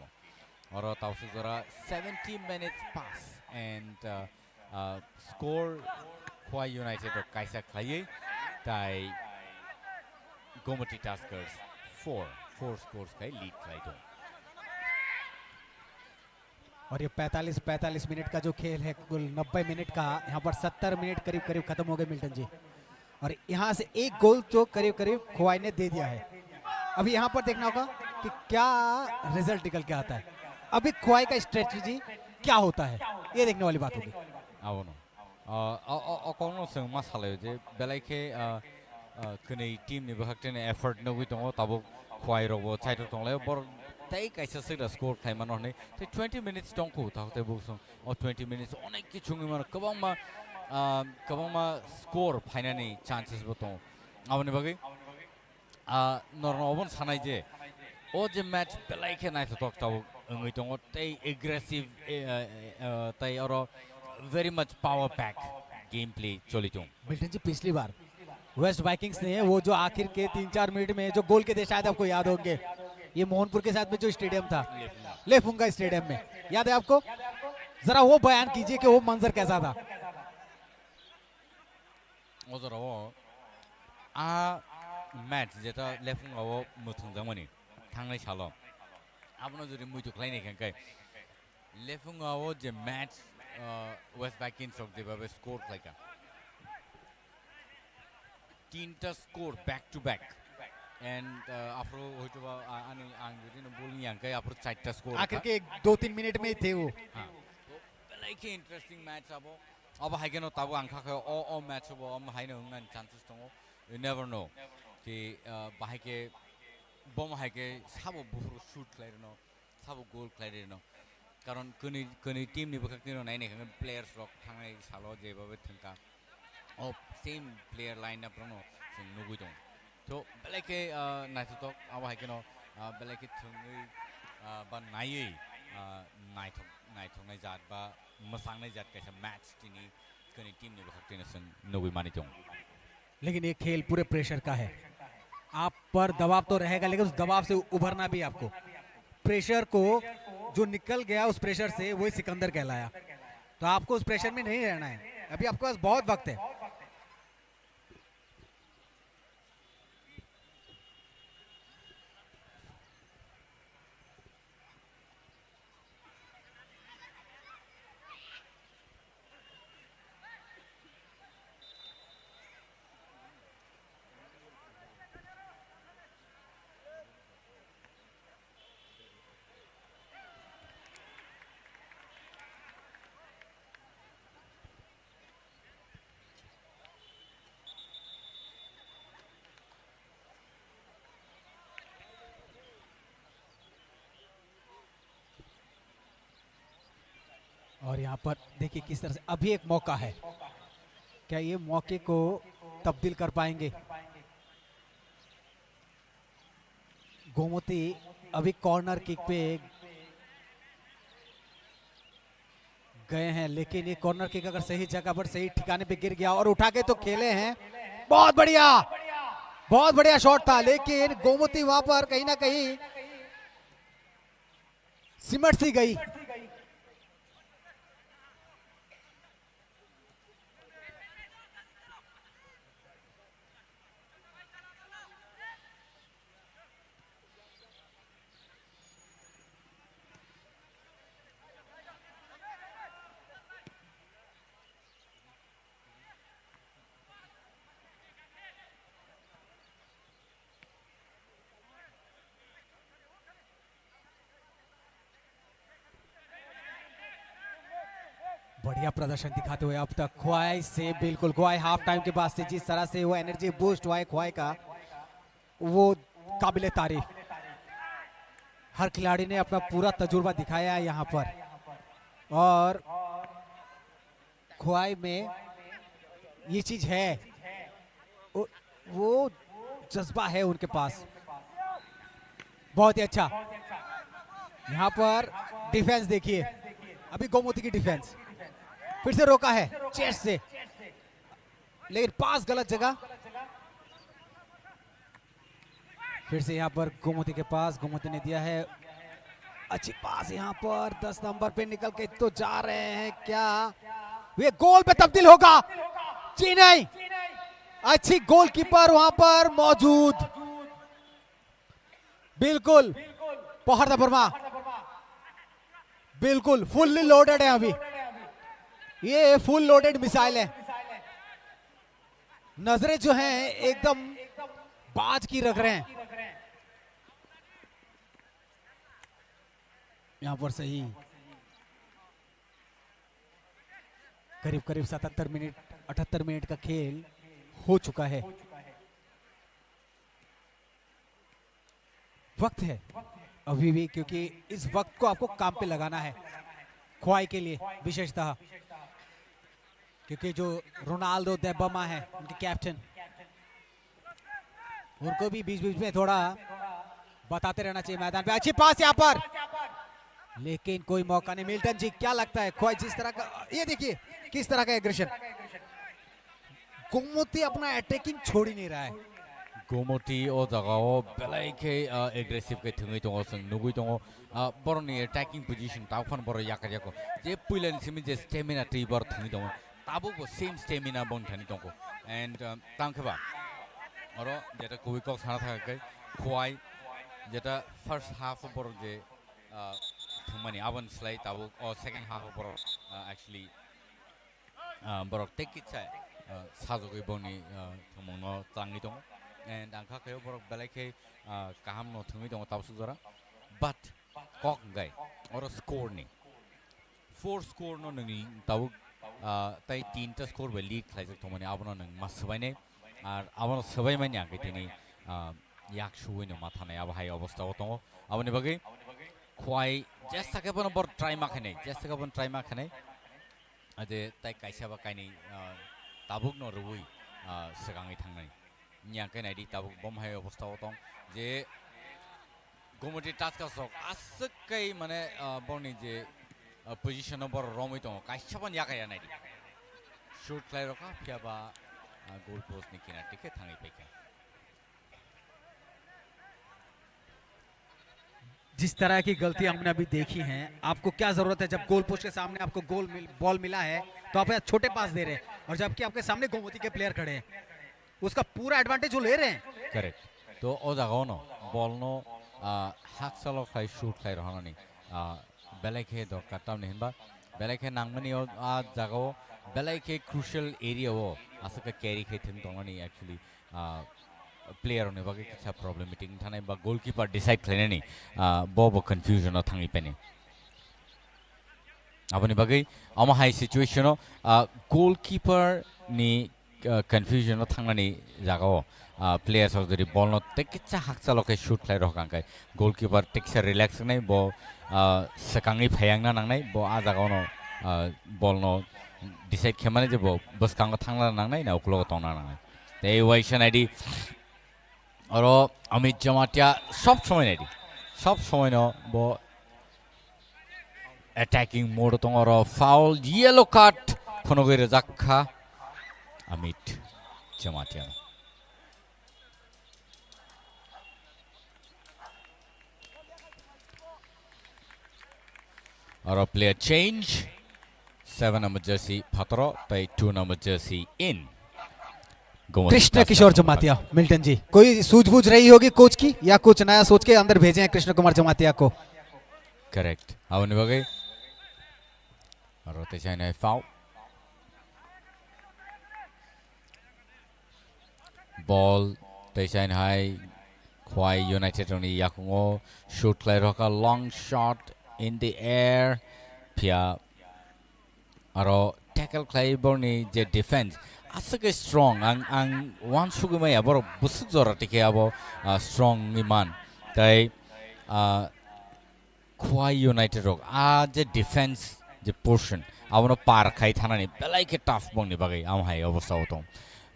और ताउसु जरा 70 minutes pass and score Khwai United or Kaisa Klaye tai Gomati Taskers 4 scores का lead खाई दो। और ये 45 मिनट का जो खेल है कुल 90 मिनट का, यहाँ पर 70 मिनट करीब करीब खत्म हो गए मिल्टन जी, और यहाँ से एक गोल तो करीब करीब खोवाई ने दे दिया है। अभी यहाँ पर देखना होगा कि क्या रिजल्ट निकल के आता है, अभी खोवाई का स्ट्रेटजी क्या होता है, ये देखने वाली बात होगी। आवनो अकोनो से मसाले जे बेलाइके कने टीम ने बहकते एफर्ट नगुई दङ तब खोवाई रगो साइड दङले बर तै कैसे से स्कोर खाइमान हने ते 20 मिनट्स दङको ताते बुसं और 20 मिनट्स अनेक किछुङि मान कबांमा स्कोर फाइनानि चान्सेस बो दङ आवनि बागै नरन अबन सानाय जे ओ जे मैच बेलाइके नाइथ टक ताव अंगै दङ तै एग्रेसिव तै और very much power pack game play चली दङ। मिल्टन जी पिछली बार वेस्ट वाइकिंग्स ने वो जो आखिर के 3-4 मिनट में जो गोल के दे, शायद आपको याद होंगे, ये मोहनपुर के साथ में जो स्टेडियम था लेफुंगा स्टेडियम में, याद है आपको? जरा वो बयान कीजिए कि वो मंजर कैसा था। ओ जरा वो आ मैच जेता लेफुंगा वो मुथंजामनि थांनाय साल आपनो जुदि मुइथु खलायनाय खांखाय लेफुंगा वो जे मैच वेस्ट वाइकिंग्स अफ जेबाबे स्कोर खलायका 3टा score back to back and आफ्रो होइतोबा आनी आं जुदि बोलनि आंखाय आफ्रो 4टा स्कोर आखिर के 2-3 मिनट में थे वो। हां तो बेलाइके इंटरेस्टिंग मैच अब हाइगेनो ताबो आंखाखै ओ मैच अब हम हाइनो होंगन चांसेस दङ, यू नेवर नो कि बाहायके बम हाइके साबो बुहुर शूट खलायनो साबो गोल खलायनो कारण कनि टीम नि बखतिनो नायनाय खांगन प्लेयर्स रक थांनाय सालो जेबाबे thangka of same player lineup no जों नुगुइ दं तो बेलाइके नाइथक अब हाइकेनो बेलाइके थंगै बा नायै नायथंनाय जात बा मोसांनाय जात कैसा मैच टीनी कनी टीम ने बखते न सन नोगी मानी जों लेकिन ये खेल पूरे प्रेशर का है, आप पर दबाव तो रहेगा लेकिन उस दबाव से उभरना भी आपको, प्रेशर को जो निकल गया उस प्रेशर से वही सिकंदर कहलाया। तो आपको उस प्रेशर में नहीं रहना है, अभी आपके पास बहुत वक्त है। और यहाँ पर देखिए किस तरह से अभी एक मौका है, क्या ये मौके को तब्दील कर पाएंगे? गोमती अभी कॉर्नर किक पे गए हैं, लेकिन ये कॉर्नर किक अगर सही जगह पर सही ठिकाने पे गिर गया और उठा के तो खेले हैं, बहुत बढ़िया शॉट था, लेकिन गोमती वहां पर कहीं ना कहीं सिमट सी गई। बढ़िया प्रदर्शन दिखाते हुए अब तक ख्वाई से, बिल्कुल ख्वाई हाफ टाइम के बाद से जिस तरह से वो एनर्जी बूस्ट हुआ है ख्वाई का, वो काबिले तारीफ। हर खिलाड़ी ने अपना पूरा तजुर्बा दिखाया है यहाँ पर, और ख्वाई में ये चीज है, वो जज्बा है उनके पास। बहुत ही अच्छा यहाँ पर डिफेंस देखिए, अभी गोमती की डिफेंस फिर से रोका है चेस्ट से, लेकिन पास गलत जगह। फिर से यहाँ पर गोमती के पास, गोमती ने दिया है अच्छी पास, यहाँ पर 10 नंबर पे निकल के तो जा रहे हैं, क्या वे गोल पे तब्दील होगा? जी नहीं, अच्छी गोलकीपर वहां पर मौजूद, बिल्कुल पहरदा वर्मा बिल्कुल फुल्ली लोडेड है, अभी ये फुल लोडेड मिसाइल है। नजरें जो हैं एकदम बाज की रख रहे हैं। यहां पर सही करीब करीब 78 मिनट का खेल हो चुका है। वक्त है अभी भी, क्योंकि इस वक्त को आपको काम पे लगाना है ख्वाई के लिए विशेषतः, क्योंकि जो रोनाल्डो देबमा है उनके कैप्टन, उनको भी बीच बीच में थोड़ा बताते रहना चाहिए मैदान पे। अच्छी पास यहाँ पर, लेकिन कोई मौका नहीं। मिल्टन जी क्या लगता है ख्वाई जिस तरह का, ये देखिए किस तरह का एग्रेशन, गोमती अपना अटैकिंग छोड़ ही नहीं रहा है। गोमती ओ जगाओ बेलाई के एग्रेसिव के थंगै दङ जों नुगै दङ बरनि अटैकिंग पोजीशन ताफन बर याको जे पुइलन सिमि जे स्टेमिना टी बर थंगै दङ ताबो सेम स्टेमिना बन थनि दङ एंड तांखबा और जेटा कोई को साना थाकै ख्वाई जेटा फर्स्ट हाफ बर जे थंगमानि आबन स्लाइ ताबो सेकंड हाफ बर एक्चुअली बर टेकिचा साजोगै बनि थंमनो तांगै दङ and angka kayo borok belai ke kaham no thungi dong tabu sudara but kok gai or score ni 4 score no nang tabu tai 3 ta score be lead khlai jak thomani abono nang masbai ne ar abono sabai mani age tini yak shuoi no matha nai abo hai obostha o tongo aboni bagi khwai jesta ke bono bor try ma khane jesta ke bon try ma khane ade tai kaisa ba kaini tabuk no rui segangai thangnai nya ke nai di tabuk bom hai obostha o tong je Gomti task sok askai mane boni je position बर रमै दङ काइसाबन यागाया नायदि shoot खालायरखा फियाबा goal post नि किनार टिके थाङै फैका जिस तरह की गलती हमने अभी देखी हैं, आपको क्या जरूरत है जब गोल पोस्ट के सामने आपको बॉल मिला है तो आप छोटे पास दे रहे हैं और जबकि आपके सामने गोमती के प्लेयर खड़े हैं उसका पूरा एडवांटेज वो ले रहे हैं करेक्ट तो ओ जागाव न बॉल नो हाक सालो खाय शूट खाय रहनानि बेलाइखे दरकार तामनि हिनबा बेलाइखे नांगमनि आ जागाव बेलाइखे क्रुशियल एरिया वो आसका कैरी खाय थिन दंगनि एक्चुअली प्लेयर ने बागे किसा प्रॉब्लमेटिक थानाय बा गोलकीपर डिसाइड खालायनानि बो कन्फ्यूजन आव थाङै पेनि आबनि बागे आमा हाई सिचुएशन गोलकीपर नि कन्फ्यूजन थांनानै जागाव प्लेयर्स जुदि बल न तेकिसा हाकसालके शूट खाय रहखांखाय गोलकीपर तेकिसा रिलैक्स नै बो सकाङै फायांना नांनाय बो आ जागाव न बल न डिसाइड खेमाने जे बो बसकांग थांना नांनाय ना उखलो तंना नांनाय ते वाइशन आइडि और अमित जमातिया सब समय न बो अटैकिंग मोड दङ और फाउल येलो कार्ड फनगै रजाखा अमित जमातिया और प्लेयर चेंज 7 नंबर जर्सी फतरो पे 2 number jersey in Krishna Kishore Jamatia Milton ji कोई सूझबूझ रही होगी कोच की या कुछ नया सोच के अंदर भेजे हैं कृष्ण कुमार जमातिया को करेक्ट आवने बगे और तेसाइन है फाउल बॉल तेसाइन है ख्वाई यूनाइटेड नि याकुंगो शूट क्लाइ रका long shot in the air pia aro tackle clay borni je defense asake strong ang one sugumai abor busuk jora tike abo strong iman tai khwai united rok a je defense je portion abono par khai thanani belai ke tough bongni bagai am hai obostha otom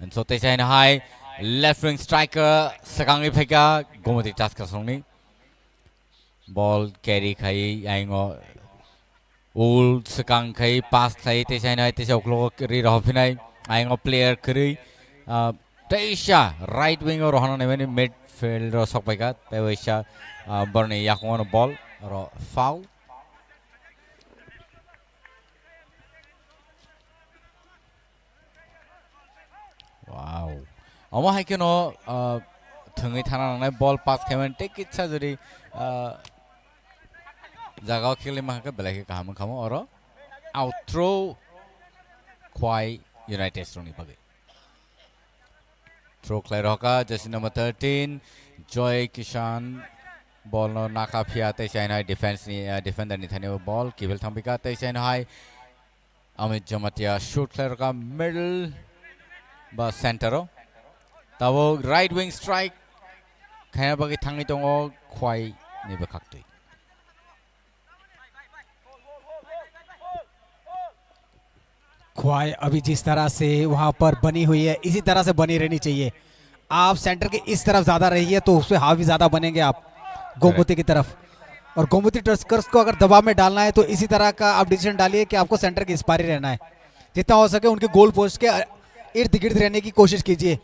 and so they say high left wing striker sakangi pheka gomati task songni ball carry खाई आएंगो उल सकंग खाई पास खाई तेसाइन है तेसा उखलो करी रहफिनाय आएंगो player करी तेसा right wing और रहना नेमनि मिडफील्ड रो सकबायगा तेसा बरने याखोन बॉल और फाउल वाओ अमा हाइकेनो थंगै थाना नांनाय बॉल पास खायमन टेकिटसा जदि जागाव खेले माखा बेलाके काम खामो और आउटथ्रो ख्वाई यूनाइटेड स्ट्रंगनि बागे थ्रो क्लाइ रका जर्सी नंबर 13 जय किसान बॉल नो नाका फिया तेसाइन हाय डिफेंस नि डिफेंडर नि थाने बॉल केबल थांबिका तेसाइन हाय अमित जमातिया शूट क्लाइ रका मिडल बा सेंटर तबो राइट विंग स्ट्राइक खाया बागे थांगै दङ ख्वाई नि बखाक्तै ख्वाई अभी जिस तरह से वहां पर बनी हुई है इसी तरह से बनी रहनी चाहिए आप सेंटर के इस तरफ ज्यादा रहिए तो उससे हावी ज्यादा बनेंगे आप गोमती की तरफ और गोमती टस्कर्स को अगर दबाव में डालना है तो इसी तरह का आप डिसीजन डालिए कि आपको सेंटर के इस पार ही रहना है जितना हो सके उनके गोल पोस्ट के इर्द गिर्द रहने की कोशिश कीजिए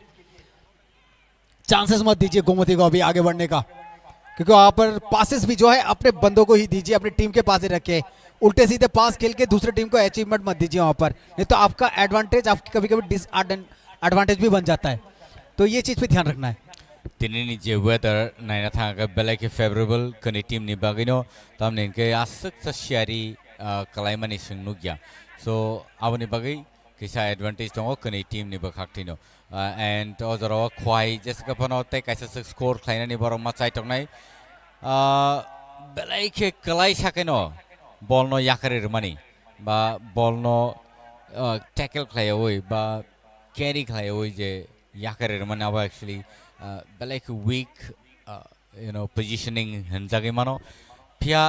चांसेस मत दीजिए गोमती को अभी आगे बढ़ने का क्योंकि वहां पर पासेस भी जो है अपने बंदों को ही दीजिए अपनी टीम के पास ही रखे उल्टे सीधे पास खेल के दूसरी टीम को अचीवमेंट मत दीजिए वहां पर नहीं तो आपका एडवांटेज आपकी कभी कभी डिसएडवांटेज भी बन जाता है तो ये चीज पे ध्यान रखना है दिनैनि जे वेदर नायना थाङा बेलाके फेवरेबल कनि टीम नि बागैनो तामने के आसक ससियारि कलाइमानि सोंनु गया सो आबनि बागै किसा एडवांटेज दङ कनि टीम नि बखाक्तिनो एंड अजराव ख्वाई जेसका फनो ते काइसा स्कोर खाइनानि बर मचाइ तंनाय बेलाके कलाइ साकेनो बल नो याकरे रमानि बा बल नो टैकल खायoi बा कैरी खायoi जे याकरे रमानि अब एक्चुअली बेलाके वीक you know positioning हनजागे मानो फिया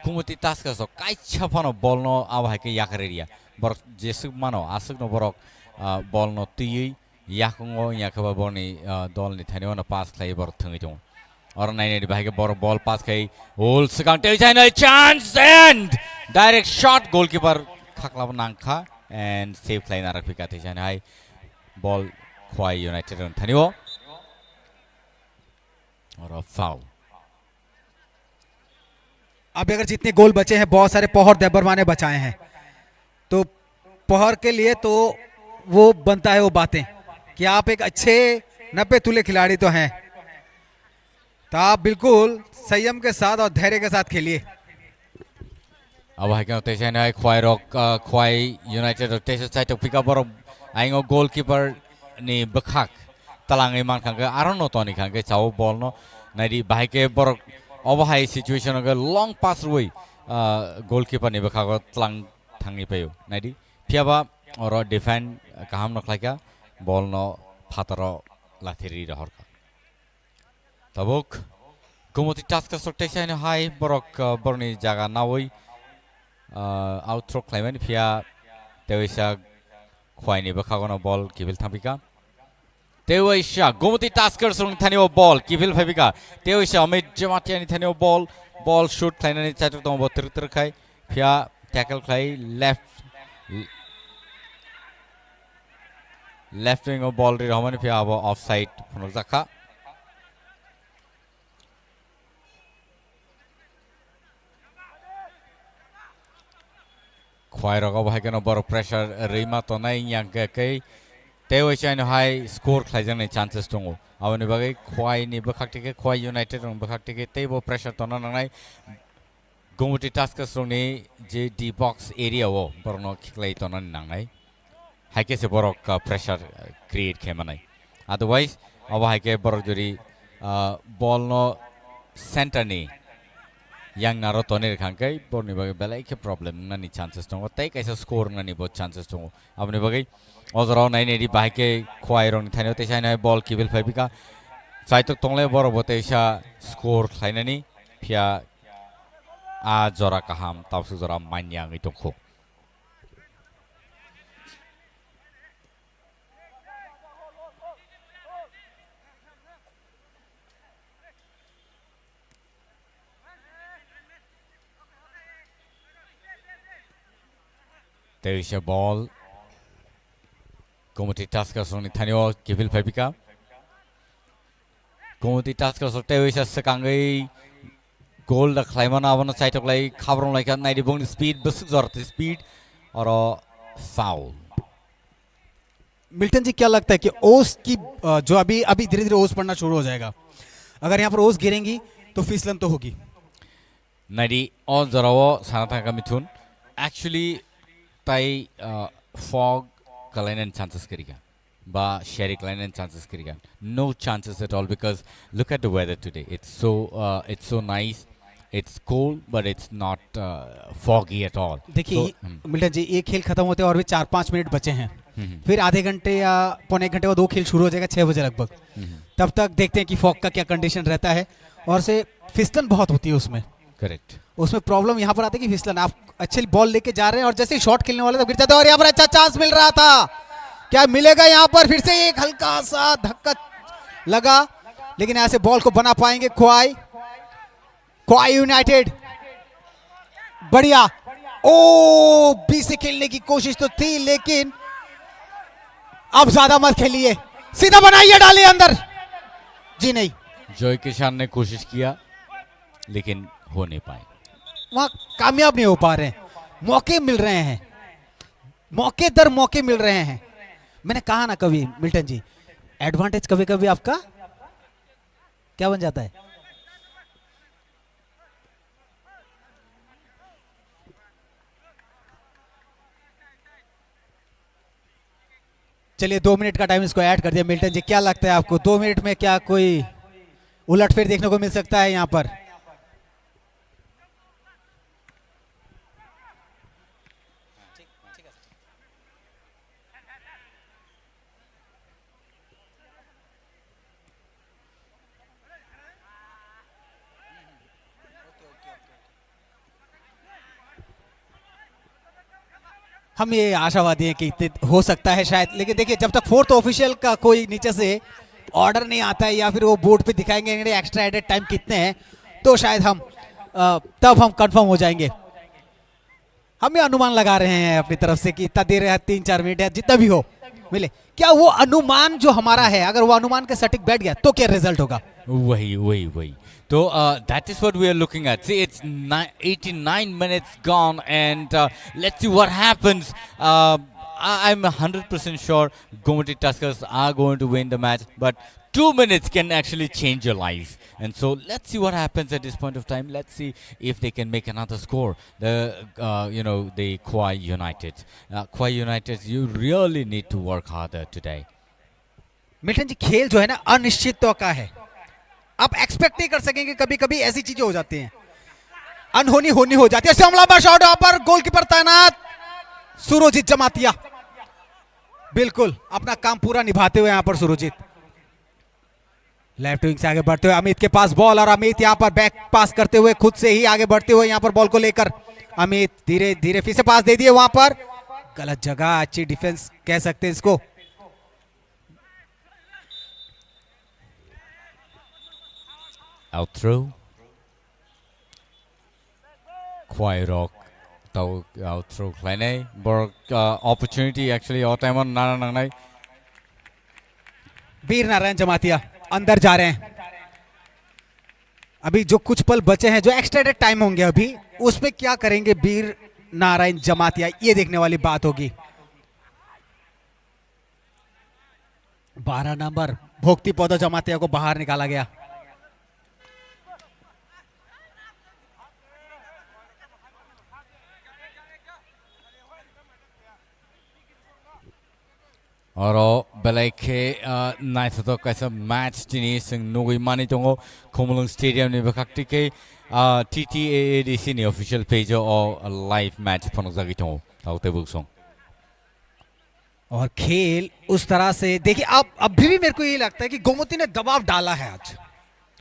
गुमति टास्क सो काइसा फनो बल नो अब हाके याकरेरिया बर जेसुक मानो आसुक नो बरक बल नो तियै याखंगो याखबा बरनि दल नि थानेव न पास खाइ बर थंगै दं और नाइन भाई के बड़ बॉल पास खाई होल सिगां ते जाइन chance and direct shot goalkeeper खाखलाब नांखा एंड सेव लाइन आरक फिका ते जाइन high ball Khowai united run थानियो और फाउल। अब अगर जितने गोल बचे हैं बहुत सारे पौहर देबरमा ने बचाए हैं तो पौहर के लिए तो वो बनता है वो बातें कि आप एक अच्छे 90 तुले खिलाड़ी तो हैं तो आप बिल्कुल संयम के साथ और धैर्य के साथ खेलिए। अब हाई के जाइन हाई ख्वाई रॉक ख्वाई यूनाइटेड टेस्ट साइड फिका बर आइंगो गोलकीपर नि बखाक तलांगे मान खांगे आरो नो तोनी खांगे चाओ बॉल नो नाइडी भाई के बर अब हाई सिचुएशन अगर लॉन्ग पास रुई गोलकीपर नि बखाक तलांग थांगी पायो नाइडी फियाबा और डिफेंड काहाम नखला क्या बॉल नो फातरो लाथिरी रहर का तबुक गुमति टास्क सक्टेशन हाई बरक बरनी जागा नावई आउट थ्रो क्लाइमेन फिया तेवैसा ख्वाइनि बखागोना बॉल किबिल थांबिका तेवैसा गुमति टास्कर सुंग थानियो बॉल किबिल फाइबिका तेवैसा अमित जमातियानि थानियो बॉल शूट क्लाइनानि चाइतो दं बतिर तरखाय फिया टैकल क्लाइ लेफ्ट विंग बॉल रि रहमानि फिया अब ऑफसाइड फुनक जाखा ख्वाइ रगाव हाइगन बर प्रेशर रैमा तो नाइ यांगे कै तेवैसा हाई स्कोर खाइजने चांसेस दङ आवनि बागै ख्वाइनि बखाकटिके ख्वाइ यूनाइटेड रं बखाकटिके तेबो प्रेशर तो नांनाय गुमति टास्क स्ट्रंगनि जे डी बॉक्स एरिया वो बरनो खिक्लाई तो नांनाय हाइके से बरक प्रेशर क्रिएट खेमनाय अदरवाइज अब हाइके बरक जरी बॉल नो सेंटर नि yang naro tonir khangkai borni bagai belai ke problem nani chances tongo tai kaisa score nani bo chances tongo abni bagai ozrao nai nedi bahike khwairong thaino te sai nai ball kibil phaibika saitok tongle boro bote isa score khainani phia a jora kaham tausu jora manya ngai tokho there is a ball Gomoti Tasker song Tanyo Kivil Pepika Gomoti Tasker so there is a sekangai goal the climber on the side of like covering like a 90 bone speed buses or the speed or a foul। Milton ji क्या लगता है कि ओस की जो अभी धीरे धीरे ओस पड़ना शुरू हो जाएगा अगर यहाँ पर ओस गिरेंगी तो फिसलन तो होगी नाइडी और जरावो सानाथा का मिथुन एक्चुअली ताई फॉग कलाइन चांसेस करेगा बा शेरी कलाइन चांसेस करेगा no chances at all because look at the weather today it's so nice it's cold but it's not foggy at all। देखिए मिल्टन जी ये खेल खत्म होते और भी 4-5 मिनट बचे हैं फिर आधे घंटे या पौने घंटे बाद 2 खेल शुरू हो जाएगा 6 बजे लगभग तब तक देखते हैं कि फॉग का क्या कंडीशन रहता है और से फिसलन बहुत होती है उसमें करेक्ट उसमें प्रॉब्लम यहाँ पर आती है कि फिसलन आप अच्छी बॉल लेके जा रहे हैं और जैसे ही शॉट खेलने वाले तो गिर जाते हैं और यहाँ पर अच्छा चांस मिल रहा था क्या मिलेगा यहाँ पर फिर से एक हल्का सा धक्का लगा लेकिन ऐसे बॉल को बना पाएंगे ख्वाई यूनाइटेड बढ़िया ओ बी से खेलने की कोशिश तो थी लेकिन अब ज्यादा मत खेलिए सीधा बनाइए डालिए अंदर जी नहीं जॉय किशन ने कोशिश किया लेकिन हो नहीं पाए वहां कामयाब नहीं हो पा रहे हैं मौके मिल रहे हैं मौके दर मौके मिल रहे हैं मैंने कहा ना कभी मिल्टन जी एडवांटेज कभी कभी आपका क्या बन जाता है चलिए 2 मिनट का टाइम इसको ऐड कर दिया मिल्टन जी क्या लगता है आपको 2 मिनट में क्या कोई उलटफेर देखने को मिल सकता है यहां पर हम ये आशावादी हैं कि हो सकता है शायद लेकिन देखिए जब तक फोर्थ ऑफिशियल का कोई नीचे से ऑर्डर नहीं आता है या फिर वो बोर्ड पे दिखाएंगे एक्स्ट्रा एडेड टाइम कितने हैं, तो शायद हम तब हम कंफर्म हो जाएंगे। हम ये अनुमान लगा रहे हैं अपनी तरफ से कि इतना देर है, 3-4 मिनट है, जितना भी हो मिले। क्या वो अनुमान जो हमारा है, अगर वो अनुमान के सटीक बैठ गया तो क्या रिजल्ट होगा? वही तो that is what we are looking at. See, it's 89 minutes gone, and let's see what happens. I'm 100% sure Gomoty Tuskers are going to win the match, but 2 minutes can actually change your life. And so let's see what happens at this point of time. Let's see if they can make another score. The Kauai United. Kauai United, you really need to work harder today. Milton ji, खेल जो है ना अनिश्चितता का है। आप expect नहीं कर सकेंगे, कभी कभी ऐसी चीजें हो जाती हैं, अनहोनी होनी हो जाती है। लंबा शॉट, यहाँ पर गोलकीपर तैनात सुरजीत जमातिया, बिल्कुल अपना काम पूरा निभाते हुए यहाँ पर सुरजीत लेफ्ट विंग से आगे बढ़ते हुए अमित के पास बॉल, और अमित यहाँ पर बैक पास करते हुए खुद से ही आगे बढ़ते हुए यहाँ पर बॉल को लेकर अमित धीरे धीरे फिर से पास दे दिए, वहां पर गलत जगह, अच्छी डिफेंस कह सकते हैं इसको। Out throw. Kauai Rock. Out throw. Kleine. Opportunity actually. All time on Nana Nangnai. Veer Narayan Jamatia अंदर जा रहे हैं। अभी जो कुछ पल बचे हैं, जो एक्सटेंडेड टाइम होंगे अभी, उसमें क्या करेंगे वीर नारायण जमातिया, ये देखने वाली बात होगी। 12 नंबर भोक्ति पौधा जमातिया को बाहर निकाला गया। Oro belai naithato kaisa match jini sing nugui mani tongo Khomolung Stadium ni bakakti ke TTAADC ni official page o live match panozagi tongo taute buksong। और खेल उस तरह से देखिए, अब अभी भी मेरे को ये लगता है कि गोमती ने दबाव डाला है आज,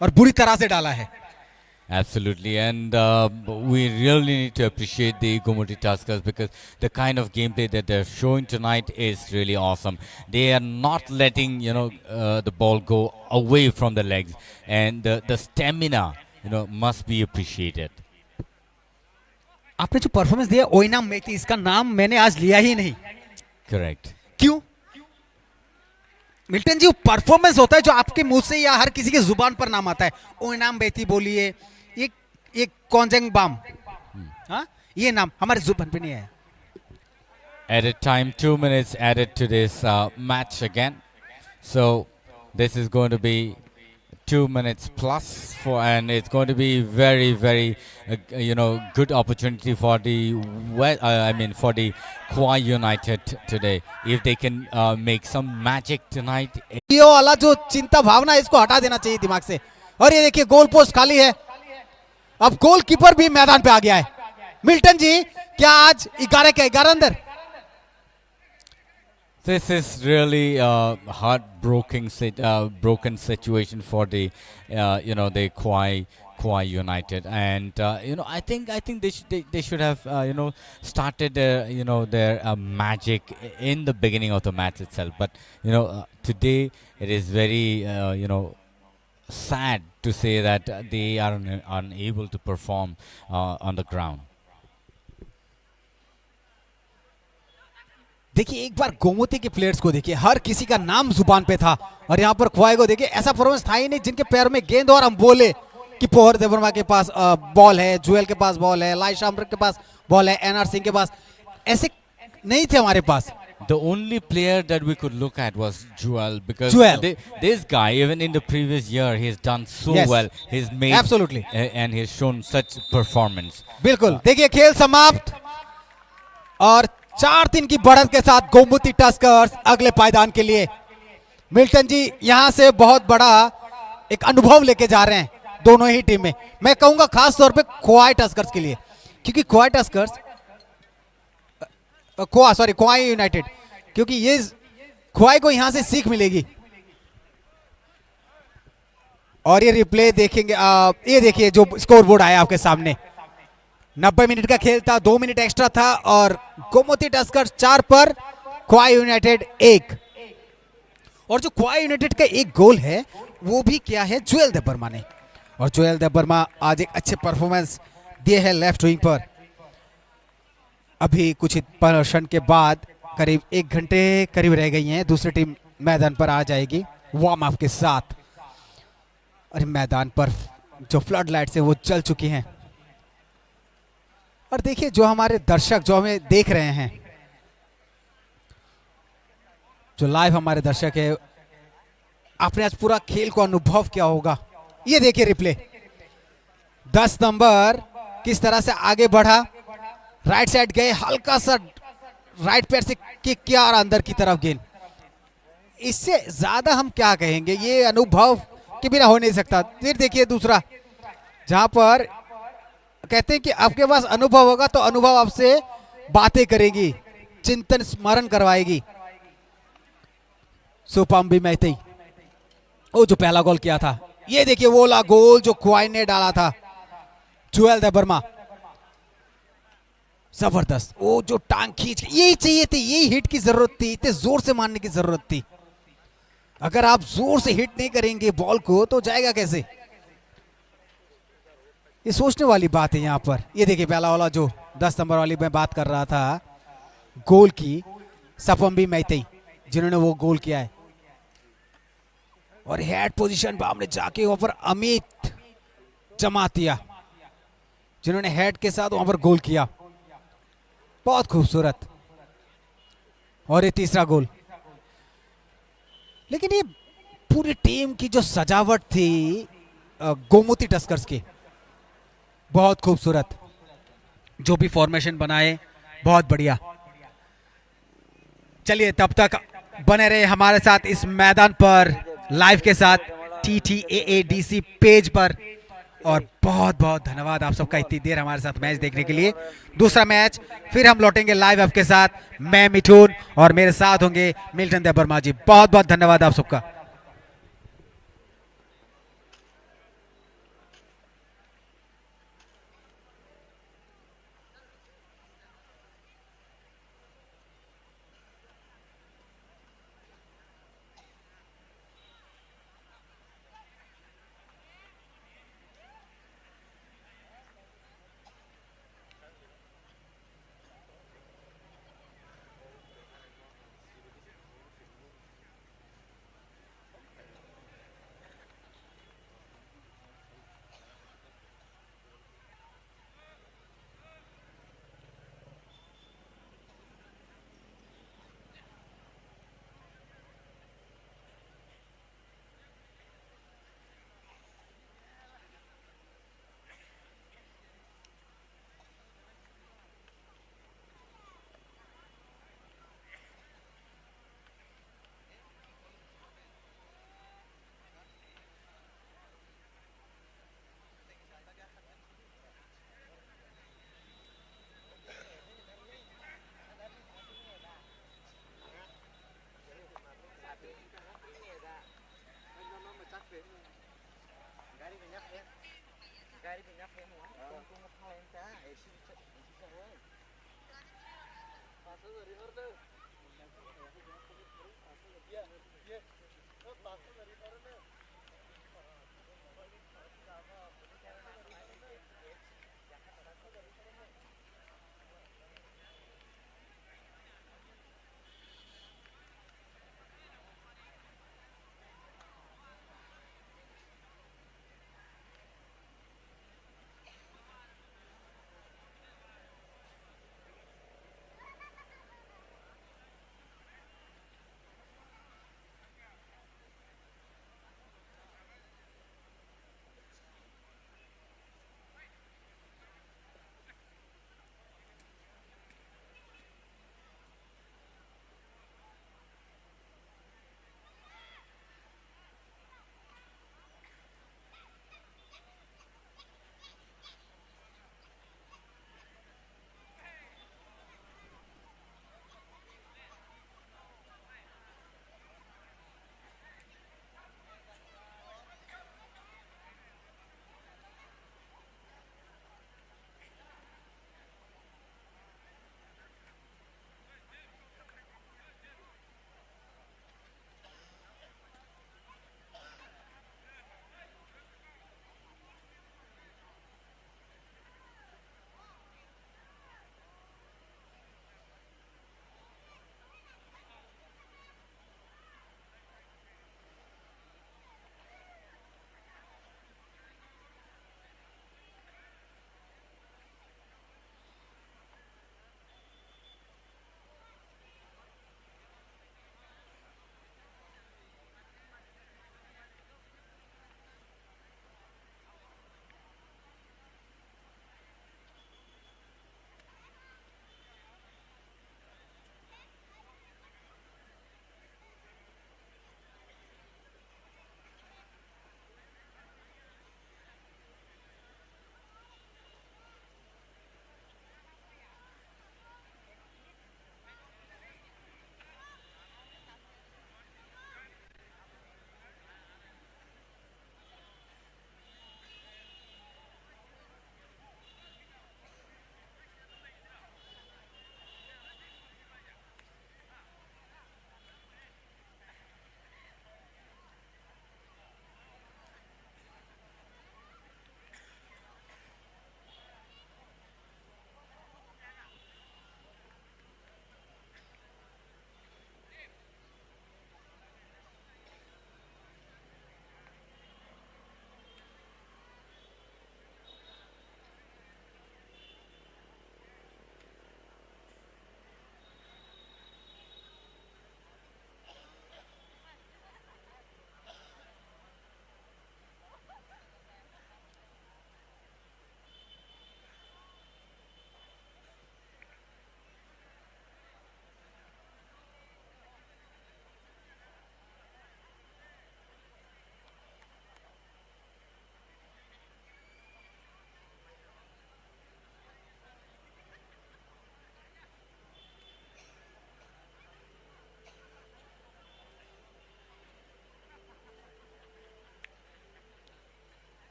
और बुरी तरह से डाला है। Absolutely, and we really need to appreciate the Gomoty Tuskers, because the kind of gameplay that they're showing tonight is really awesome. They are not letting the ball go away from the legs, and the stamina must be appreciated. आपने जो performance दिया ओइनाम मेथी, इसका नाम मैंने आज लिया ही नहीं। Correct. क्यों? मिल्टन जी, वो परफॉर्मेंस होता है जो आपके मुंह से या हर किसी के जुबान पर नाम आता है। ओइनाम बेती बोलिए, ये कॉन्जेंग बाम, हाँ, ये नाम हमारे जुबान पे नहीं है। Added time, 2 minutes added to this match again. So this is going to be 2 minutes plus and it's going to be very, very, good opportunity for the for the Kauai United today, if they can make some magic tonight. ये वाला जो चिंता भावना है, इसको हटा देना चाहिए दिमाग से। और ये देखिए, गोल पोस्ट खाली है, अब गोलकीपर भी मैदान पे आ गया है। मिल्टन जी, क्या आज 11 के 11 अंदर? This is really heartbreaking broken situation for the the Kauai United, and I think they should have started their magic in the beginning of the match itself, but today it is very sad to say that they are unable to perform on the ground. देखिए, एक बार गोमती के players को देखिए, हर किसी का नाम जुबान पे था, और यहाँ पर खुआई को देखिए, ऐसा परफॉर्मेंस था ही नहीं जिनके पैर में गेंद और हम बोले कि पोहर देवर्मा के पास बॉल है, जुएल के पास बॉल है, लाई शामर के पास बॉल है, एनआर सिंह के पास, ऐसे नहीं थे हमारे पास। The only player that we could look at was Joel, because this guy, even in the previous year, he has done so well. He's made absolutely, and he's shown such performance. बिल्कुल। देखिए, खेल समाप्त और 4-3 की बढ़त के साथ Gomti Tuskers अगले पायदान के लिए। मिल्टन जी, यहां से बहुत बड़ा एक अनुभव लेके जा रहे हैं दोनों ही टीम में। मैं कहूंगा खास तौर पे खोआई टस्कर्स के लिए, क्योंकि खोआई टस्कर्स खोआई यूनाइटेड, क्योंकि ये खोआई को यहां से सीख मिलेगी। और ये रिप्ले देखेंगे, ये देखिए जो स्कोर बोर्ड आया आपके सामने, 90 मिनट का खेल था, 2 मिनट एक्स्ट्रा था, और गोमती टस्कर्स 4 पर खोआई यूनाइटेड 1। और जो क्वाई यूनाइटेड का एक गोल है वो भी किया है जोएल देबर्मा ने। और जोएल देबर्मा आज एक अच्छे परफॉर्मेंस दिए हैं लेफ्ट विंग पर। अभी कुछ क्षण के बाद करीब 1 घंटे करीब रह गई हैं, दूसरी टीम मैदान पर आ जाएगी वार्म अप के साथ। और मैदान पर जो फ्लड लाइट्स हैं वो जल चुकी हैं। और देखिए जो हमारे दर्शक जो हमें देख रहे हैं, जो लाइव हमारे दर्शक है, आपने आज पूरा खेल को अनुभव किया होगा। ये देखिए रिप्ले, 10 नंबर किस तरह से आगे बढ़ा, राइट साइड गए, हल्का सा राइट पैर से किक किया और अंदर की तरफ गेंद। इससे ज्यादा हम क्या कहेंगे, ये अनुभव के बिना हो नहीं सकता। फिर देखिए दूसरा, जहां पर कहते हैं कि आपके पास अनुभव होगा तो अनुभव आपसे बातें करेगी, चिंतन स्मरण करवाएगी। सुपम्बी मैथी वो जो पहला गोल किया था, ये देखिए वो वाला गोल जो क्वाई ने डाला था, जोएल देबर्मा, जबरदस्त। वो जो टांग खींच, यही चाहिए थी, यही हिट की जरूरत थी, इतने जोर से मारने की जरूरत थी। अगर आप जोर से हिट नहीं करेंगे बॉल को तो जाएगा कैसे, ये सोचने वाली बात है यहां पर। ये देखिए पहला वाला जो 10 नंबर वाली मैं बात कर रहा था गोल की, सपम्बी मैथी जिन्होंने वो गोल किया है। और हेड पोजीशन पर हमने जाके वहां पर अमित जमातिया जिन्होंने हेड के साथ वहां पर गोल किया, बहुत खूबसूरत। और ये तीसरा गोल। लेकिन ये पूरी टीम की जो सजावट थी गोमती टस्कर्स की, बहुत खूबसूरत। जो भी फॉर्मेशन बनाए बहुत बढ़िया। चलिए तब तक बने रहे हमारे साथ इस मैदान पर लाइव के साथ TTAADC पेज पर। और बहुत बहुत धन्यवाद आप सबका इतनी देर हमारे साथ मैच देखने के लिए। दूसरा मैच फिर हम लौटेंगे लाइव आपके साथ, मैं मिठून और मेरे साथ होंगे मिल्टन देबर्मा जी। बहुत बहुत धन्यवाद आप सबका।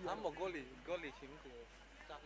한번 걸리 힘그 짝이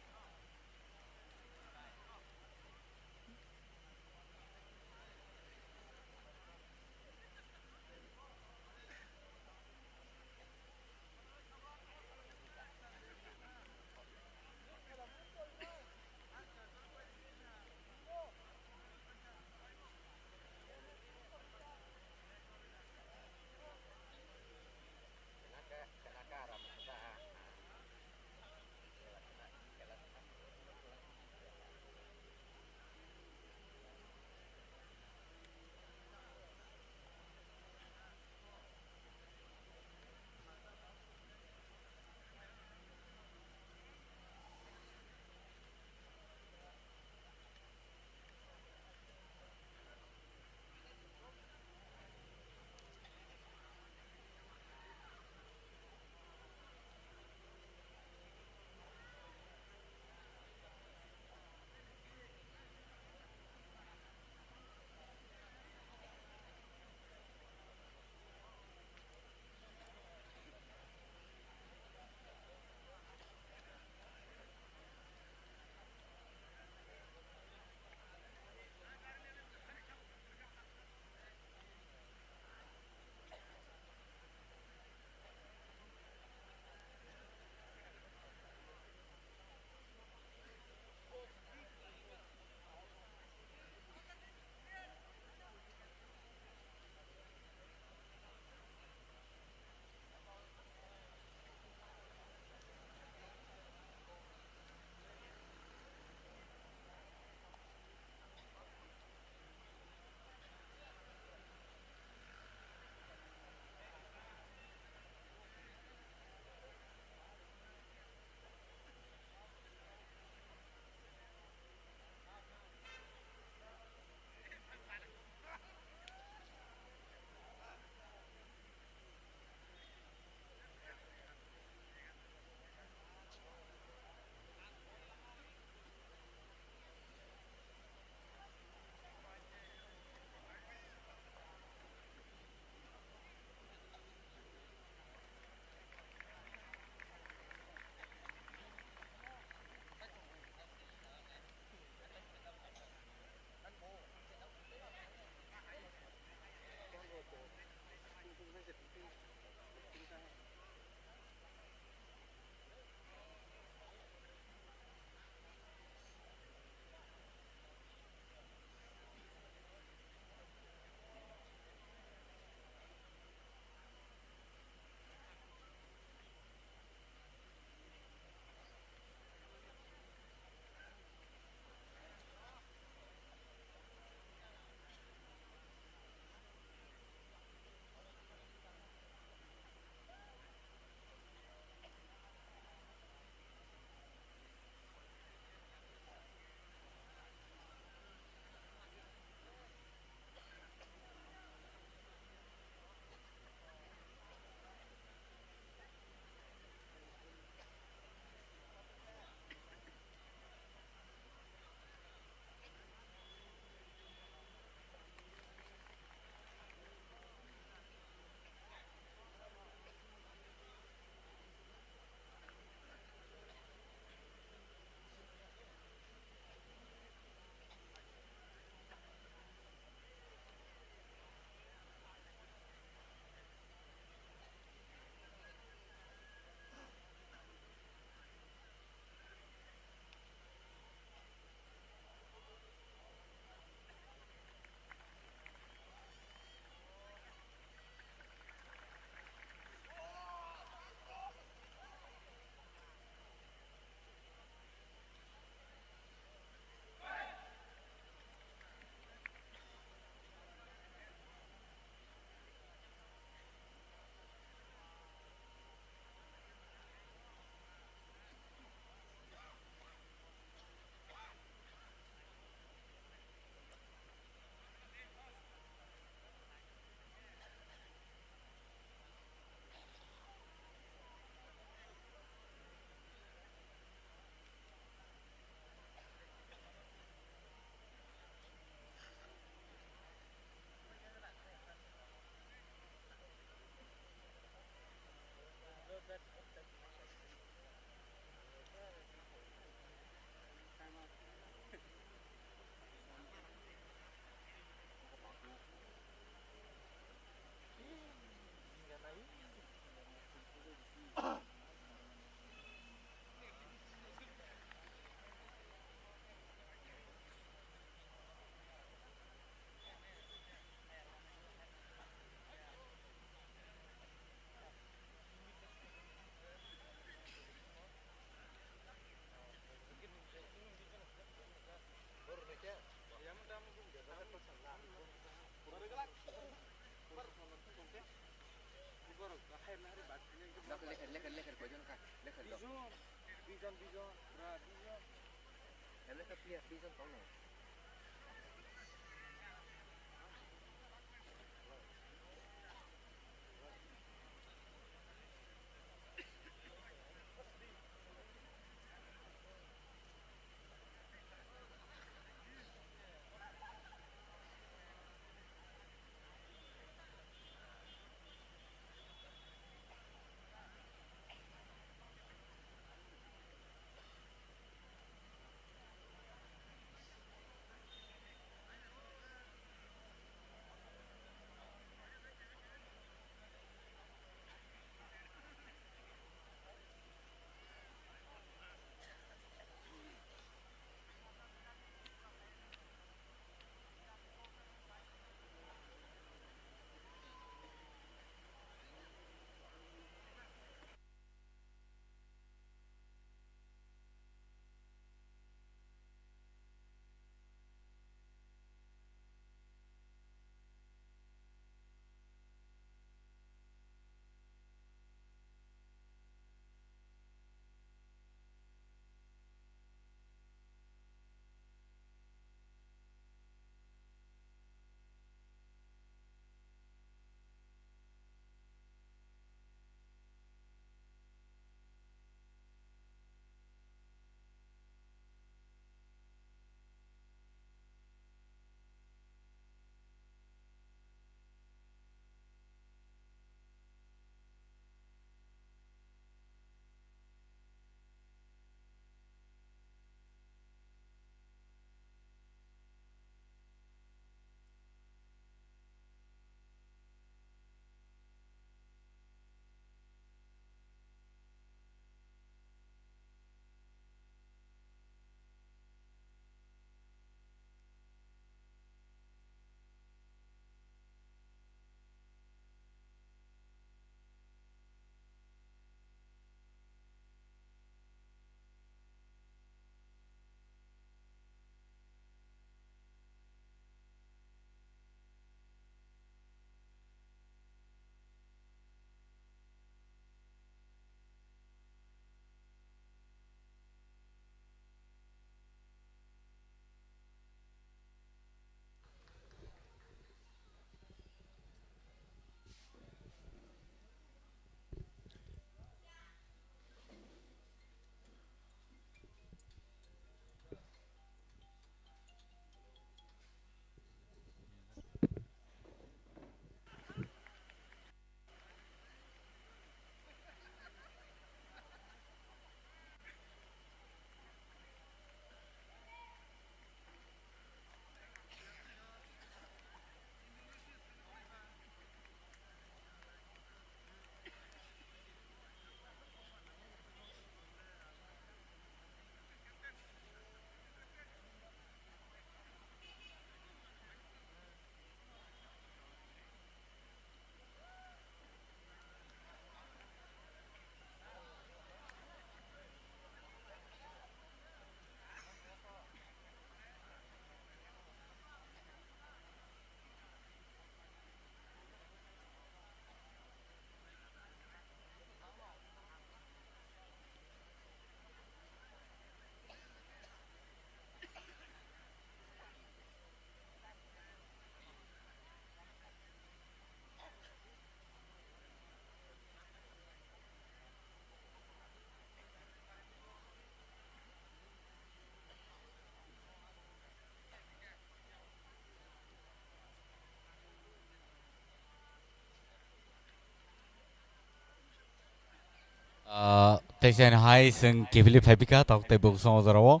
Taysen hai sing kibli fabika tok te buk song zarawo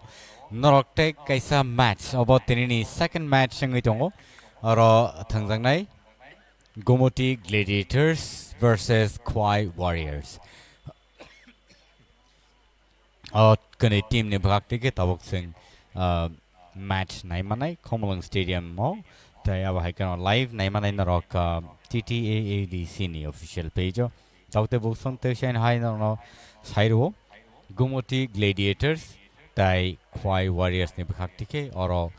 norok te kaisa match abo tinini second match sing itongo aro thangjang nai Gomoti Gladiators versus Kwai Warriors. Kani team ni bhakti ke tabok sing match nai manai Khomalang Stadium mo tay aba haikan live nai manai norok TTAADC ni official page tawte buk song Taysen hai no sairo Gomoti Gladiators tai Kwai Warriors ni bhakti ke oro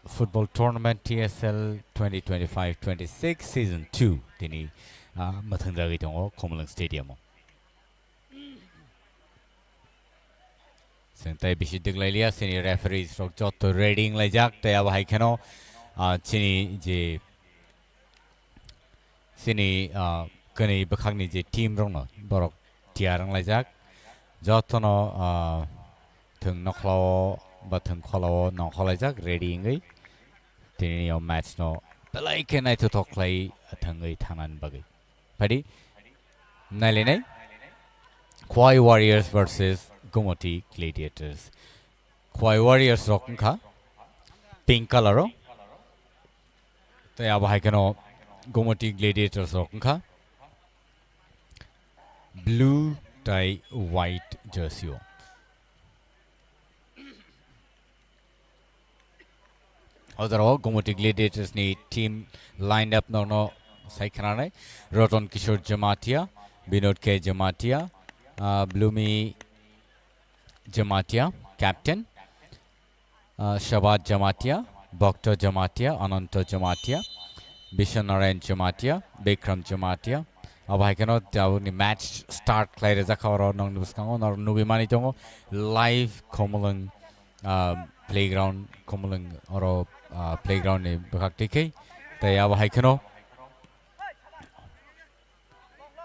football tournament TSL 2025-26 season 2 tini 마탕자기 동어 코물릉 스테디엄 संताई बिशिदिक लाइलिया सिनी referee stroke जो raiding लाइजाक तो अब high खेनो चिनी जे सिनी कने बखागनी जे team रंग बरक टियारंग लाइजाक जो तो नो थंग नखलाव बा थंग खलाव नखलाइजाक रेडिंग गई तिनी यो मैच नो पलाई के नाइ तो थोकलाई थंगई थानान बगई पड़ी नाइले नाइ Kwai Warriors versus Gomoti Gladiators. Kwai Warriors rocken ka pink color ro. तो अब हाई कनो Gomoti Gladiators rocken ka blue tie white jersey हो. Otherwise Gomoti Gladiators ni team lined up no सही खना नहीं. Roton Kishore Jamatia, Binod K Jamatia. Bloomy Jamatia, captain. Shabad Jamatia, Bhakta Jamatia, Ananta Jamatia, Bishanarayan Jamatia, Bikram Jamatia. अब हाई कनो त्यावनी match start क्लाइर जखा और नंग निबस्कांगो नर नुबी मानी तोंगो लाइव कोमलंग प्लेग्राउंड कोमलंग और प्लेग्राउंड ने बखाक्ति के तो अब हाई कनो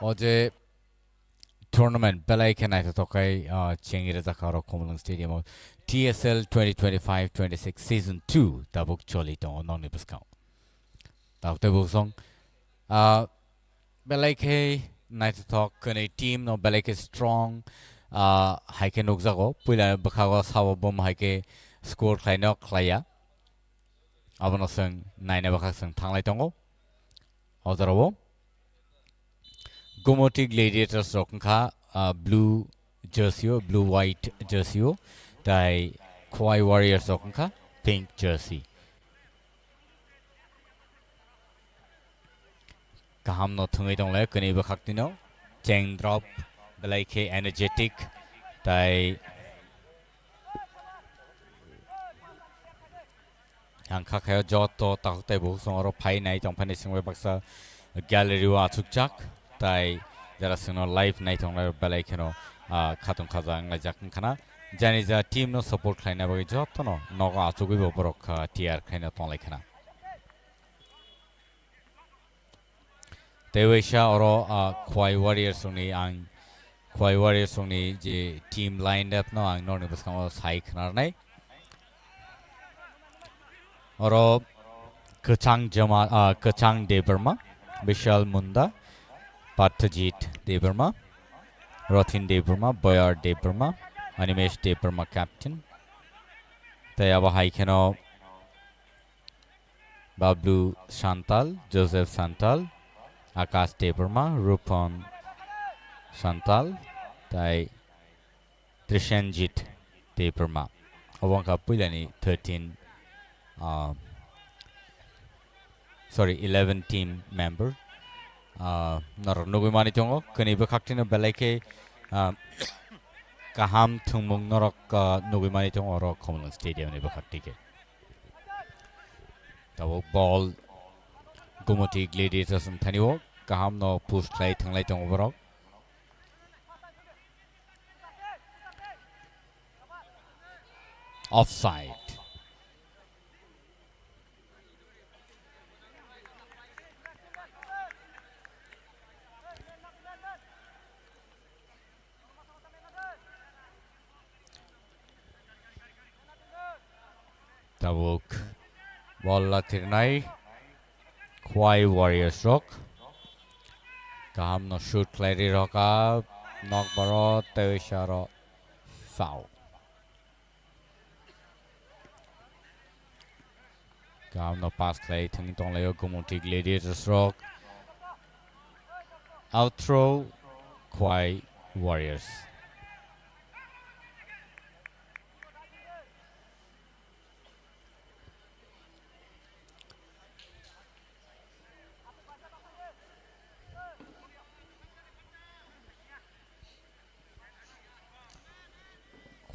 어제 tournament belai kenai to tokai chengire zakaro komulang stadium TSL 2025-26 season 2 tabuk choli to non ni buskau takte busong belai ke nai to talk kane team no belai ke strong haike nokjago puila bakhago sawo bom haike score khlaino khlaya abono sing naine bakhak sing thanglai tongo ozarabo Gomoti Gladiators rocken ka blue jersey blue white jersey tai Kwai Warriors rocken ka pink jersey kaham no thungai dong le kani ba khak tino cheng drop belai ke energetic tai hang kha khayo jot to tak tai bu song ro phai nai tong phane singwe baksa gallery wa chukchak ताई जरा सुनो live night होंगे बेलाई खेनो खातुम खाजा अंगला जाकन खाना जानी जा team no support खाइना बगे जो तो नो नगा आचुगुई बबरक टीआर खाइना तोंलाई खाना तेवेशा और Kwai Warriors नि जे टीम लाइन अप नो आंग नोने बसकांगो साई खाना नहीं और कचांग देबर्मा विशाल मुंडा Pathajit Devarma, Rothin Devarma, Boyar Devarma, Animesh Devarma captain. Tayaba Haikeno Bablu Santal, Joseph Santal, Akash Devarma, Rupon Santal, Tai Trishanjit Devarma. Awanka Pulani 11 team member. नर नुगुई मानी तोंगो कनी बखाक्तिनो बेलाइके kaham thungmung norok नुगुई मानी तोंगो और कोमलंग stadium ने बखाक्ति के तब बॉल Gomoti Gladiators थनिवो kaham नो पुश लाई थंगलाई तोंगो बरक offside Tabuk bola tirnai Kwai Warriors rock kaham no shoot clary roka knock baro tewisharo foul kaham no pass clay thing tong layo Gomoti Gladiators rock out throw Kwai Warriors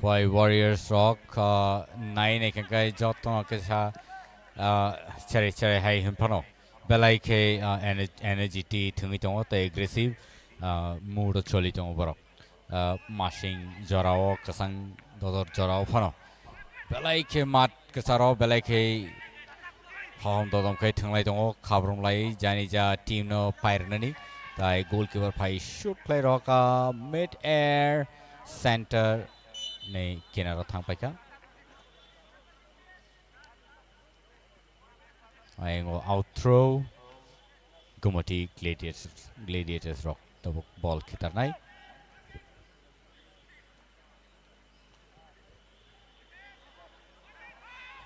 Kwai Warriors rock 9 ekan kai jotto ke sa chere hai himpano belai ke energy ti thungi tongo te aggressive mood choli tongo borok mashing jorao kasang dodor jorao phano belai ke mat kasaro belai ke hom dodom kai thunglai tongo khabrum lai jani ja team no pairnani tai goalkeeper phai shoot play roka mid air center nei kinaro thangpaika Aingo out throw Gumati gladiators rock the ball khitar nai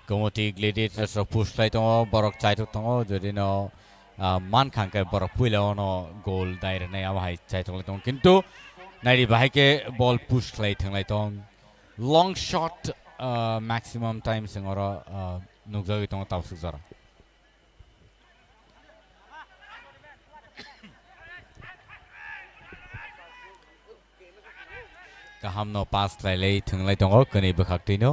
Gumati gladiators rock push lai tongo borok chai tongo jodi no man khangkai borok puila no goal daire nai amhai chai tongo tong kintu nairi bahai ke ball push lai thanglai tong long shot maximum time singora nukjagi tong tapsuk jara हम no पास लाइले थंगलाई दंगो कनै बखाक्तिनो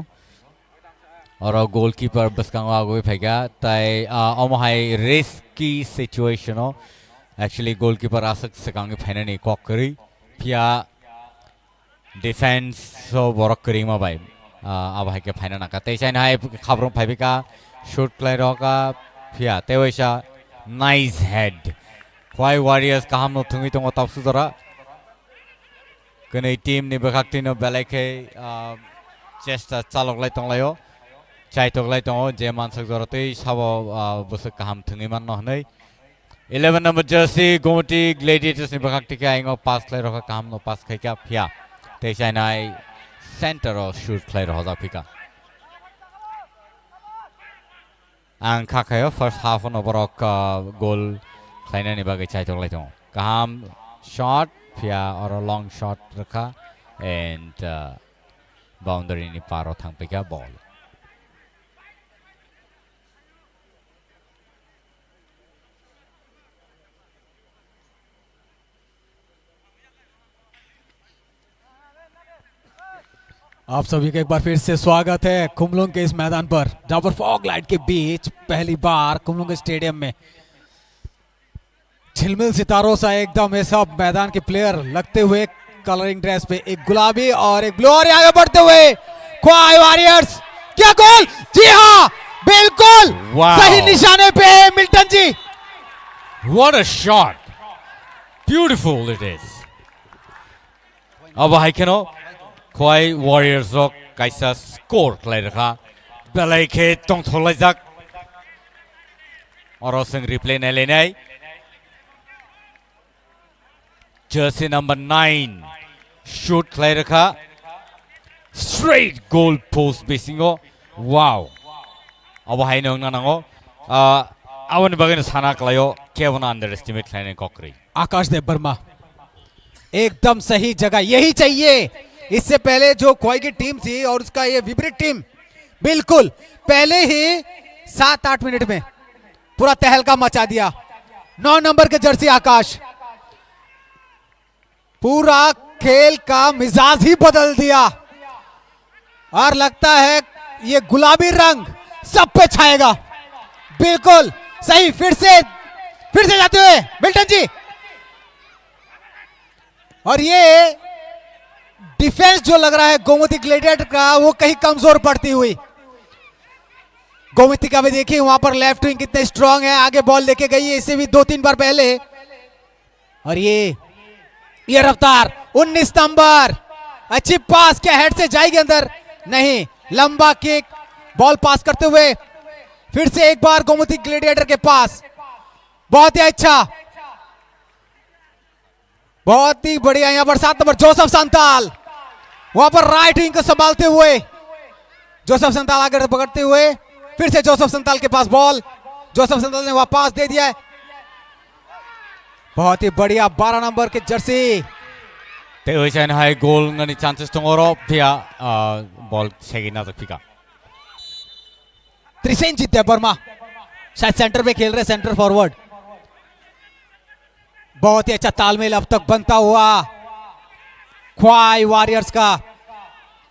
और goalkeeper बसकांग आगो फैगा ताई अमहाय risky situation हो actually goalkeeper आसक सकांग फाइनली कॉकरी फिया डिफेंस सो बरक करिमा बाय अब हाय के फाइनल नाका तैसाइन हाय खबरम फाइबिका शूट प्ले रोका फिया तेवैसा नाइस हेड क्वाई वॉरियर्स का हम नो थंगि दंगो तापसुदरा कनै टीम नि बखाक्तिनो बेलाइखे चेष्टा चालकलाय तंलायो चाइतकलाय तंगो जे मानसक जरतै साबो बस काम थंगै मान नहनै 11 नंबर जर्सी गोमती ग्लेडिएटर्स नि बखाक्तिका आइङो पास लाय रखा काम नो पास खैका फिया तैसाइनाय सेंटर और शूट प्ले रहा फिका आं खाखायो फर्स्ट हाफ न बरक गोल खाइनानि बागै चाइतकलाय तंगो काम शॉट फिया और लॉन्ग शॉट रखा एंड बाउंड्री नि पारो थांगपेका बॉल आप सभी का एक बार फिर से स्वागत है कुमलोंग के इस मैदान पर जहां पर फॉग लाइट के बीच पहली बार कुमलोंग स्टेडियम में झिलमिल सितारों सा एकदम ये सब मैदान के प्लेयर लगते हुए कलरिंग ड्रेस पे एक गुलाबी और एक ब्लू और आगे बढ़ते हुए ख्वाई वॉरियर्स क्या गोल जी हाँ बिल्कुल सही निशाने पे Milton ji what a shot beautiful it is अब हाइकेनो ख्वाई वॉरियर्स रो कैसा स्कोर क्लाइ रखा बेलाई के टोंग थोलाई जाक और संग रिप्ले ने लेने जर्सी नंबर 9 शूट क्लाइ रखा स्ट्रेट गोल पोस्ट बेसिंगो वाव अब हाइ नंग नांगो आवन बगैन साना क्लायो केवन अंडर एस्टिमेट क्लाइने कॉकरी आकाश देव वर्मा एकदम सही जगह यही चाहिए इससे पहले जो ख्वाई की टीम थी और उसका ये विपरीत टीम बिल्कुल पहले ही 7-8 मिनट में पूरा तहलका मचा दिया 9 नंबर के जर्सी आकाश पूरा खेल का मिजाज ही बदल दिया और लगता है ये गुलाबी रंग सब पे छाएगा बिल्कुल सही फिर से जाते हुए मिल्टन जी और ये डिफेंस जो लग रहा है गोमती ग्लेडिएटर का वो कहीं कमजोर पड़ती हुई गोमती का भी देखिए वहां पर लेफ्ट विंग कितने स्ट्रांग है आगे बॉल लेके गई है इससे भी 2-3 बार पहले और ये रफ्तार 19 नंबर अच्छी पास क्या हेड से जाएगी अंदर नहीं लंबा किक बॉल पास करते हुए फिर से एक बार गोमती ग्लेडिएटर के पास बहुत ही अच्छा बहुत ही बढ़िया यहां पर 7 नंबर जोसेफ संताल वहां पर राइट विंग को संभालते हुए जोसेफ संताल आगे पकड़ते हुए फिर से जोसेफ संताल के पास बॉल जोसेफ संताल ने वहां पास दे दिया है बहुत ही बढ़िया 12 नंबर के जर्सी ते होइसन हाई गोल ngani chances tongoro फिया बॉल सेगिना फिका त्रिसेंजित वर्मा शायद सेंटर पे खेल रहे सेंटर फॉरवर्ड बहुत ही अच्छा तालमेल अब तक बनता हुआ ख्वाई वॉरियर्स का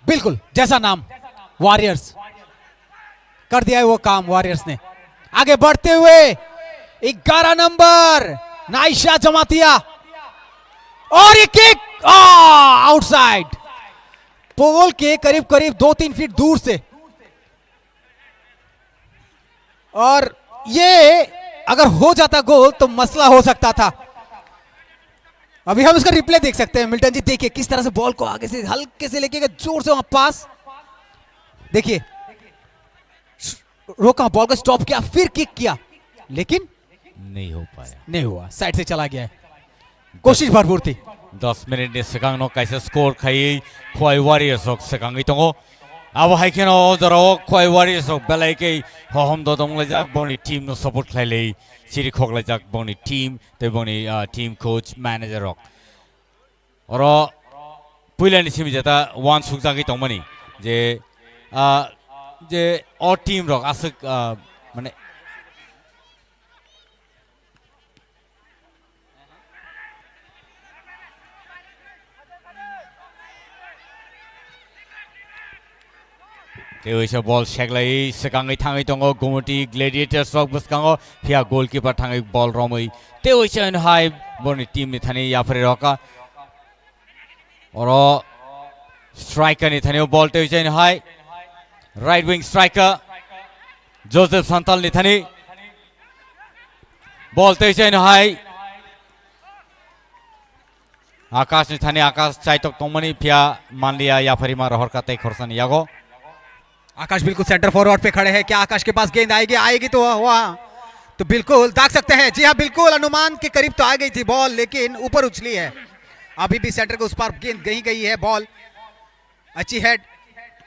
बिल्कुल जैसा नाम वॉरियर्स कर दिया है वो काम वॉरियर्स ने आगे बढ़ते हुए 11 नंबर नाइशा जमातिया और ये किक आउटसाइड, पोल के करीब करीब 2-3 फीट दूर से। और ये अगर हो जाता गोल तो मसला हो सकता था। अभी हम इसका रिप्ले देख सकते हैं। मिल्टन जी देखिए किस तरह से बॉल को आगे से हल्के से लेके गए, जोर से वहां पास, देखिए रोका, बॉल को स्टॉप किया, फिर किक किया, लेकिन नहीं हो पाया, नहीं हुआ, साइड से चला गया है। कोशिश भरपूर थी। 10 मिनट सिगांग नो कैसे स्कोर खाई खोई वारियर्स होक सिगांग इतंगो अब हाइकेन जरो खोई वारियर्स होक बेलाय के हम दो दंगले जाक बनी टीम नो सपोर्ट खाइले सिरि खोगले जाक बनी टीम ते बनी टीम कोच मैनेजर होक और पुइलानि सिमि जता वान सुकजागि तंगमनि जे जे और टीम रक आसक माने तेवैसा बॉल शेगलाई सिगांगै थांगै दंगो गुमटी ग्लेडिएटर्स रक बसकांगो फिया गोलकीपर थांगै बॉल रमै तेवैसा हाय बनि टीम नि थाने याफरे रका और स्ट्राइकर नि थाने बॉल तेवैसा हाय right wing striker Joseph Santal नि थाने बॉल तेवैसा हाय आकाश नि थाने आकाश चाइतक तंगमनि फिया मानलिया याफरी मा रहर काते खरसन यागो आकाश बिल्कुल सेंटर फॉरवर्ड पे खड़े हैं। क्या आकाश के पास गेंद आएगी? आएगी तो हुआ तो बिल्कुल दाग सकते हैं। जी हाँ बिल्कुल अनुमान के करीब तो आ गई थी बॉल, लेकिन ऊपर उछली है। अभी भी सेंटर के उस पार गेंद गई है बॉल। अच्छी हेड,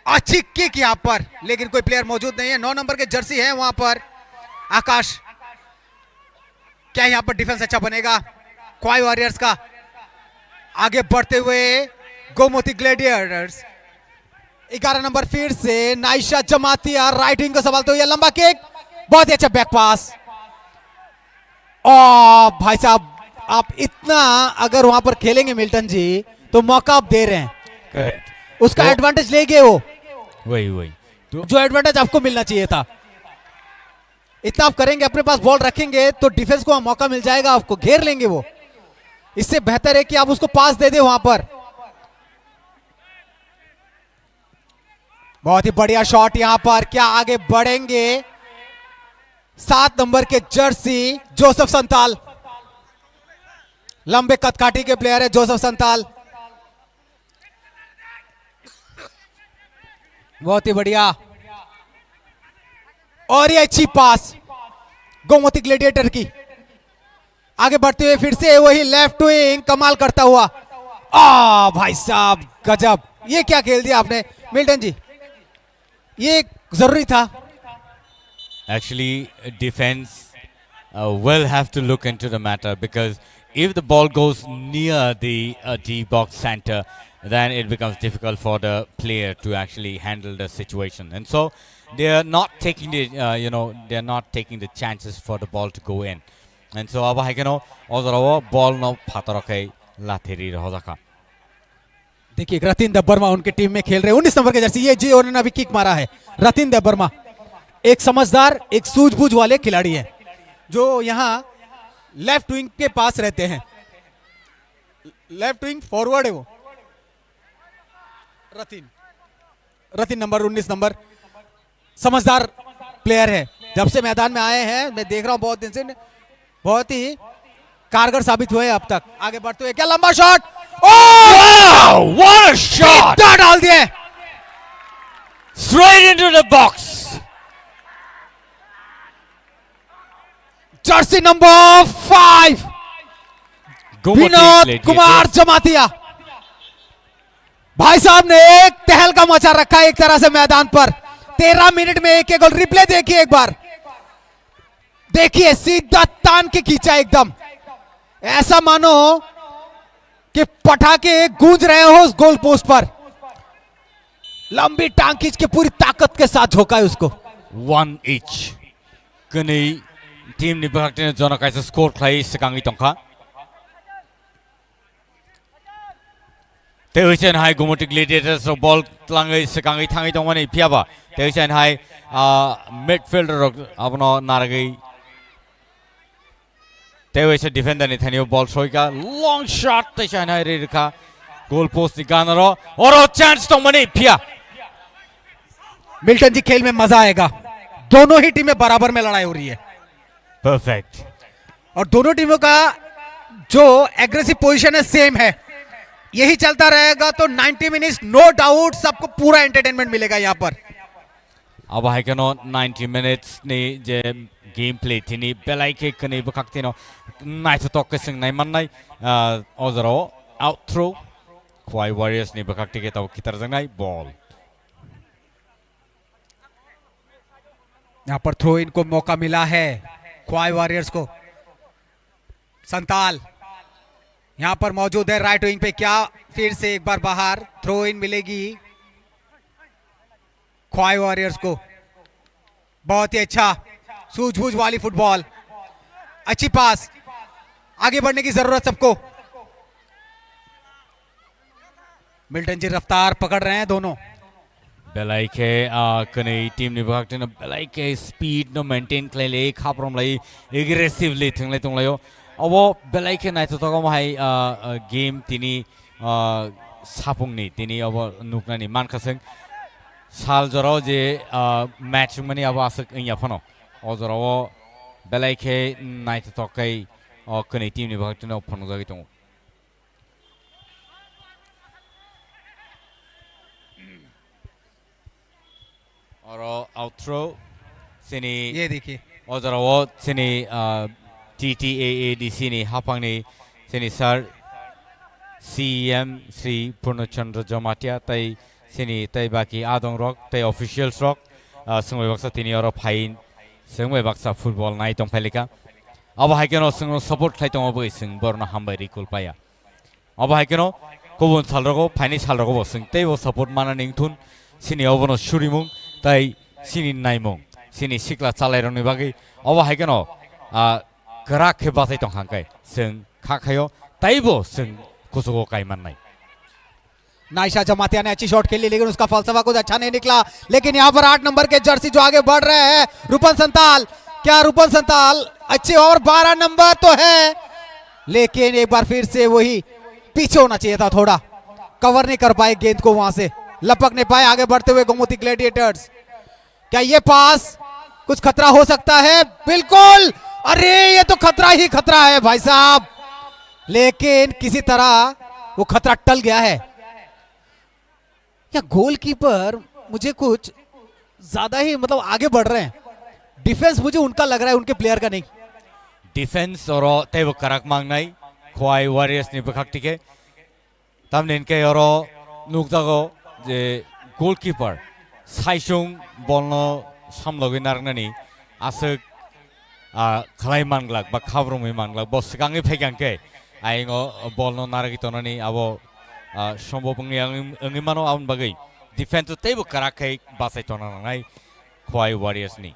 अच्छी किक यहाँ पर, लेकिन कोई प्लेयर मौजूद नहीं है। 9 नंबर के जर्सी है वहां पर आकाश। क्या यहाँ पर डिफेंस अच्छा बनेगा क्वाई वॉरियर्स का? आगे बढ़ते हुए गोमती ग्लेडिएटर्स। 11 नंबर फिर से नाइशा जमातिया, राइट विंग को संभालते हुए लंबा किक, बहुत ही अच्छा बैक पास। ओ भाई साहब, आप इतना अगर वहां पर खेलेंगे मिल्टन जी तो मौका आप दे रहे हैं, उसका एडवांटेज ले गए वो। वही तो जो एडवांटेज आपको मिलना चाहिए था, इतना आप करेंगे, अपने पास बॉल रखेंगे तो डिफेंस को मौका मिल जाएगा, आपको घेर लेंगे वो। इससे बेहतर है कि आप उसको पास दे दे वहां पर। बहुत ही बढ़िया शॉट यहां पर। क्या आगे बढ़ेंगे 7 नंबर के जर्सी जोसेफ संताल, लंबे कदकाठी के प्लेयर है जोसेफ संताल। बहुत ही बढ़िया, और ये अच्छी पास गोमती ग्लेडिएटर की। आगे बढ़ते हुए फिर से वही लेफ्ट विंग कमाल करता हुआ। भाई साहब गजब, ये क्या खेल दिया आपने मिल्टन जी, ये जरूरी था। Actually, defense will have to look into the matter, because if the ball goes near the D box center, then it becomes difficult for the player to actually handle the situation, and so they are not taking the they are not taking the chances for the ball to go in, and so अब है कि ball no फातरकै लाथेरी रह जाका। देखिए रतिन दब्बरमा उनके team में खेल रहे हैं, 19 नंबर के जर्सी, ये जी उन्होंने अभी किक मारा है। रतिन दब्बरमा एक समझदार, एक सूझबूझ वाले खिलाड़ी हैं, जो यहां लेफ्ट विंग के पास रहते हैं। लेफ्ट विंग फॉरवर्ड है वो रतिन नंबर 19 नंबर, समझदार प्लेयर है। जब से मैदान में आए हैं मैं देख रहा हूं बहुत दिन से, बहुत ही कारगर साबित हुए अब तक। आगे बढ़ते हुए क्या लंबा shot, Wow, what a shot! डाल दिए Straight into the box. Jersey number 5 Vinod Kumar Jamatia. भाई साहब ने एक तहलका मचा रखा है एक तरह से मैदान पर। 13 मिनट में एक गोल। रिप्ले देखिए एक बार, देखिए सीधा तान के खींचा एकदम, ऐसा मानो कि पटाखे गूंज रहे हो उस गोल पोस्ट पर। लंबी टांग खींच के पूरी ताकत के साथ झोंका है उसको। 1 each. Kini team ni berhakti jona kaisa score khai sekangi tongka. Teusen hai Gomoti Gladiators so ball tlangai sekangi thangai tongmani phiaba. Teusen hai midfielder apno naragai Tewese defender ni thani ball shoika long shot te chana rirka goal post ni ganaro oro chance to mani pia Milton ji खेल में मजा आएगा दोनों ही टीमें बराबर में लड़ाई हो रही है perfect और दोनों टीमों का जो एग्रेसिव पोजीशन है सेम है यही चलता रहेगा तो 90 मिनट्स नो डाउट सबको पूरा एंटरटेनमेंट मिलेगा यहाँ पर अब है कनो 90 minutes ni je game play tini belai ke kani bakaktino night talk ke sing nai mannai ozaro out throw Khwai Warriors ni bakakti ke tau kitar jangai ball यहाँ पर थ्रो इन को मौका मिला है ख्वाई वॉरियर्स को संताल यहाँ पर मौजूद है राइट विंग पे क्या फिर से एक बार बाहर थ्रो इन मिलेगी ख्वाई वॉरियर्स को बहुत ही अच्छा सूझबूझ वाली फुटबॉल अच्छी पास आगे बढ़ने की जरूरत सबको मिल्टन जी रफ्तार पकड़ रहे हैं दोनों belai ke kani team ni bakakti na belai ke speed no maintain klele khaprom lai aggressively thinglai tonglayo abo belai ke nai to ko mai game tini sapung ni tini abo nukna ni man khaseng sal joro je match mani abo asak inya phano ojoro belai ke nai to kai kani team ni bakakti na phano jagi tong और out throw सिनी ये देखिए और वो सिनी TTAADC नि हापांगनि सिनी sir CM Shri पूर्णचंद्र जमातिया तै सिनी तै बाकी आदों रॉक तै ऑफिशियल्स रॉक संगवे बक्सा तिनी और फाइन संगवे बक्सा फुटबॉल नाइ तों फैलिका अब हाइकेनो संग सपोर्ट खाइतों अब संग बरना हामबाय रिकल पाया अब हाइकेनो गुबुन सालरगो फाइनि सालरगो बसंग तै वो सपोर्ट माना निंथुन सिनी अबनो सुरिमुं तै सिनी नाइमुं सिनी सिक्ला चालायरनि बागै अब हाइकेनो गरा के बाथाय तों हांकाय जों खाखायो तैबो जों कुसुगो कायमाननाय नाइशा जमातिया ने अच्छी शॉट खेली लेकिन उसका फलसफा कुछ अच्छा नहीं निकला लेकिन यहाँ पर 8 नंबर के जर्सी जो आगे बढ़ रहे हैं रूपन संताल क्या रूपन संताल अच्छे और 12 नंबर तो है लेकिन एक बार फिर से वही पीछे होना चाहिए था थोड़ा कवर नहीं कर पाए गेंद को वहां से लपक नहीं पाए आगे बढ़ते हुए गोमती ग्लैडिएटर्स क्या ये पास कुछ खतरा हो सकता है बिल्कुल अरे ये तो खतरा ही खतरा है भाई साहब लेकिन किसी तरह वो खतरा टल गया है या गोलकीपर मुझे कुछ ज्यादा ही मतलब आगे बढ़ रहे हैं डिफेंस मुझे उनका लग रहा है उनके प्लेयर का नहीं डिफेंस और तैबो कराक मांगनाय ख्वाई वॉरियर्स नि बखाक्ति के तमने इनके और नुकदागो जे गोलकीपर साइसुं बलनो सामलगै नारनानि आसक खलाय मानग्लाक बा खाब्रमै मानग्लाक बस सिगाङै फैगांके आइङो बलनो नारगि तनानि आबो सम्भव अंगै मानो आउन बागै डिफेंस तैबो कराखै बासाय तनानाय ख्वाई वॉरियर्स नि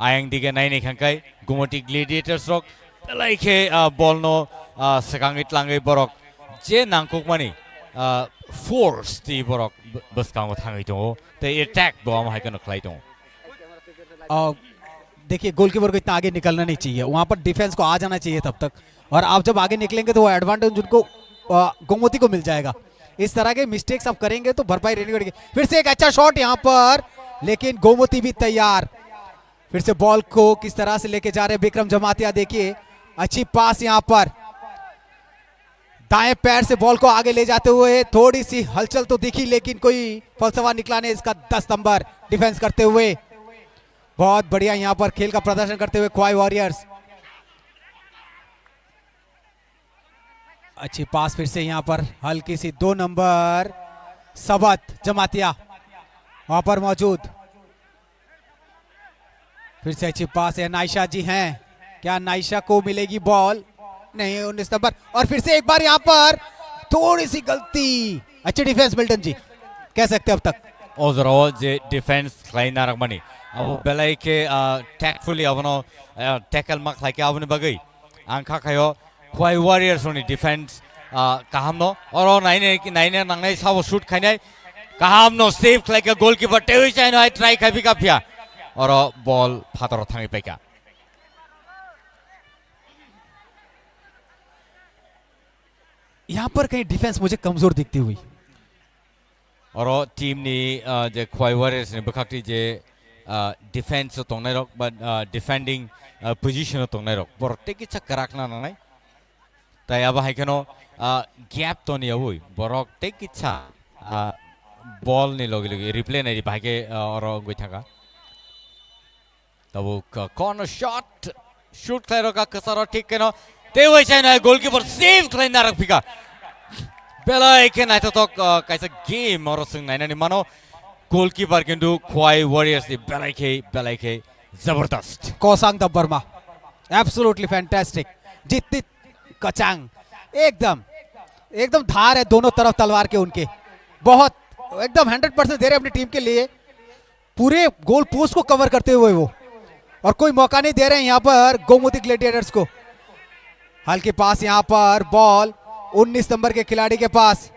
आयं दिगे नायनि खांखाय गुमति ग्लैडिएटर्स रक लाइके बलनो सिगाङै tlangै बरक जे नांकुकमानि फोर्स ती बरक बसकांगो थाङै दङ ते अटैक बम हायकन खलाय दङ देखिए गोलकीपर को इतना आगे निकलना नहीं चाहिए वहां पर डिफेंस को आ जाना चाहिए तब तक और आप जब आगे निकलेंगे तो वो एडवांटेज उनको गोमती को मिल जाएगा इस तरह के मिस्टेक्स आप करेंगे तो भरपाई रहनी पड़ेगी फिर से एक अच्छा शॉट यहां पर लेकिन गोमती भी तैयार फिर से बॉल को किस तरह से लेके जा रहे विक्रम जमातिया देखिए अच्छी पास यहां पर दाएं पैर से बॉल को आगे ले जाते हुए थोड़ी सी हलचल तो दिखी लेकिन कोई फलसफा निकला नहीं इसका 10 नंबर डिफेंस करते हुए बहुत बढ़िया यहां पर खेल का प्रदर्शन करते हुए ख्वाई वॉरियर्स अच्छी पास फिर से यहां पर हल्की सी 2 नंबर सबत जमातिया वहां पर मौजूद फिर से अच्छी पास है नाइशा जी हैं क्या नाइशा को मिलेगी बॉल नहीं 19 नंबर और फिर से एक बार यहां पर थोड़ी सी गलती अच्छी डिफेंस मिल्टन जी कह सकते अब तक ओजरो जे डिफेंस लाइन रखमानी अब बेलाई के टैक्टफुली अबनो टैकल मा खायके अबनि बगै आंखा खायो ख्वाई वॉरियर्स नि डिफेंस काहामनो और नाइने नांनाय साबो शूट खायनाय काहामनो सेव खायके गोलकीपर टेवि चाइनो ट्राई खाबि काफिया और बॉल फातर थाङै पाइका यहाँ पर कहीं डिफेंस मुझे कमजोर दिखती हुई Oro team ni je Khwai Warriors ni bakakti je defense tongnai rok but defending position tongnai rok borok teki cha karakna nangai tai aba haikeno gap to ni awui borok teki cha ball ni logi logi replay nai bahage oro goi thaka tabu corner shot shoot khai roka kasaro thik keno te wai chai na goalkeeper save khai na rak phika Bela ikan itu tok kaisa game orang seng nai nani mano goalkeeper kintu Khwai Warriors di bela ikan zabardast. कोसांग द वर्मा absolutely fantastic जितनी कचांग एकदम एकदम धार है दोनों तरफ तलवार के उनके बहुत एकदम 100% दे रहे अपनी टीम के लिए पूरे गोल पोस्ट को कवर करते हुए वो और कोई मौका नहीं दे रहे हैं यहाँ पर गोमती ग्लैडिएटर्स को हल्के पास यहाँ पर बॉल 19 नंबर के खिलाड़ी के पास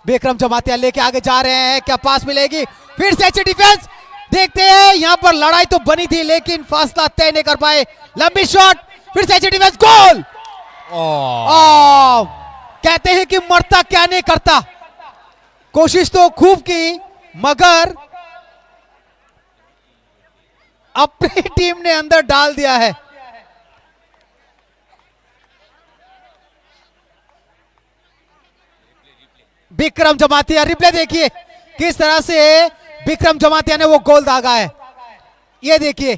विक्रम जमातिया लेके आगे जा रहे हैं क्या पास मिलेगी फिर से अच्छी डिफेंस देखते हैं यहाँ पर लड़ाई तो बनी थी लेकिन फासला तय नहीं कर पाए लंबी शॉट फिर से अच्छी डिफेंस गोल कहते हैं कि मरता क्या नहीं करता कोशिश तो खूब की मगर अपनी टीम ने अंदर डाल दिया है विक्रम जमातिया रिप्ले देखिए किस तरह से विक्रम जमातिया ने वो गोल दागा है ये देखिए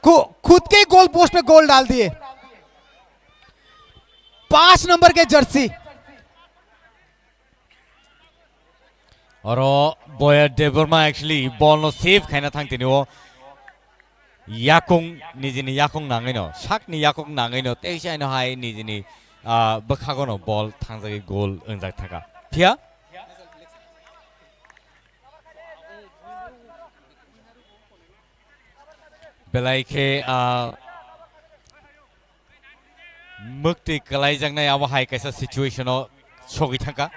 खुद के गोल पोस्ट पे गोल डाल दिए 5 नंबर के जर्सी और Boyer Deborma actually ball no save खाना थांग तिनी वो याकुंग निजिनी याकुंग नांगे नो शाक नि याकुंग नांगे नो तेईस नो हाई निजिनी बखागो नो बॉल थांग जाके गोल अंजाक थाका फिया बेलाइके मुक्ति कलाई जंगना अब हाई कैसा सिचुएशन हो छोगी थाका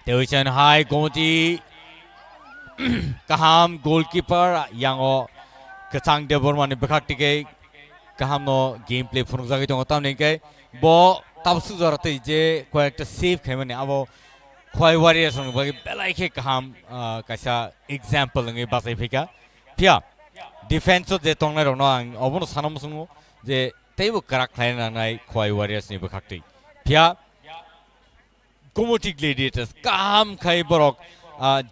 तेईसन हाई Gomati kaham goalkeeper yang o kacang de borman bekak tike kaham no gameplay phunuk jagi tong tam nike bo tabsu jorate je koyekta save khaimani abo Khwai Warriors on bagi belai ke kaham kaisa example ngai basai phika pia defense je tongnai ro no ang obono sanam sungu je teibu karak khlaina nai Khwai Warriors ni bekak ti pia Gomoti Gladiators kaham khai borok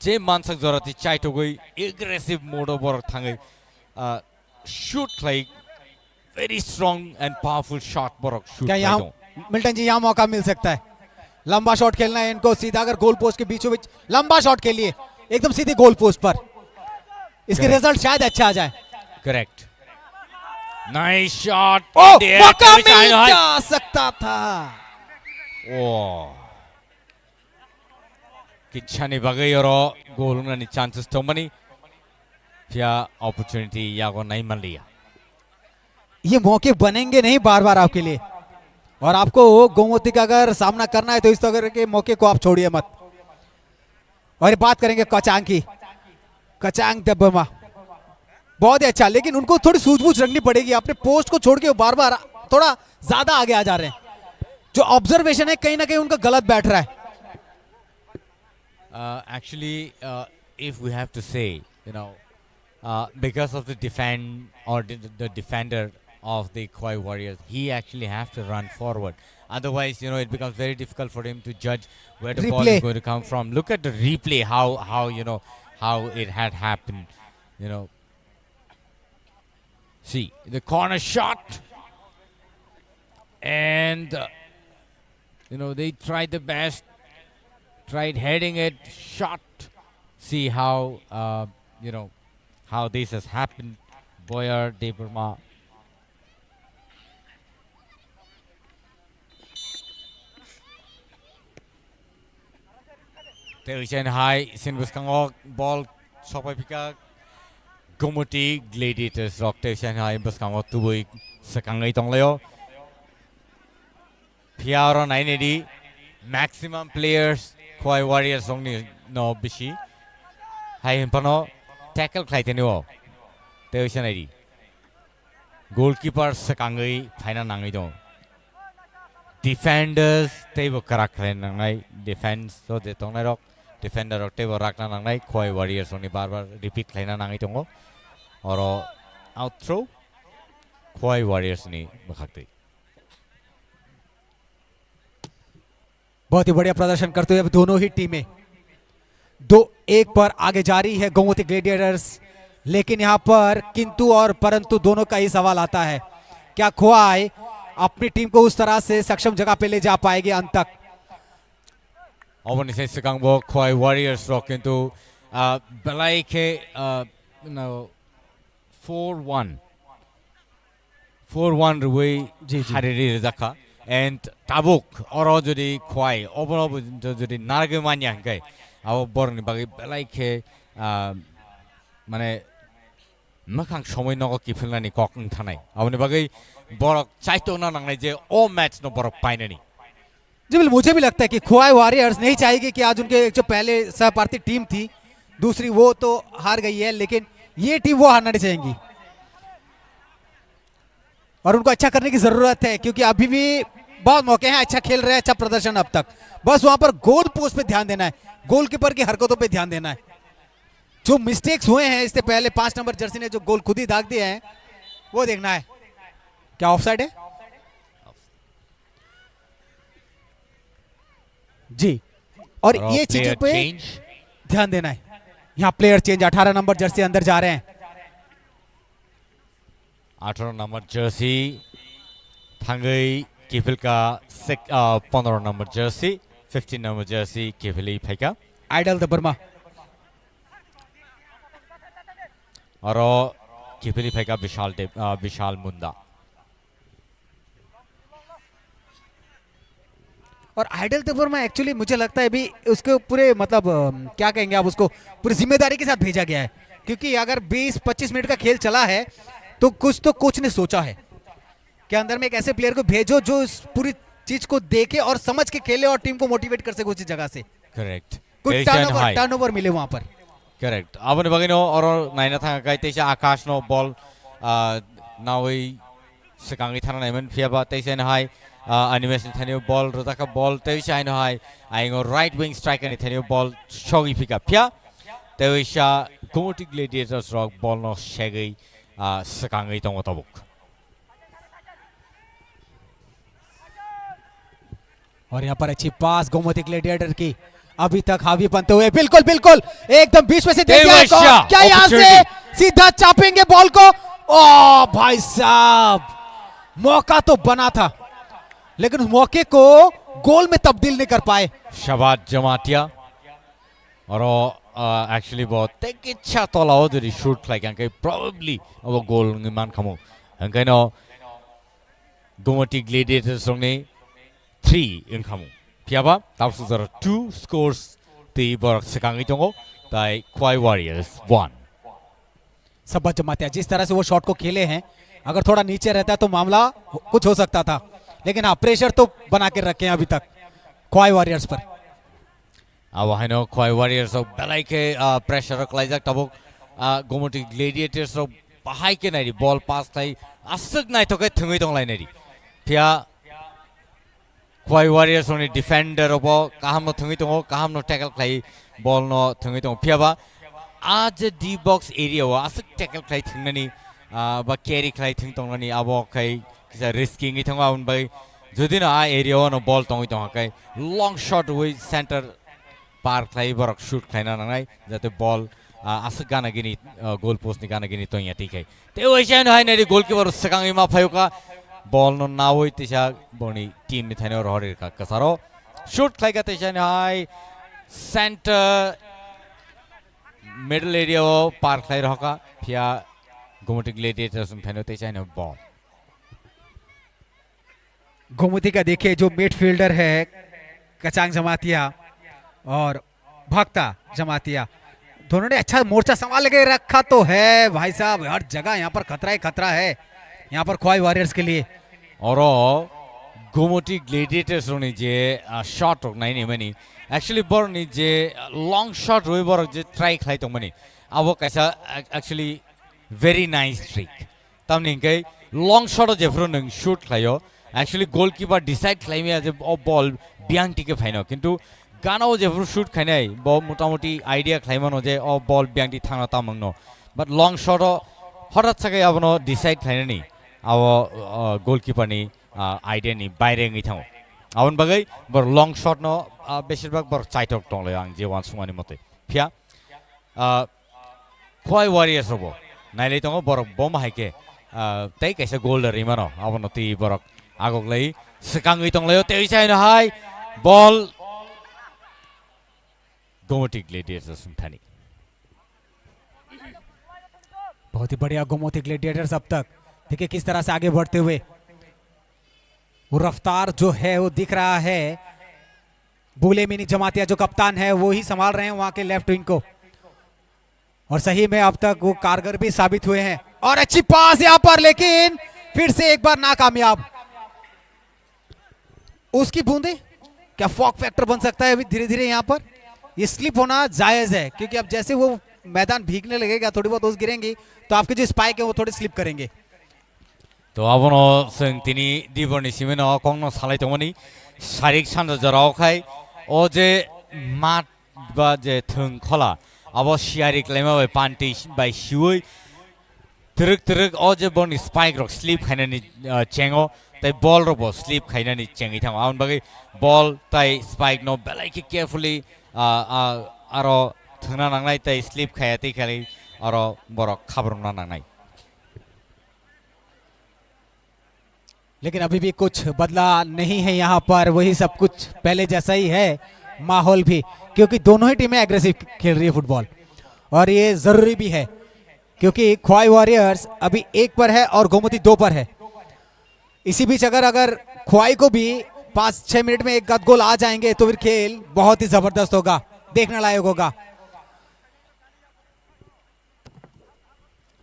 जे मानसक जरूरत चाहे तो कोई aggressive mode पर थांगे shoot like very strong and powerful shot पर shoot क्या यहाँ Milton जी यहाँ मौका मिल सकता है लंबा शॉट खेलना है इनको सीधा अगर गोल पोस्ट के बीचों बीच लंबा शॉट खेलिए एकदम सीधे गोल पोस्ट पर इसके रिजल्ट शायद अच्छा आ जाए correct nice shot मौका मिल जा सकता था किच्छानी बगई और गोल उन्होंने चांसेस तो मनी क्या अपॉर्चुनिटी या को नहीं मिल लिया ये मौके बनेंगे नहीं बार बार आपके लिए और आपको गोमती का अगर सामना करना है तो इस तरह के मौके को आप छोड़िए मत और ये बात करेंगे कचांग की कचांग दब्बमा बहुत ही अच्छा लेकिन उनको थोड़ी सूझबूझ रखनी पड़ेगी अपने पोस्ट को छोड़ के बार बार थोड़ा ज्यादा आगे आ जा रहे हैं जो ऑब्जर्वेशन है कहीं ना कहीं उनका गलत बैठ रहा है Actually, if we have to say, you know, because of the defend or the defender of the Khwai Warriors, he actually have to run forward. Otherwise, you know, it becomes very difficult for him to judge where the ball is going to come from. Look at the replay, how you know how it had happened. You know, see the corner shot, and you know they tried the best. Tried heading it, shot. See how you know how this has happened. Boyer Deborma. Terusan high. Sinbus kango ball. Sopai pika. Gomoti Gladiators. Rock terusan high. Bus kango tubui sekangai tong leo. Piaro 980. Maximum players. Khwai Warriors only no bishi. Hai impano tackle खायथेनो तेवसनायदि goalkeeper sekangai फाइना नाङै दं defenders tebo karak खालायनांनाय defense so de tongnai defender rok tebo rakna नांनाय khoi warriors oni bar bar repeat खालायना नाङै दङ oro out throw khoi warriors ni बखाक्दै बहुत ही बढ़िया प्रदर्शन करते हुए अब दोनों ही टीमें 2-1 पर आगे जा रही है गोमती ग्लेडिएटर्स। लेकिन यहां पर किंतु और परंतु दोनों का ही सवाल आता है, क्या खोआई अपनी टीम को उस तरह से सक्षम जगह पे ले जा पाएगी अंत तक? अवनिसे सिकांगबो खोआई warriors ro किंतु belai ke 4-1 रुई हारिरि रजाखा and tabuk oro jodi khwai oboro jodi narge manya hangkai abo borni bagi belai ke mane makhang somoi nogo kifilnani kokung thanai aboni bagi borok chaito na nangnai je o match no borok painani। जी बिल्कुल, मुझे भी लगता है कि खोआई warriors नहीं चाहेगी कि आज उनके जो पहले सहपाठी टीम थी दूसरी वो तो हार गई है, लेकिन ये टीम वो हारना नहीं चाहेंगी और उनको अच्छा करने की जरूरत है क्योंकि अभी भी बहुत मौके हैं, अच्छा खेल रहे हैं, अच्छा प्रदर्शन अब तक। बस वहां पर गोल पोस्ट पे ध्यान देना है, गोलकीपर की हरकतों पे ध्यान देना है। जो मिस्टेक्स हुए हैं इससे पहले 5 नंबर जर्सी ने जो गोल खुद ही दाग दिए हैं वो देखना है। क्या ऑफसाइड है? जी, और ये चीजों पे ध्यान देना है। यहाँ प्लेयर चेंज, 18 नंबर जर्सी अंदर जा रहे हैं। 18 नंबर जर्सी थांगई किफिल का 15 नंबर जर्सी 15 नंबर जर्सी किफिली फेंका आइडल द बर्मा और किफिली फेंका विशाल मुंडा। और आइडल द बर्मा एक्चुअली मुझे लगता है अभी उसके पूरे मतलब क्या कहेंगे आप उसको, पूरी जिम्मेदारी के साथ भेजा गया है क्योंकि अगर 20-25 मिनट का खेल चला है तो कुछ तो कोच ने सोचा है कि अंदर में एक ऐसे प्लेयर को भेजो जो इस पूरी चीज को देखे और समझ के खेले और टीम को मोटिवेट कर सके उस जगह से। करेक्ट, कुछ टर्नओवर मिले वहां पर। करेक्ट, अब बगिनो और नाइना थांगा तैसे आकाश नो बॉल नावै सिकांगी थाना नाइमन फियाबा तैसे नहाय एनिमेशन थानियो बॉल रोजा का बॉल तैसे आइनो हाय आइगो राइट विंग स्ट्राइकर नि थानियो बॉल शोगी फिका फिया तैसा गोमती ग्लेडिएटर्स रॉक बॉल नो शेगै सिकांगी दङ तबुक। और यहाँ पर अच्छी पास गोमती ग्लेडिएटर की, अभी तक हावी बनते हुए बिल्कुल बिल्कुल एकदम बीच में से दे दिया। क्या यहाँ से सीधा चापेंगे बॉल को? ओ भाई साहब, मौका तो बना था लेकिन उस मौके को गोल में तब्दील नहीं कर पाए। शबाद जमातिया और एक्चुअली बहुत तेक इच्छा तोला हो जरी शूट लाइक अंके प्रोबेबली अब गोल निमान खमो अंके नो गोमती ग्लेडिएटर्स ने 3 इनकमो फियाबा ताबसु जरा 2 स्कोर्स ती बर सिकांगी दङ ताई खोआई वॉरियर्स 1। सबत जमातिया जिस तरह से वो शॉट को खेले हैं, अगर थोड़ा नीचे रहता तो मामला कुछ हो सकता था, लेकिन हाँ प्रेशर तो बना के रखे हैं अभी तक खोआई वॉरियर्स पर। अब हैनो खोआई वॉरियर्स बेलाय के प्रेशर क्लाइजक तबुक गोमती ग्लेडिएटर्स बाहाय के नाइरी बॉल पास थाई असक नाइ तो के थंगै दं लाइनारी फिया खोआई वॉरियर्स नि डिफेंडर अब काहाम न थंगै दङ काहाम न टैकल खाइ बॉल न थंगै दङ फियाबा आज डी बॉक्स एरिया वा असक टैकल खाइ थंगनानि बा कैरी खाइ थंग दंनानि अब खाइ किसा रिस्किंग थंगा उन बाय जुदि न आ एरिया न बॉल दङ दङ खाइ लंग शॉट वे सेंटर पार खाइ बरक शूट खाइना नङाइ जाते बॉल असक गाना गिनी गोल पोस्ट नि गाना गिनी तो यहाँ ठीक है ते वैसे न हाइ नरि गोलकीपर सकांगै मा फायुका बॉल नो नावै तिसा बनी टीम नि थाने रहरे का कसारो शूट खाइगा तिसा न हाइ सेंटर मिडल एरिया पार खाइ रहका फिया गोमती ग्लेडिएटर्स थाने तिसा न बॉल। गोमती का देखिए जो मिडफील्डर है कचांग जमातिया और भक्ता जमातिया, दोनों ने अच्छा मोर्चा संभाल के रखा तो है भाई साहब। हर जगह यहाँ पर खतरा ही खतरा है यहाँ पर खोआई वॉरियर्स के लिए। और गोमती ग्लेडिएटर्स ने जे शॉट रोक नहीं मनी एक्चुअली बर नि जे लॉन्ग शॉट रोई बर जे ट्राई खाइ तो मनी अब कैसा actually very nice trick tamni kai long shot je fro nang shoot khlayo actually goalkeeper decide khlaime as a ball biang tike phaino kintu ganao je fro shoot khainai bo motamoti idea khlaimano je o ball biang ti thangna tamangno but long shot horat sakai abno decide khlaine ni abo goalkeeper ni idea ni baire ngi thang abon bagai bor long shot no besirbag bor chaitok tonglay ang je wan sumani mote phia khoi warriors robo nailai tongo borok bom haike tei kaisa goal rimano abono ti borok agok lei sekangui tonglayo tei sai na hai ball Gomati gladiators सुनथानी बहुत ही बढ़िया Gomti gladiators अब तक देखिए किस तरह से आगे बढ़ते हुए वो रफ्तार जो है वो दिख रहा है बुलेमिनी जमातिया जो कप्तान है वो ही संभाल रहे हैं वहां के लेफ्ट विंग को और सही में अब तक वो कारगर भी साबित हुए हैं और अच्छी पास यहां पर लेकिन फिर से एक बार नाकामयाब उसकी बूंदे क्या फॉक फैक्टर बन सकता है अभी धीरे धीरे यहां पर ये स्लिप होना जायज है क्योंकि अब जैसे वो मैदान भीगने लगेगा थोड़ी बहुत ओस गिरेंगी तो आपके जो स्पाइक है वो थोड़े स्लिप करेंगे तो abono जों तिनी दिबरनि सिमेनो कंगनो सालाय दंमोनि शारीरिक सानजा जरावखाय ओ जे मात बा जे थों खला abo siari klaima bai panti bai siui truk truk o je boni spike rock slip khainani chengo tai ball robo slip khainani chengi thang aun bagai ball tai spike no belai ki carefully aro thungna nangnai tai slip khayati khali aro borok khabrona nangnai लेकिन अभी भी कुछ बदला नहीं है यहाँ पर वही सब कुछ पहले जैसा ही है माहौल भी क्योंकि दोनों ही टीमें एग्रेसिव खेल रही है फुटबॉल और ये जरूरी भी है क्योंकि ख्वाई वॉरियर्स अभी 1 पर है और गोमती 2 पर है इसी बीच अगर ख्वाई को भी 5-6 मिनट में एक गोल आ जाएंगे तो फिर खेल बहुत ही जबरदस्त होगा देखने लायक होगा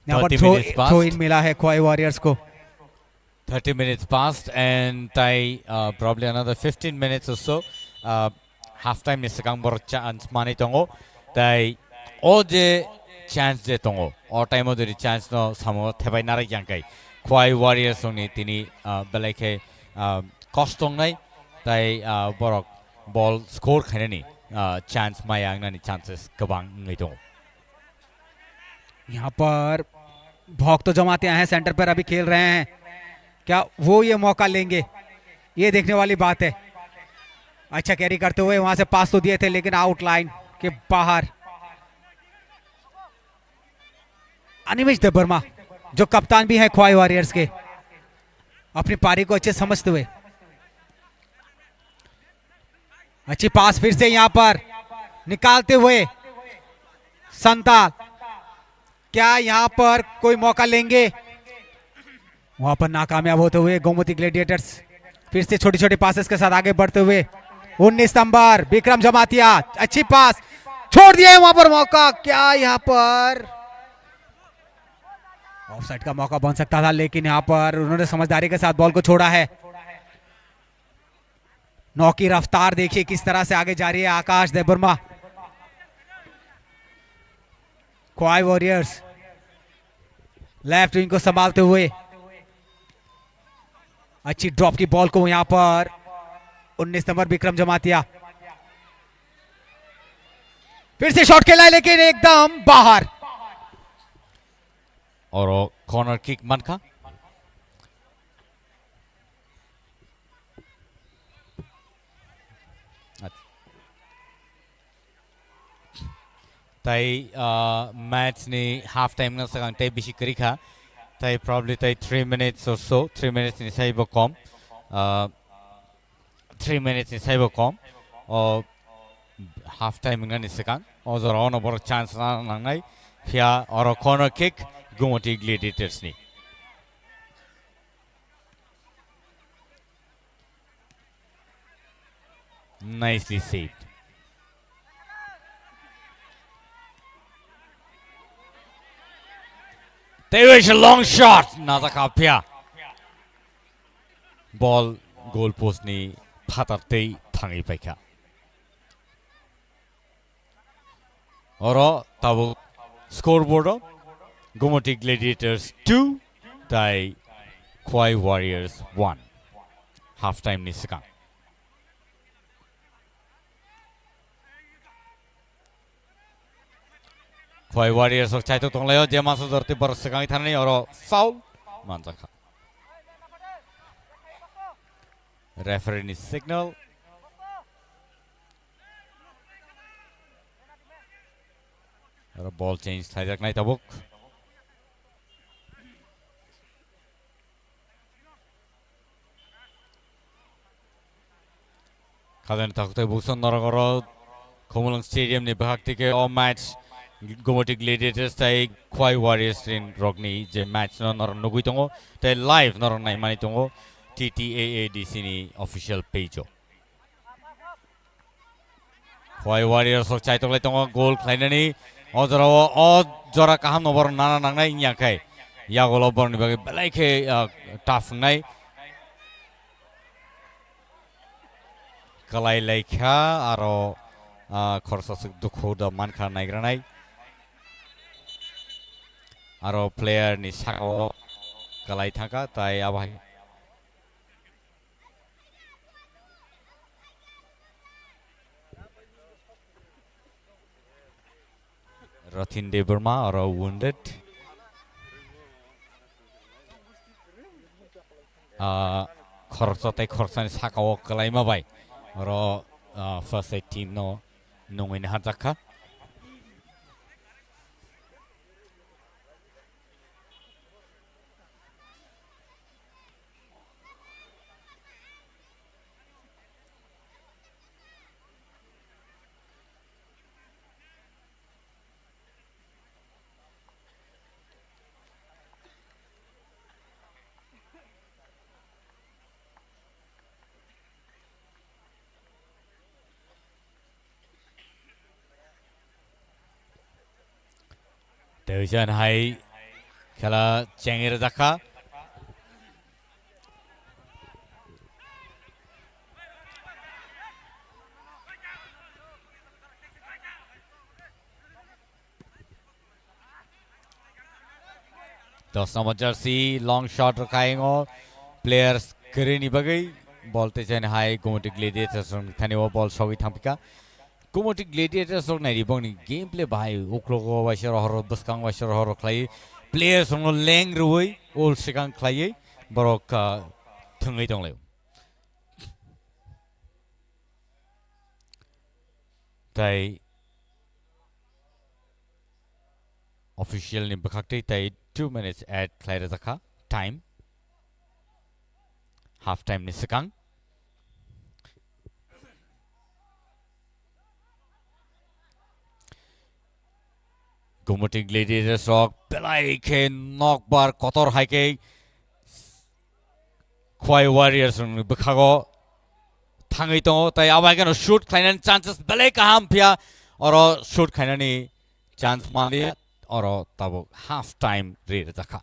यहाँ पर थ्रो इन मिला है ख्वाई वॉरियर्स को 30 minutes passed and probably another 15 minutes or so half time is sekang bor chance mani tongo tai o je chance je tongo or time o de chance no samo thebai narai jangkai khwai warriors ni tini belai kostong nai tai borok ball score khainani chance mayang nani chances kabang ngai tongo यहाँ पर भौक तो जमाते हैं centre पर अभी खेल रहे हैं क्या वो ये मौका लेंगे ये देखने वाली बात है अच्छा कैरी करते हुए वहां से पास तो दिए थे लेकिन आउटलाइन के बाहर अनिमेश देबबर्मा जो कप्तान भी है ख्वाई वॉरियर्स के अपनी पारी को अच्छे समझते हुए अच्छी पास फिर से यहां पर निकालते हुए संताल क्या यहां पर कोई मौका लेंगे वहां पर नाकामयाब होते हुए गोमती ग्लेडिएटर्स फिर से छोटे छोटे पासेस के साथ आगे बढ़ते हुए 19 नंबर विक्रम जमातिया अच्छी पास छोड़ दिया है वहां पर मौका क्या यहां पर ऑफसाइड का मौका बन सकता था लेकिन यहां पर उन्होंने समझदारी के साथ बॉल को छोड़ा है नौ की रफ्तार देखिए किस तरह से आगे जा रही है आकाश देबबर्मा ख्वाई वॉरियर्स लेफ्ट विंग को संभालते हुए अच्छी ड्रॉप की बॉल को यहां पर 19 नंबर विक्रम जमातिया फिर से शॉट खेला है लेकिन एकदम बाहर और कॉर्नर किक मन का tai match ni half time na sakang tai bisi kari kha tai probably tai 3 minutes or so 3 minutes ni sai bo kom 3 minutes ni sai bo kom o half time nga ni sakang o zoro no bor chance na nangai phia or corner kick Gomoti Gladiators ni nicely saved there is a long shot Nazakapia ball goal post ni phatartei thangi paikha oro tabu scoreboard Gomoti Gladiators 2 tai Khwai Warriors 1 half time ni sakang Khwai Warriors ok chaitok tonglayo jema so dorti bar sakang thanani oro foul manjaka referee ni signal oro ball change thaijak nai tabuk Kadan takutay buson naragoro Komulang Stadium ni bahaktike all match Gomoti Gladiators tai Khwai Warriors in Rogni je match no nor nugui tongo tai live nor nai mani tongo TTAADC ni official page Khwai Warriors ok chai tonglai tongo goal khlainani ojora ojora kaham nobor nana nangnai ingyakai yagolo bor ni bagi belai ke tough nai kalai laikha aro khorsa suk dukho da mankha naigranai aro player ni sakao kalai thaka tai abai Rathin Deburma aro wounded khorsa tai khorsa ni sakao kalai ma bai aro first aid team no nungin hajakha Dejan hai khela chengir jakha Dos number jersey long shot rakhayengo players krini bagai ball te chen hai Gomoti Gladiators thani wo ball shogi thampika Gomoti Gladiators or nai bong ni gameplay bai oklogo waisar horo buskang waisar horo khlai players no leng ruoi ol sikang khlai borok thungai tongleu tai official ni bakhakte tai 2 minutes at khlaira zakha time half time ni sakang Gomoti Gladiators rock belai ke knock bar kotor haike Khwai Warriors bakhago thangai to tai abai kan shoot khainan chances belai kaham pia oro shoot khainani chance mali oro tabo half time re zakha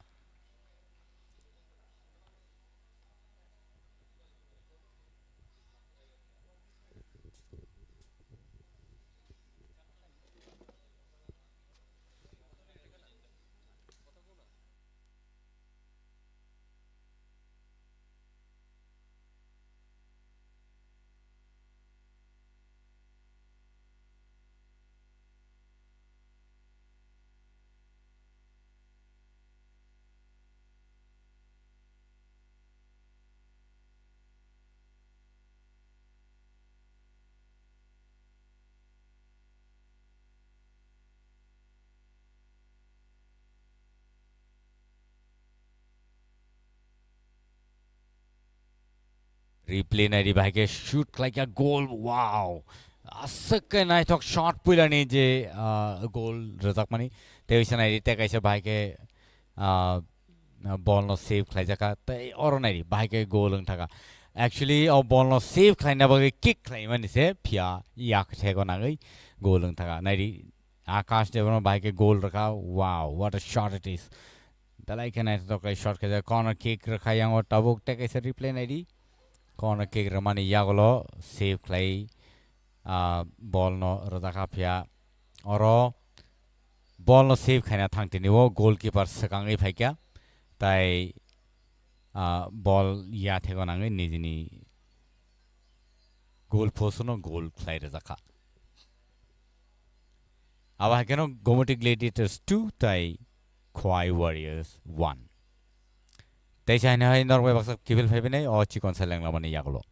replay nai bhai shoot like a goal wow asak nai thok shot pulani je goal razak mani teisa nai te kaisa bhai ke ball no save khlai jaka tai or nai bhai ke goal ang thaka actually ball no save khlai na bhai kick khlai mani se phia yak thego na gai goal ang thaka nai akash devon bhai ke goal rakha wow what a shot it is dalai ke nai to kai shot ke corner kick rakha yang or tabuk te kaisa replay nai corner kick ramani yagolo save clay ball no radaka phia oro ball no save khaina thangtini wo goalkeeper sakangai phaikya tai ball ya thego nangai nijini goal post no goal khai rajaka aba keno Gomoty Gladiators 2 tai Khwai Warriors 1 tai chai na hai Norway baksa kibel phai bene o chikon seleng la mani yaklo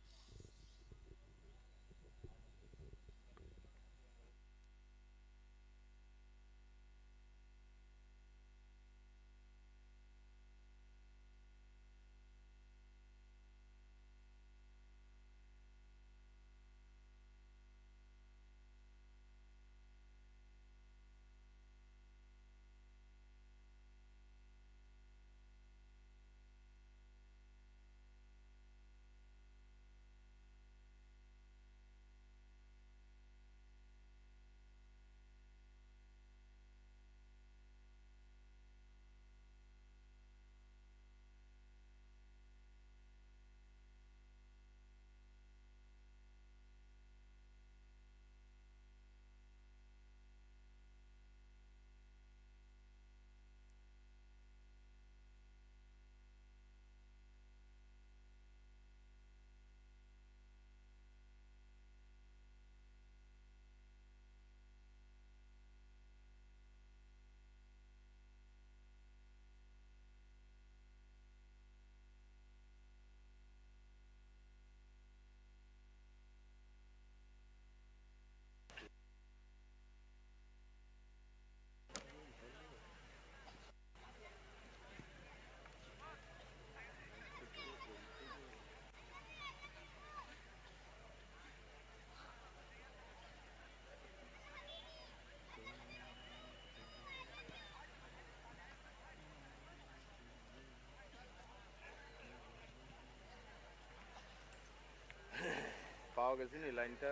পাওয়া গেছে নি লাইনটা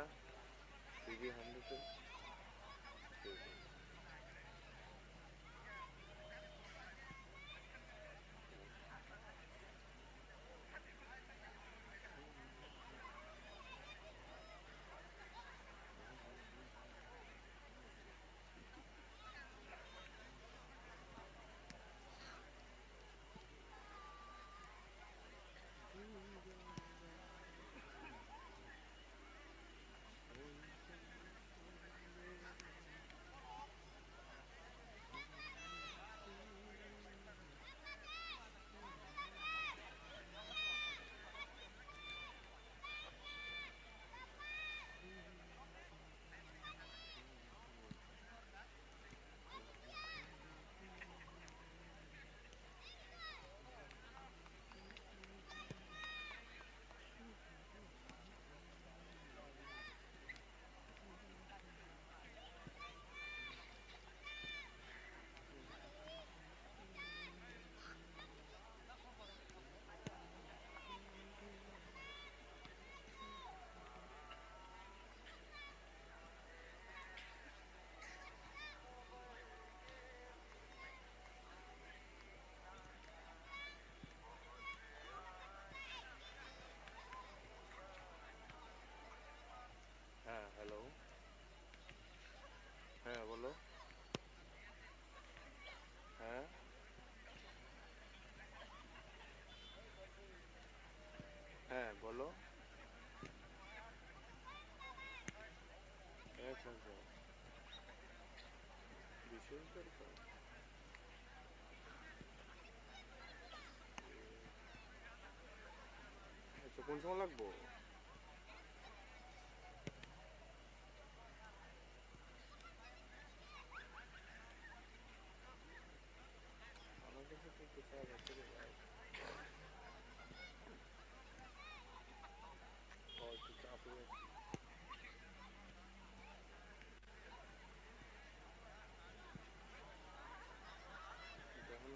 TV 100 হ্যাঁ hello হ্যাঁ বলো হ্যাঁ হ্যাঁ বলো আচ্ছা আচ্ছা বিশেষ দরকার আচ্ছা কোন সময় লাগবো আমার কাছে তো কিছু আছে রে ভাই ও একটু চাপে আছি যখন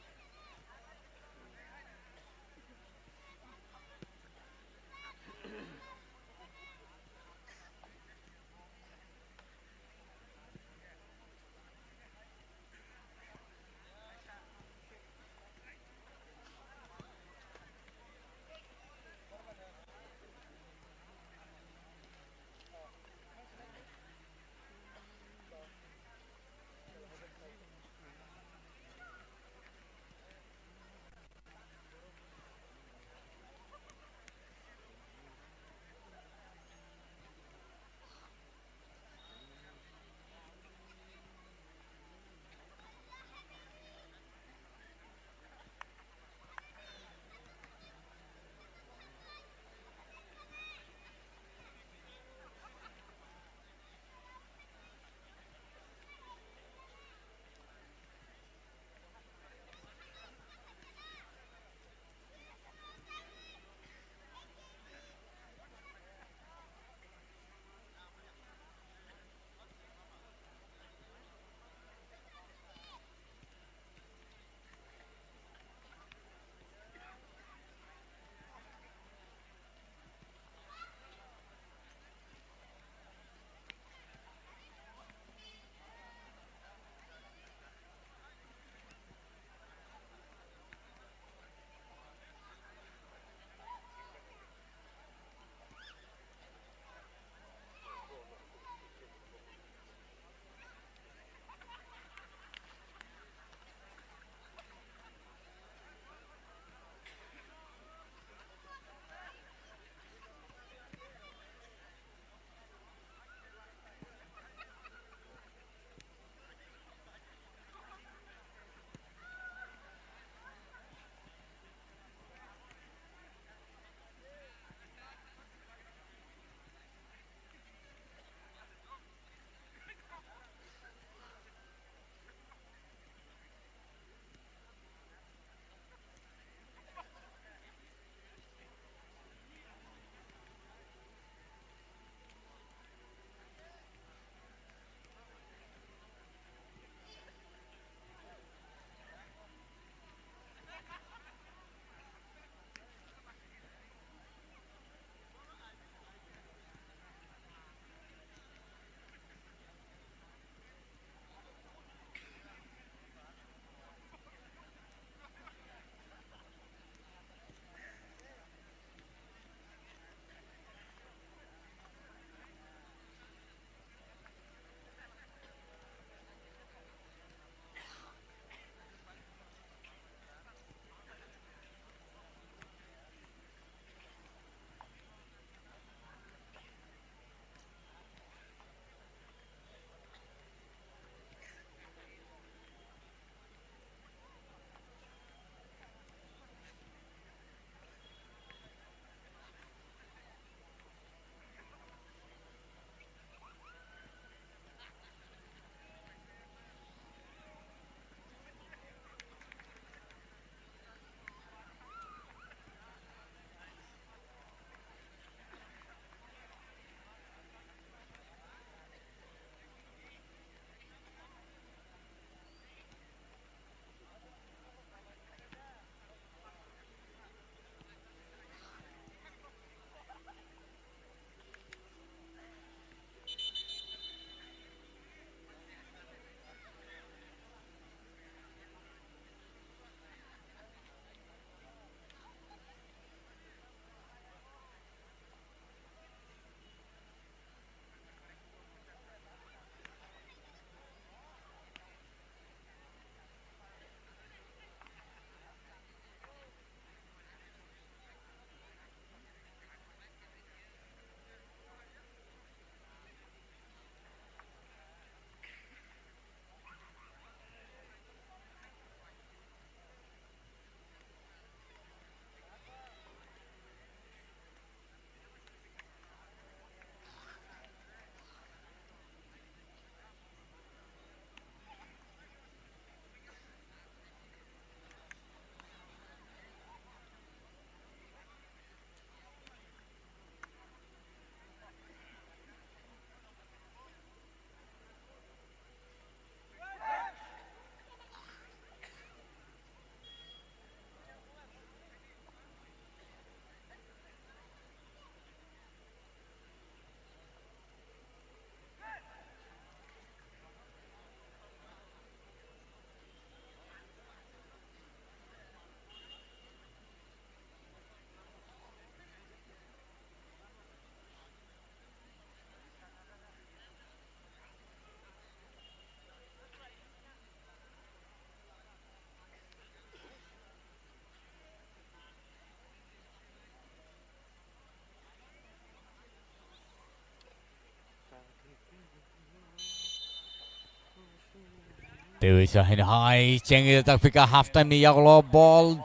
Bewisa hin hai chengi tak fika half time ni yaglo ball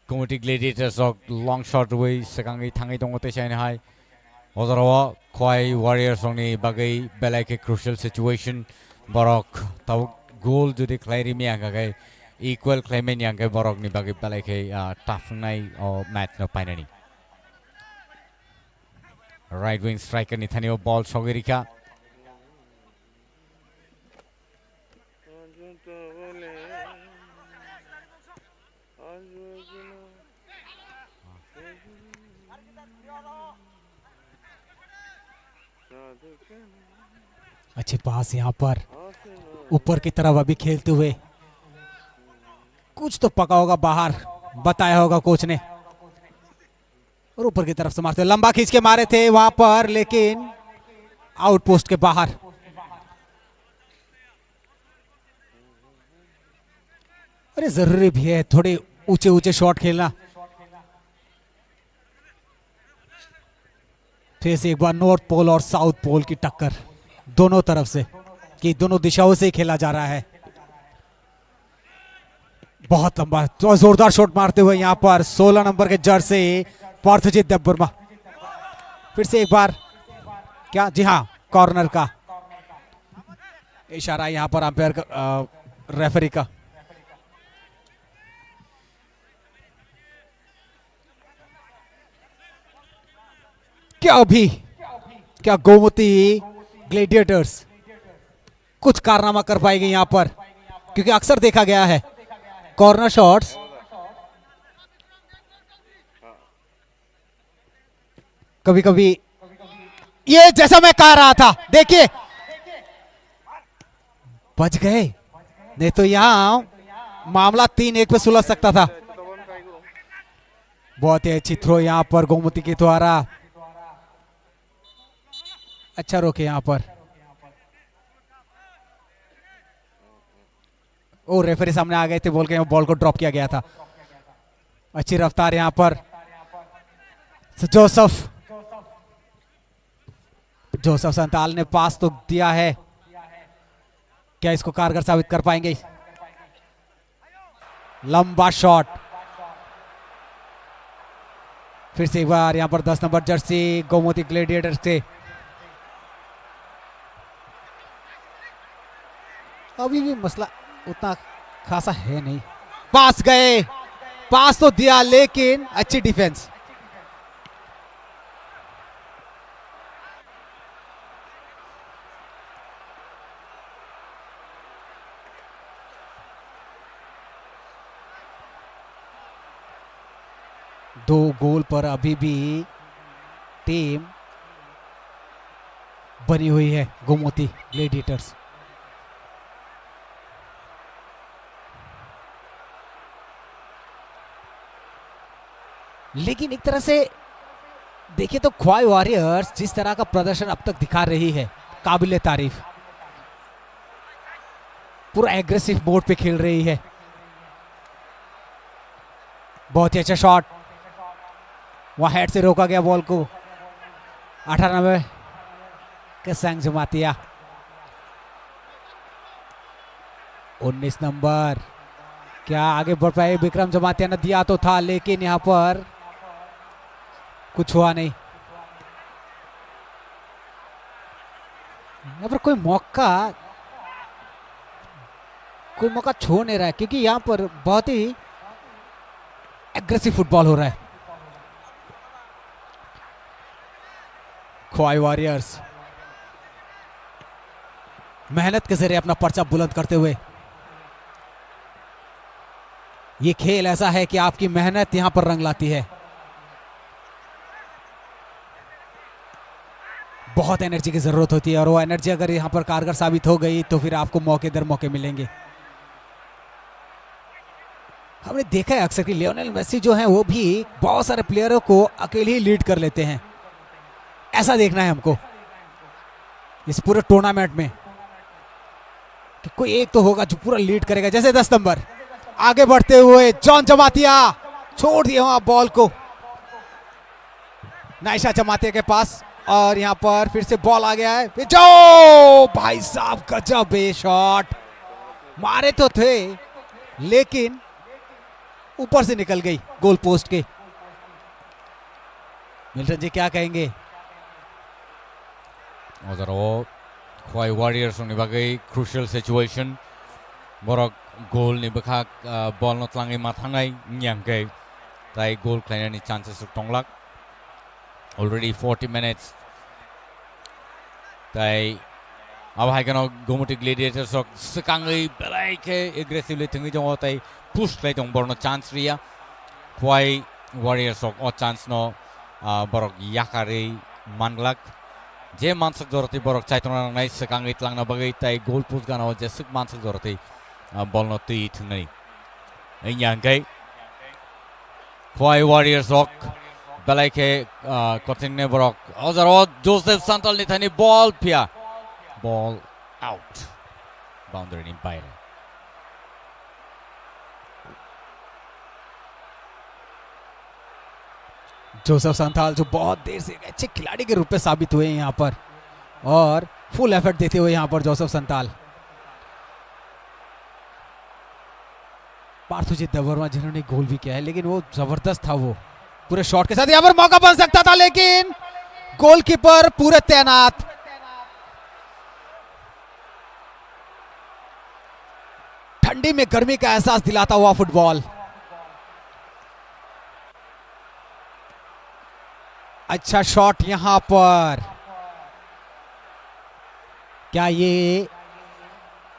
Community Gladiators of long shot way sekangi thangi dong te shain hai Ozarawa Khwai Warriors ni bagai belai crucial situation borok tau goal judi khlairi mi angka equal claimant yang borok ni bagai belai tough nai or match no painani right wing striker ni thanio ball sogirika अच्छे पास यहाँ पर ऊपर की तरफ अभी खेलते हुए कुछ तो पका होगा बाहर बताया होगा कोच ने और ऊपर की तरफ से मारते लंबा खींच के मारे थे वहां पर लेकिन आउटपोस्ट के बाहर अरे जरूरी भी है थोड़े ऊंचे ऊंचे शॉट खेलना फिर से एक बार नॉर्थ पोल और साउथ पोल की टक्कर दोनों तरफ से कि दोनों दिशाओं से खेला जा रहा है बहुत लंबा तो जोरदार शॉट मारते हुए यहां पर 16 नंबर के जर्सी पार्थजीत देववर्मा फिर से एक बार क्या जी हाँ कॉर्नर का इशारा यहां पर अंपायर का रेफरी का क्या अभी क्या गोमती ग्लेडिएटर्स कुछ कारनामा कर पाएगी यहां पर क्योंकि अक्सर देखा गया है कॉर्नर शॉट्स कभी कभी ये जैसा मैं कह रहा था देखिए बच गए नहीं तो यहां मामला 3-1 पे सुलझ सकता था बहुत ही अच्छी थ्रो यहां पर गोमती के द्वारा अच्छा रोके यहां पर ओ रेफरी सामने आ गए थे बोल के बॉल को ड्रॉप किया गया था अच्छी रफ्तार यहां पर जोसेफ संताल ने पास तो दिया है क्या इसको कारगर साबित कर पाएंगे लंबा शॉट फिर से एक बार यहां पर 10 नंबर जर्सी गोमती ग्लेडिएटर्स से अभी भी मसला उतना खासा है नहीं पास गए पास तो दिया लेकिन अच्छी डिफेंस दो गोल पर अभी भी टीम बनी हुई है गोमती ग्लेडिएटर्स लेकिन एक तरह से देखिए तो ख्वाई वॉरियर्स जिस तरह का प्रदर्शन अब तक दिखा रही है काबिले तारीफ पूरा एग्रेसिव मोड पे खेल रही है बहुत ही अच्छा शॉट वहां हेड से रोका गया बॉल को 18 में कसंग जमातिया 19 नंबर क्या आगे बढ़ पाए विक्रम जमातिया ने दिया तो था लेकिन यहां पर कुछ हुआ नहीं यहाँ पर कोई मौका छोड़ नहीं रहा है क्योंकि यहाँ पर बहुत ही एग्रेसिव फुटबॉल हो रहा है ख्वाई वॉरियर्स मेहनत के जरिए अपना पर्चा बुलंद करते हुए ये खेल ऐसा है कि आपकी मेहनत यहां पर रंग लाती है बहुत एनर्जी की जरूरत होती है और वो एनर्जी अगर यहां पर कारगर साबित हो गई तो फिर आपको मौके दर मौके मिलेंगे हमने देखा है अक्सर कि लियोनेल मेसी जो है वो भी बहुत सारे प्लेयरों को अकेले ही लीड कर लेते हैं ऐसा देखना है हमको इस पूरे टूर्नामेंट में कि कोई एक तो होगा जो पूरा लीड करेगा जैसे 10 नंबर आगे बढ़ते हुए जॉन जमातिया छोड़ दिया वहां बॉल को नाइशा जमातिया के पास और यहां पर फिर से बॉल आ गया है जो भाई साहब गजब ये शॉट मारे तो थे लेकिन ऊपर से निकल गई गोल पोस्ट के। मिल्टन जी क्या कहेंगे? Ozaro Khwai Warriors ni bagai crucial situation. Borok goal ni bakak ball not langi mathangai nyangkai. Tai goal kleiner ni chances uk tonglak. Already 40 minutes. Tai अब हाइकनो गोमुटी ग्लेडिएटर्स और सकांगी belai ke aggressively thingi jong tai push lai jong borno chance ria. Khwai Warriors or chance no borok yakari manglak. जे मानसक जोरती बरक चाइतना नाइ सकांग इतलांग ना बगै ताइ goal post गाना जे सक मानसक जोरती ball न ती थंगै इंयांगै Khwai Warriors rock belai ke continue borok Ozaro Joseph Santal ni thani ball pia ball out boundary ni baire Joseph Santhal जो बहुत देर से अच्छे खिलाड़ी के रूप में साबित हुए हैं यहाँ पर और फुल एफर्ट देते हुए यहाँ पर जोसेफ संथाल। पार्थुजीत देववर्मा जिन्होंने गोल भी किया है लेकिन वो जबरदस्त था, वो पूरे शॉट के साथ यहाँ पर मौका बन सकता था लेकिन गोलकीपर पूरे तैनात। ठंडी में गर्मी का एहसास दिलाता हुआ फुटबॉल। अच्छा शॉट यहां पर, क्या ये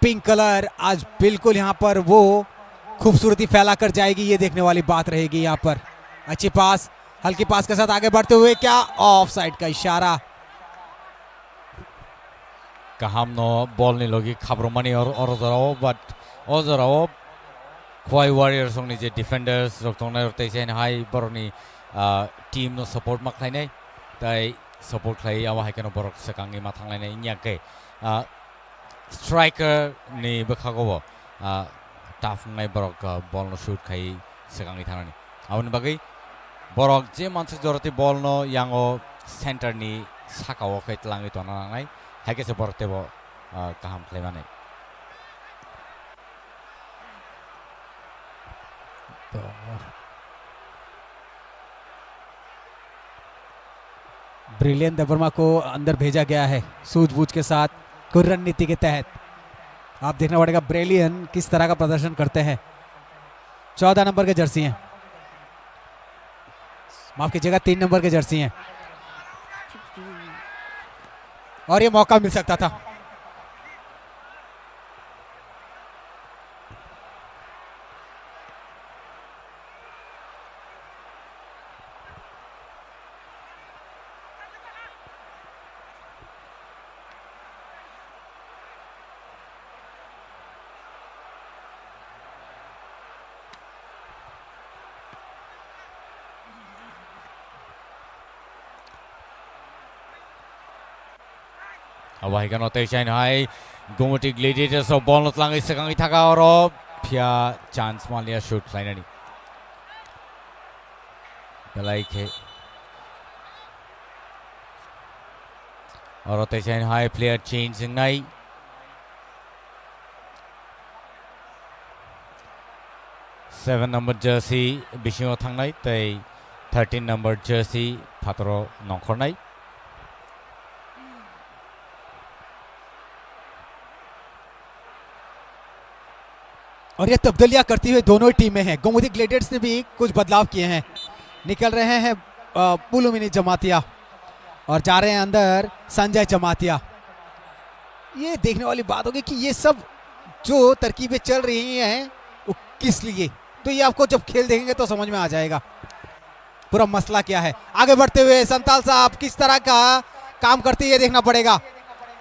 पिंक कलर आज बिल्कुल यहां पर वो खूबसूरती फैला कर जाएगी, ये देखने वाली बात रहेगी। यहां पर अच्छी पास, हल्की पास के साथ आगे बढ़ते हुए क्या ऑफ साइड का इशारा। kaham no ball ni logi khabromani or Ozaro but Ozaro Khwai Warriors ong ni je defenders rok tongnai rok tai sen hai boroni team no support mak khlainai tai support khlai awa haikeno borok sakangi ma thanglainai nyake striker ni bakhago tough ngai borok ball no shoot khai sakangi thanani awni bagai borok je manse jorati ball no yango center ni sakao khai tlangi tona ngai haike se borok tebo kaham khlaimane brilliant Debbarma को अंदर भेजा गया है सूझबूझ के साथ, कोई रणनीति के तहत। आप देखना पड़ेगा ब्रिलियन किस तरह का प्रदर्शन करते हैं। 14 नंबर के जर्सी हैं, माफ कीजिएगा 3 नंबर के जर्सी हैं और ये मौका मिल सकता था। awai kan otai chain hai Gomuti Gladiators of ball not langai sakangi thaka oro pia chance malia shoot khlainani belai ke oro otai chain hai player change ngai 7 number jersey bishingo thangnai tai 13 number jersey phatro nongkhornai और ये तब्दीलियां करती हुई दोनों ही टीमें हैं। गोमुदी gladiators ने भी कुछ बदलाव किए हैं, निकल रहे हैं पुलुमिनी जमातिया और जा रहे हैं अंदर संजय जमातिया। ये देखने वाली बात होगी कि ये सब जो तरकीबें चल रही हैं वो किस लिए, तो ये आपको जब खेल देखेंगे तो समझ में आ जाएगा पूरा मसला क्या है। आगे बढ़ते हुए संताल साहब किस तरह का काम करते हैं ये देखना पड़ेगा।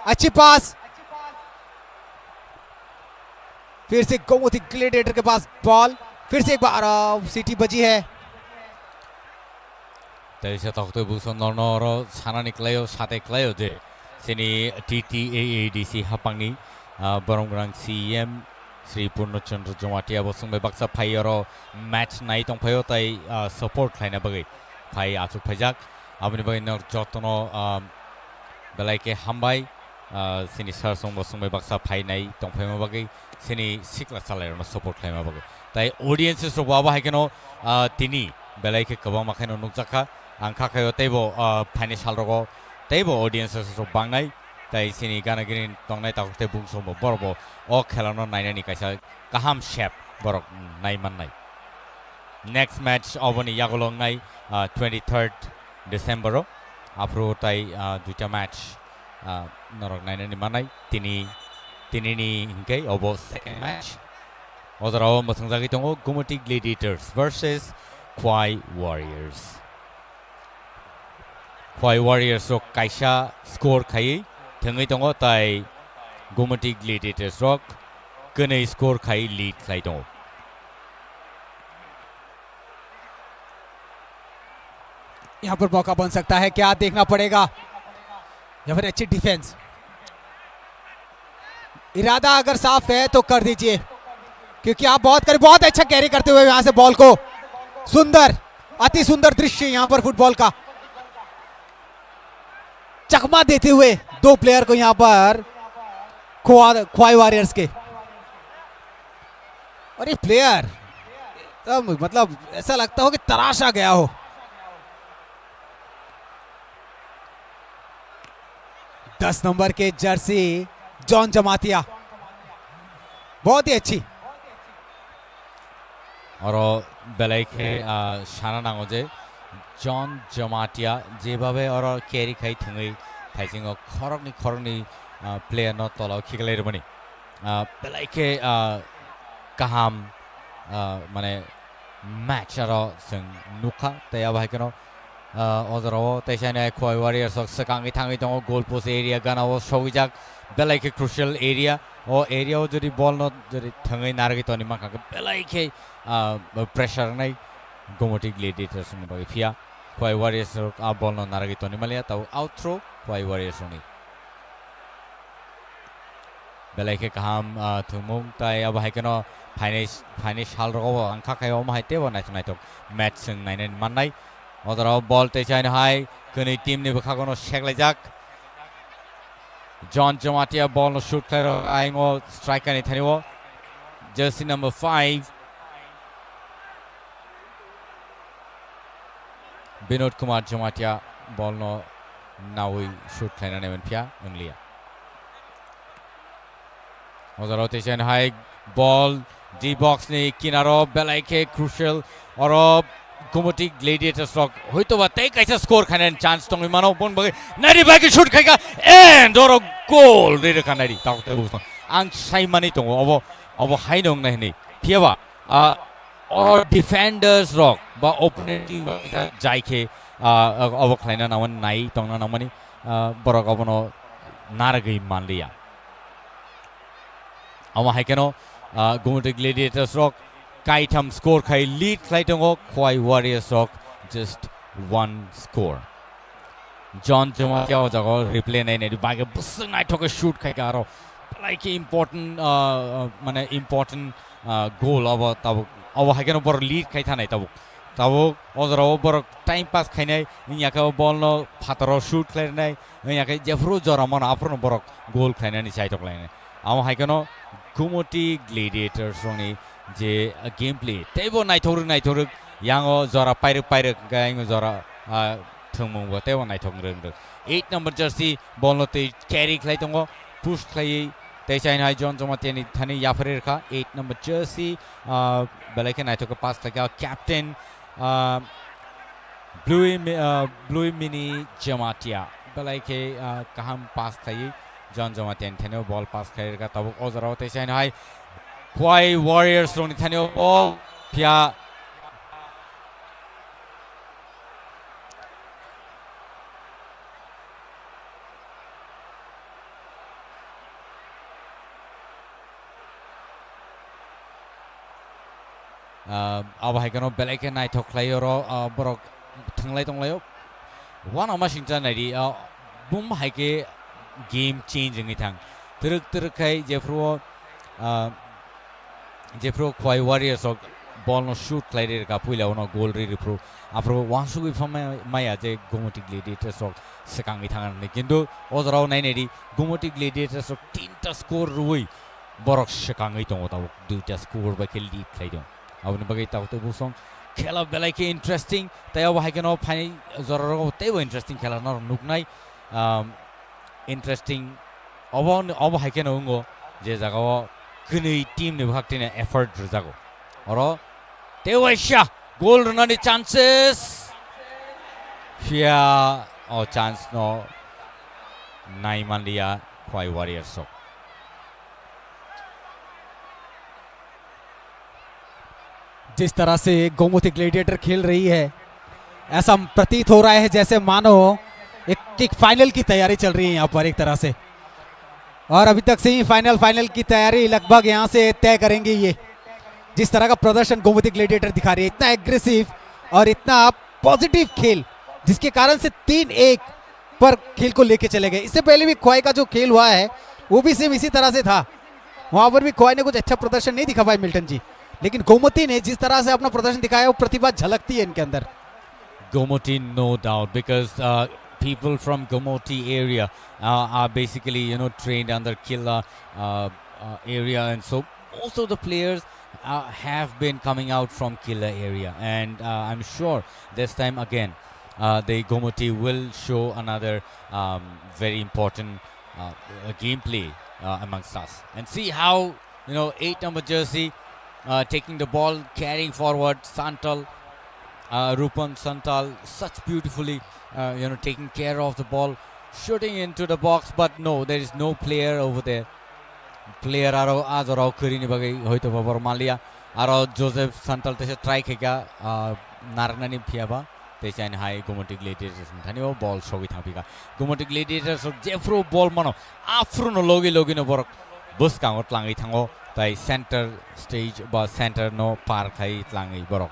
अच्छी पास, फिर से गोमुदी ग्लेडिएटर के पास बॉल, फिर से एक बार सीटी बजी है। Taisa takto buson norno sana niklayo sate klayo je sini TTAADC hapangni boronggrang CM Sri Purnochandra Jamatia bosung be baksa phaioro match nai tong phayo tai support khlaina bagai phai achuk phajak abni bagai nor jotono belai ke hambai sini sarsong bosong baksa फाइनाय दंफायमा बागै sini sikla सालायनो support खालामा बागै ताई audiences रो बाबा हायकेनो तिनि बेलायके गोबां माखायनो नुजाखा आंखा खायो तैबो फाइनाय सालरगो तैबो audiences रो बांनाय ताई sini गानागिरि दंनाय ताकते बुंसोमो बरबो अ खेलानो नायनायनि कायसा गाहाम शेप बरक नायमाननाय next match oboni yagolongnai 23rd December afro tai duita match norok nainani manai tinini hingkai obo second match odorao mosangjagi tongo Gumati Gladiators versus Khwai Warriors ro kaisa score khai thengai tongo tai Gumati Gladiators ro gonei score khai lead khai tongo यहाँ पर मौका बन सकता है क्या देखना पड़ेगा या फिर अच्छी डिफेंस इरादा अगर साफ है तो कर दीजिए क्योंकि आप बहुत अच्छा कैरी करते हुए यहां से बॉल को सुंदर अति सुंदर दृश्य यहां पर फुटबॉल का चकमा देते हुए दो प्लेयर को यहां पर ख्वाई वॉरियर्स के और ये प्लेयर मतलब ऐसा लगता हो कि तराशा गया हो 10 नंबर के जर्सी जॉन जमातिया बहुत ही अच्छी और बेलायके साना नांगो जे जॉन जमातिया जेबाबे और कैरी खाई थंगै थाइसिंग खरगनि प्लेयर न तलाव खिगलायरबनि बेलायके गाहाम माने मैच आरो जों नुखा तया बाहायकनो अजराव तैसाने Khwai Warriors सकांगै थांगै दङ गोल पोस्ट एरिया गानाव सौजाक बेलायके क्रुशियल एरिया ओ एरियाव जदि बल न जदि थांगै नारगै तनि माखाके बेलायके प्रेशर नै Gumati Gladiators नि बागै फिया Khwai Warriors आ बल न नारगै तनि मालिया ताउ आउट थ्रो Khwai Warriors नि बेलायके गाहाम थुमुं ताय अब हायकनो फाइनाल साल रगो आंखा खायाव माहायते ब नायथो मैच जों नायनाय माननाय अदराव बल तैसाइन हाय कोनै टीमनि बखागनो सेगलायजाक जॉन जमातिया बल न शूट खायरो आइंगो स्ट्राइकर नि थानिवो जर्सी नंबर 5 विनोद कुमार जमातिया बल न नावै शूट खायनानै मोनफिया इंलिया अदराव तैसाइन हाय बल डी बॉक्स नि किनारो बेलायके क्रुशियल और Gumati Gladiators rock hoito ba tai kaisa score khanen chance tong mano bon bage nari bage shoot khaika and or goal re khanari takte bu ang sai mani tong obo hainong nai ni phiaba or defenders rock ba opponent jaike obo khlaina nawan nai tong na namani borok obono nargai manliya ama haikeno Gumati Gladiators rock Kaitam score khai lead Klaitongo Khwai Warriors rock just one score John Jamatia jago replay nai nei bage busung nai thoke shoot khai garo like important mane important goal aba tabu aba hageno bor lead khai thanai tabu ozaro bor time pass khai nai yaka ball no phataro shoot khai nai yaka jefru jora mon apro bor goal khai nai sai tok lai nai aba hageno Gumati Gladiators roni J game play तेबो नायथौरक यांगो जरा पाइरक गायंगो जरा थंमंगो तेबो नायथौरक 8 number Jersey बल नते carry खलाई दंगो push खलाई तैसाइन हाय John जमातियानि थानि याफरेरखा 8 number Jersey बेलायके नायथौको पास खलाया captain blue mini Jamatia बेलायके काहाम पास खलाई John जमातियानि थानि बल पास खलायरका तब अजराव तैसाइन हाय Khwai Warriors roni thanio all pia अब हायकनो बेलायके नायथौख्लायो रो borok thanglai tonglayo one ama singja naidi bum haike game changing ni thang truk kai jefro Khwai Warriors ball no shoot klairir ka puila no goal ri pro apro wansu gi phama maya je Gomoti Gladiators rok sekangi thangan ni kintu ozrao nai nedi Gomoti Gladiators rok 3ta score rui borok sekangi tongo ta 2ta score ba ke lead khlaidon abni bagai ta to busong khela belai ke interesting tayo ba haikeno phai zororo tebo interesting khela no nuknai interesting ob haikeno ngo je jagao kuni team ni bhaktine effort jago oro Tewasha goal running chances Fia chance no Naimandia Khwai Warriors so जिस तरह से Gomti gladiator खेल रही है ऐसा प्रतीत हो रहा है जैसे मानो एक फाइनल की तैयारी चल रही है यहाँ पर एक तरह से और अभी तक फाइनल की तैयारी लगभग यहाँ से तय करेंगे ये जिस तरह का प्रदर्शन गोमती ग्लैडिएटर दिखा रही है इतना एग्रेसिव और इतना पॉजिटिव खेल जिसके कारण से 3-1 पर खेल को लेके चले गए। इससे पहले भी ख्वाई का जो खेल हुआ है वो भी सेम इसी तरह से था, वहां पर भी ख्वाई ने कुछ अच्छा प्रदर्शन नहीं दिखा पाए मिल्टन जी, लेकिन गोमती ने जिस तरह से अपना प्रदर्शन दिखाया वो प्रतिभा झलकती है इनके अंदर। Gomoti no doubt because people from Gomoti area are basically trained under Killa area, and so most of the players have been coming out from Killa area, and I'm sure this time again the Gomoti will show another very important gameplay amongst us, and see how 8 number jersey taking the ball, carrying forward Santal, Rupan Santal such beautifully taking care of the ball, shooting into the box, but no, there is no player over there. Player aro azarao kharini bagai hoito babar malia aro Joseph Santal tese try kheka narnani phiaba techain hai Gomoti Gladiators thanio ball shogi thapika Gomoti Gladiators jefro ball mano afro no logi no borok bus kangot langai thango tai center stage ba center no par khai langai borok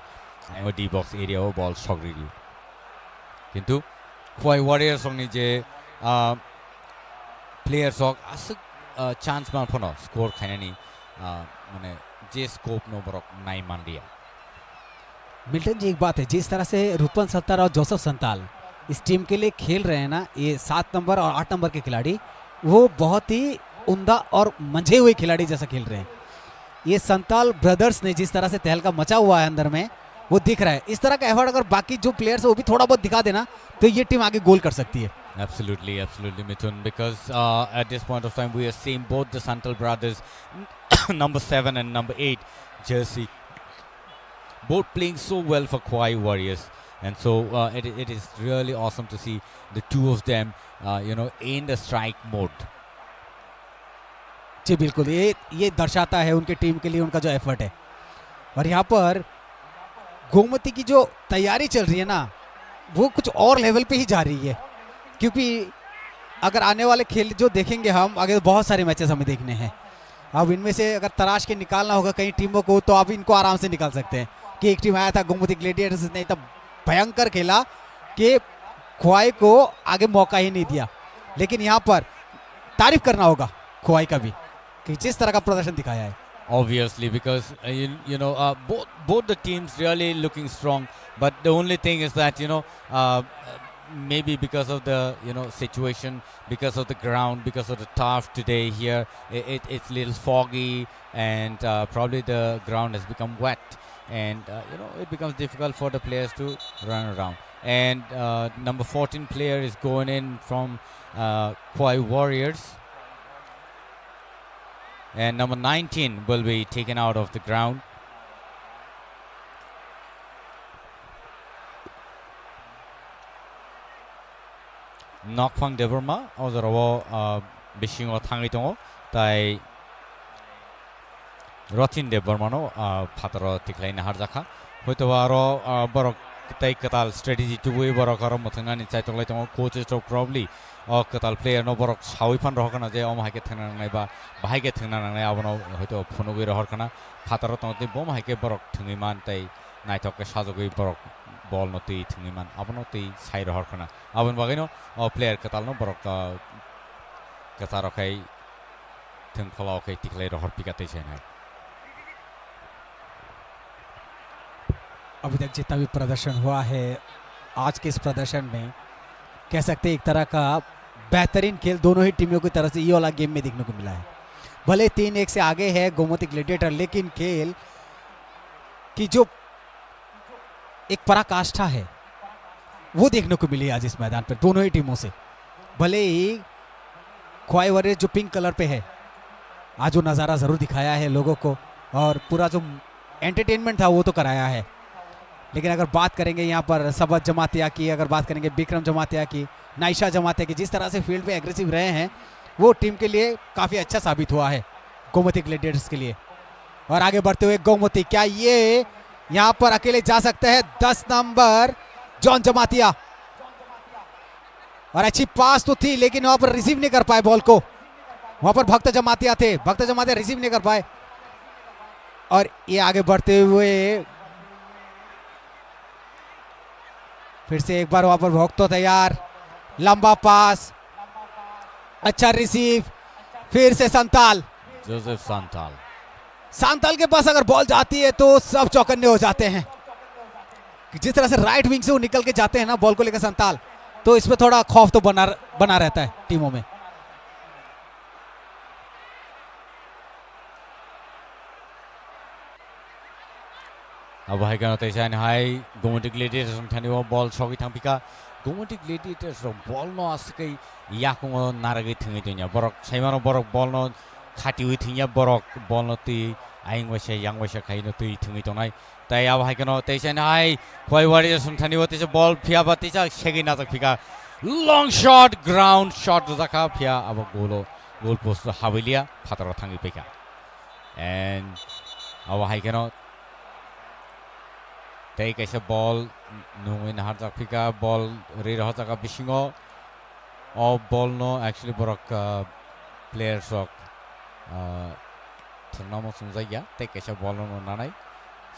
o D box area o ball shogri kintu Khwai Warriors songni je players ok asuk chance man phono score khainani mane J scope no बरक नाई मान दिया। Milton जी एक बात है, जिस तरह से रूपन सत्तार और जोसेफ संताल इस टीम के लिए खेल रहे हैं ना, ये 7 नंबर और 8 नंबर के खिलाड़ी वो बहुत ही उम्दा और मंझे हुए खिलाड़ी जैसा खेल रहे हैं। ये संताल ब्रदर्स ने जिस तरह से तहलका मचा हुआ है अंदर में वो दिख रहा है। इस तरह का एफर्ट अगर बाकी जो प्लेयर्स है वो भी थोड़ा बहुत दिखा देना तो ये टीम आगे गोल कर सकती है। Absolutely, Mithun, because at this point of time we are seeing both the Santal brothers, number 7 and number 8 jersey, both playing so well for Khwai Warriors, and so it is really awesome to see the two of them, in the strike mode. जी बिल्कुल, ये दर्शाता है उनके team के लिए उनका जो effort है। और यहाँ पर गोमती की जो तैयारी चल रही है ना, वो कुछ और लेवल पे ही जा रही है, क्योंकि अगर आने वाले खेल जो देखेंगे हम आगे, बहुत सारे मैचेस हमें देखने हैं। अब इनमें से अगर तराश के निकालना होगा कई टीमों को तो आप इनको आराम से निकाल सकते हैं कि एक टीम आया था गोमती ग्लैडिएटर्स ने इतना भयंकर खेला कि ख्वाई को आगे मौका ही नहीं दिया, लेकिन यहाँ पर तारीफ करना होगा ख्वाई का भी कि जिस तरह का प्रदर्शन दिखाया है। Obviously, because both the teams really looking strong, but the only thing is that maybe because of the situation, because of the ground, because of the turf today here, it's a little foggy, and probably the ground has become wet, and it becomes difficult for the players to run around. And number 14 player is going in from Khwai Warriors, and number 19 will be taken out of the ground. Nokphang Deverma ozarawo bishingo thangi tongo tai Rotin Deverma no phataro tiklaina harjaka hoito aro borok tai katal strategy to we borok aro muthangani chai tonglai tongo coaches to probably katal player no borok sawi phan rohkana je om haike thangna nai ba bahai ke thangna nai abono hoito phono goi rohkana phataro tongo bom haike borok thungi man tai naitok ke sajogoi borok ball no tui thungi man abono tui sai rohkana abon bagino player katal no borok kataro kai thung khala kai tiklai rohor pikatai chai nai अभी तक जितना भी प्रदर्शन हुआ है आज के इस प्रदर्शन में कह सकते हैं एक तरह का बेहतरीन खेल दोनों ही टीमों की तरफ से ये वाला गेम में देखने को मिला है। भले 3-1 से आगे है गोमती ग्लेडिएटर, लेकिन खेल की जो एक पराकाष्ठा है वो देखने को मिली आज इस मैदान पर दोनों ही टीमों से। भले ही ख्वाई वॉरियर्स जो पिंक कलर पे है आज वो नज़ारा ज़रूर दिखाया है लोगों को और पूरा जो एंटरटेनमेंट था वो तो कराया है, लेकिन अगर बात करेंगे यहाँ पर सबत जमातिया की, अगर बात करेंगे विक्रम जमातिया की, नाइशा जमातिया की, जिस तरह से फील्ड पे एग्रेसिव रहे हैं वो टीम के लिए काफ़ी अच्छा साबित हुआ है गोमती ग्लेडिएटर्स के लिए। और आगे बढ़ते हुए गोमती, क्या ये यहाँ पर अकेले जा सकते हैं 10 नंबर जॉन जमातिया, और अच्छी पास तो थी लेकिन वहां पर रिसीव नहीं कर पाए बॉल को, वहां पर भक्त जमातिया थे, भक्त जमातिया रिसीव नहीं कर पाए। और ये आगे बढ़ते हुए फिर से एक बार वहां पर भक्तो तैयार, लंबा पास, अच्छा रिसीव, फिर से संताल, जोसेफ सांताल। सांताल के पास अगर बॉल जाती है तो सब चौकन्ने हो जाते हैं। जिस तरह से राइट विंग से वो निकल के जाते हैं ना बॉल को लेकर संताल, तो इसमें थोड़ा खौफ तो बना रहता है टीमों में। अब हाई का नोटेशन हाई गोमती ग्लेडिएटर्स थानी वो बॉल शॉकी थांग पिका गोमती ग्लेडिएटर्स बॉल नो आसके याकुंग नारगे थंगे तोnya borok saimano borok ball no khati hui thinya borok ball no tui aing wase yang wase khai no tui thungi tonai tai अब हाई का नोटेशन हाई ख्वाई वॉरियर्स थानी वो तेज बॉल फिया बातिसा शेगी ना तक पिका लॉन्ग शॉट ग्राउंड शॉट जका फिया अब goal post हावेलिया फातर थांगी पिका and अब हाई का take a ball nungin har jak phika ball ri rah jaka bisingo o ball no actually borok player sok thnamo sunjaya take a ball no nanai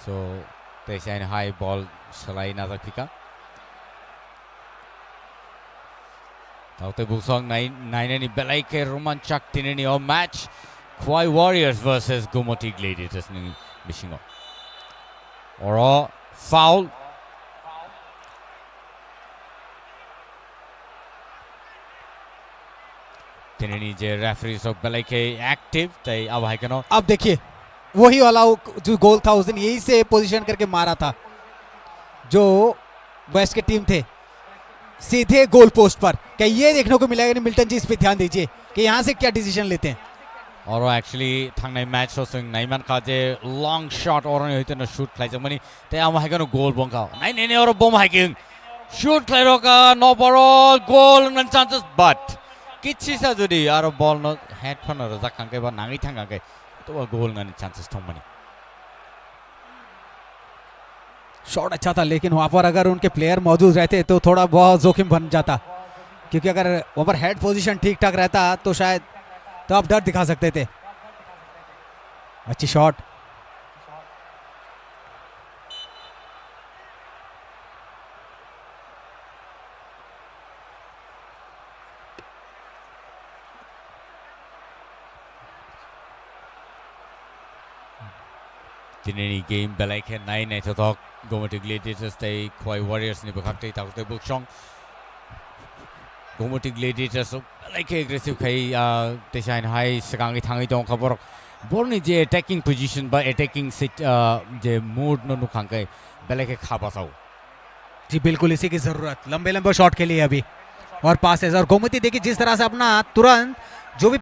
so they say high ball salai na jak phika taute busong nine ni belai ke romanchak tineni o match Khwai Warriors versus Gomoti Gladiators ni bisingo oro foul तिननी J referee सब बेले के active तय अब हाई कनो अब देखिए वही वाला जो गोल था उस दिन यही से पोजीशन करके मारा था जो वेस्ट के टीम थे सीधे गोल पोस्ट पर। क्या ये देखने को मिलेगा? मिल्टन जी इस पे ध्यान दीजिए कि यहाँ से क्या डिसीजन लेते हैं। और एक्चुअली थांनाय मैच जों नायमान का जे लॉन्ग शॉट और होइतन शूट खाइजों माने ते आम हाइगन गोल बंका नाइने और बम हाइकिंग शूट खाइरो का नो बॉल गोल नन चांसेस बट किछि सा जदि आरो बॉल न हेड फन र जाखांके बा नांगै थांगाके तो गोल नन चांसेस थम माने शॉट अच्छा था लेकिन वहां पर अगर उनके प्लेयर मौजूद रहते तो थोड़ा बहुत जोखिम बन जाता, क्योंकि अगर वहां पर हेड पोजीशन ठीक ठाक रहता तो शायद तो आप डर दिखा सकते थे। अच्छी शॉट, दिनैनि गेम बेलायखे नायनाय थक गोमती ग्लेडिएटर्स तै ख्वाई वारियर्स नि बखाक्तै ताकतै बुकसं गोमती ग्लेडिएटर्स बेलायखे एग्रेसिव खाइ तेसाइन हाई सगांगै थाङै दं खबर बलनि जे अटैकिंग पोजीशन बा अटैकिंग सिट जे मूड न नुखांकै बेलायखे खाबासाव जी बिल्कुल इसी की जरूरत लंबे लंबे शॉट के लिए अभी और पासेस। और गोमती देखिए जिस तरह से अपना तुरंत